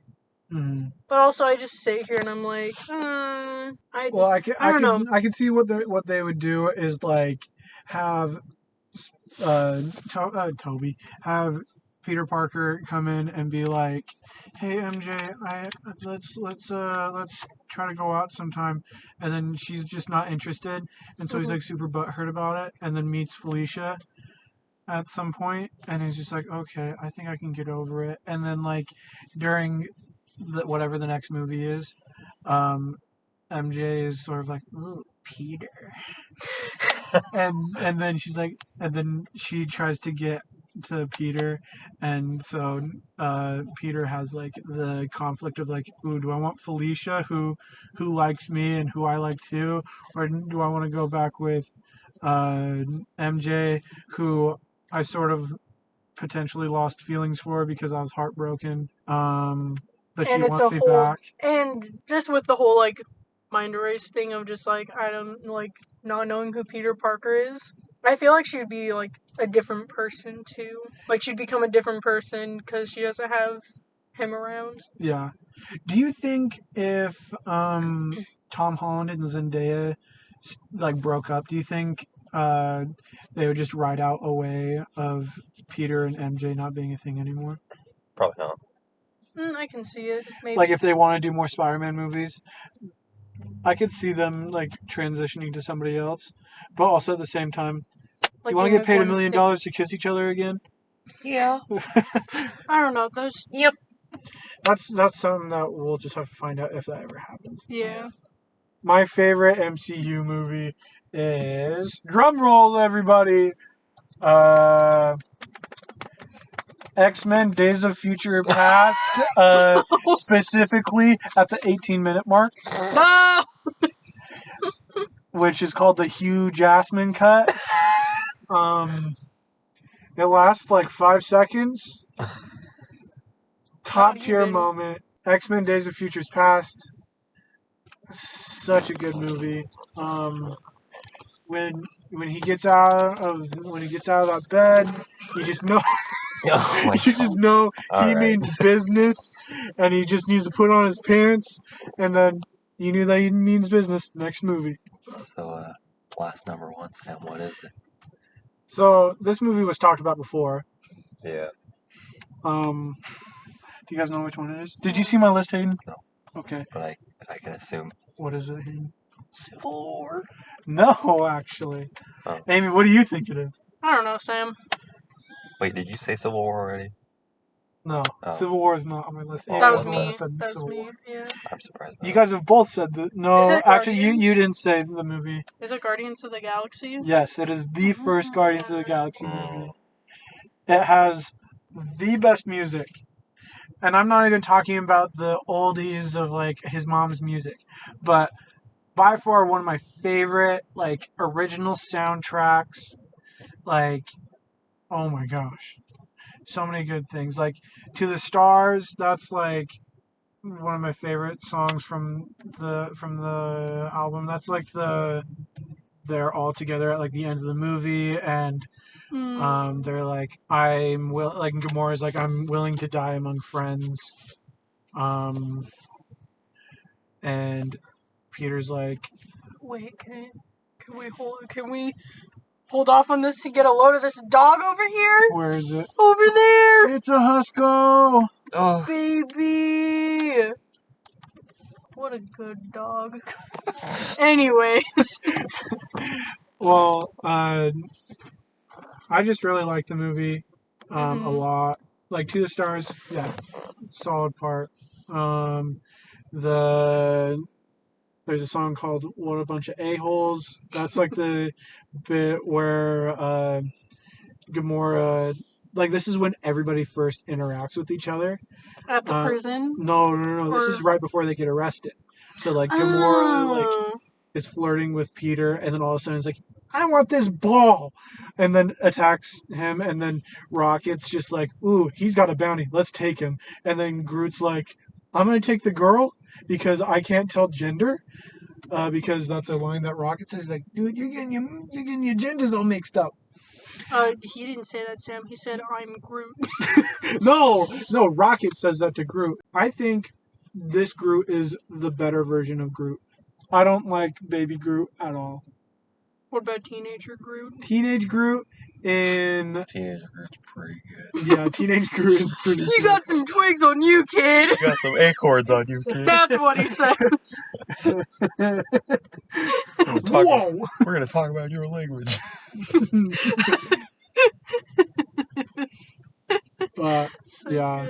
Mm-hmm. But also, I just sit here and I'm like, I don't know. I can see what they would do is like have Toby have Peter Parker come in and be like, "Hey MJ, let's try to go out sometime," and then she's just not interested, and so he's like super butthurt about it, and then meets Felicia at some point, and he's just like, "Okay, I think I can get over it," and then like during whatever the next movie is, MJ is sort of like, "Ooh, Peter." and then she's like, and then she tries to get to Peter, and so Peter has like the conflict of like, ooh, do I want Felicia who likes me and who I like too, or do I want to go back with MJ who I sort of potentially lost feelings for because I was heartbroken, but she wants me back. And just with the whole like mind erase thing of just like I don't like not knowing who Peter Parker is. I feel like she'd be like a different person too. Like she'd become a different person because she doesn't have him around. Yeah. Do you think if Tom Holland and Zendaya like broke up, do you think they would just ride out a way of Peter and MJ not being a thing anymore? Probably not. I can see it. Maybe. Like if they want to do more Spider-Man movies, I could see them like transitioning to somebody else, but also at the same time, like you want to get paid $1 million to kiss each other again? Yeah. I don't know. Those. Yep. That's something that we'll just have to find out if that ever happens. Yeah. My favorite MCU movie is, drum roll everybody, X-Men Days of Future Past, specifically at the 18-minute mark, No! which is called the Hugh Jackman cut. It lasts like 5 seconds. Top tier moment. X-Men Days of Futures Past. Such a good movie. When he gets out of that bed, you just know just know he means business, and he just needs to put on his pants, and then you knew that he means business. Next movie. So, last number one, Sam. What is it? So this movie was talked about before. Yeah. Do you guys know which one it is? Did you see my list, Hayden? No. Okay. But I can assume. What is it, Hayden? Civil War. No, actually. Oh. Amy, what do you think it is? I don't know, Sam. Wait, did you say Civil War already? No, Civil War is not on my list. That was Amy me. said That was Civil me. War. Yeah. I'm surprised. You guys have both said that. No, Is it actually, you Guardians? didn't say the movie. Is it Guardians of the Galaxy? Yes, it is the first Guardians of the Galaxy Mm. movie. It has the best music. And I'm not even talking about the oldies of like his mom's music, but by far one of my favorite like original soundtracks. Like, oh my gosh, so many good things. Like To the Stars, that's like one of my favorite songs from the album. That's like they're all together at like the end of the movie, and they're like, like Gamora's like, I'm willing to die among friends, and Peter's like, wait, can we hold off on this to get a load of this dog over here. Where is it? Over there. It's a Husky. Oh, Baby. What a good dog. Anyways. Well, I just really like the movie a lot. Like 2 stars, yeah, solid part. There's a song called "What a Bunch of A-Holes." That's like the bit where Gamora, like this is when everybody first interacts with each other. At the prison? No. This is right before they get arrested. So like Gamora Oh. is flirting with Peter, and then all of a sudden it's like, I want this ball, and then attacks him, and then Rocket's just like, ooh, he's got a bounty, let's take him. And then Groot's like, I'm gonna take the girl because I can't tell gender, because that's a line that Rocket says. He's like, dude, you're getting your genders all mixed up. He didn't say that, Sam. He said, I'm Groot. No, Rocket says that to Groot. I think this Groot is the better version of Groot. I don't like Baby Groot at all. What about Teenager Groot? Teenage Groot in... Teenage Groot's pretty good. Yeah, Teenage Groot is pretty good. You got some twigs on you, kid. You got some acorns on you, kid. That's what he says. Whoa! We're going to talk about your language. But, So yeah.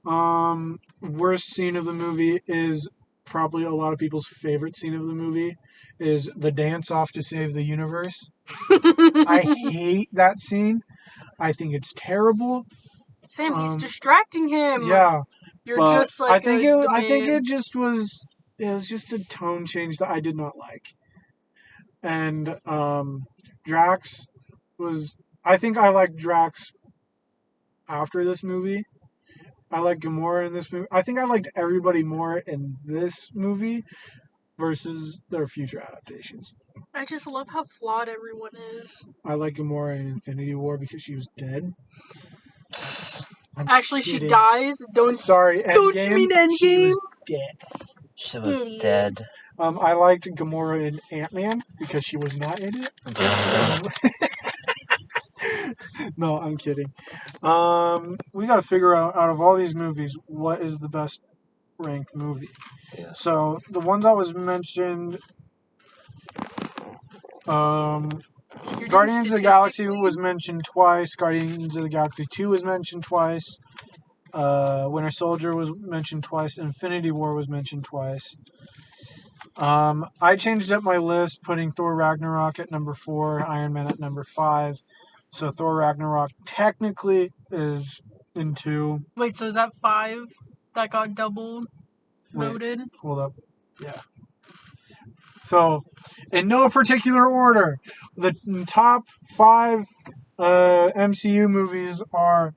good. Worst scene of the movie is probably a lot of people's favorite scene of the movie is the dance off to save the universe. I hate that scene. I think it's terrible. Sam, he's distracting him. Yeah. You're but just like I think a it just was. It was just a tone change that I did not like. And Drax was. I think I like Drax after this movie. I like Gamora in this movie. I think I liked everybody more in this movie versus their future adaptations. I just love how flawed everyone is. I like Gamora in Infinity War because she was dead. Actually, she dies. Don't Sorry, don't you Endgame, mean Endgame? she was dead. She was Idiot. dead. I liked Gamora in Ant-Man because she was not in it. No, I'm kidding. We got to figure out of all these movies, what is the best ranked movie. Yeah. So the ones that was mentioned, Guardians of the Galaxy was mentioned twice. Guardians of the Galaxy 2 was mentioned twice. Winter Soldier was mentioned twice. Infinity War was mentioned twice. I changed up my list, putting Thor Ragnarok at number 4, Iron Man at number 5. So Thor Ragnarok technically is in 2. Wait, so is that 5 that got double voted? Hold up. Yeah. So, in no particular order, the top 5 MCU movies are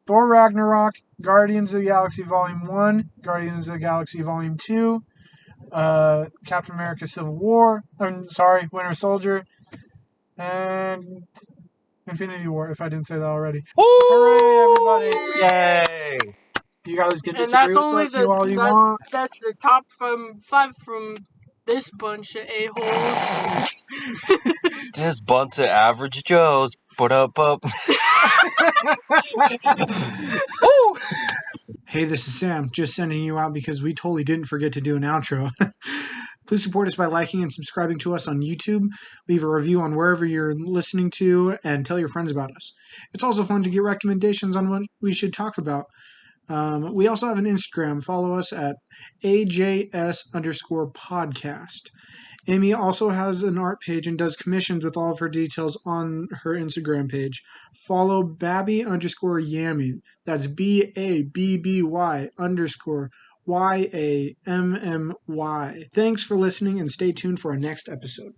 Thor Ragnarok, Guardians of the Galaxy Volume 1, Guardians of the Galaxy Volume 2, Captain America Civil War, Winter Soldier, and Infinity War, if I didn't say that already. Woo! Hooray, everybody! Yay! You guys can And disagree that's with only us all you want. that's the top 5 from this bunch of a-holes. This bunch of average Joes. Put up. Hey, this is Sam, just sending you out because we totally didn't forget to do an outro. Please support us by liking and subscribing to us on YouTube. Leave a review on wherever you're listening to and tell your friends about us. It's also fun to get recommendations on what we should talk about. We also have an Instagram. Follow us at AJS_podcast. Amy also has an art page and does commissions with all of her details on her Instagram page. Follow Babby_Yammy. That's BABBY_YAMMY. Thanks for listening and stay tuned for our next episode.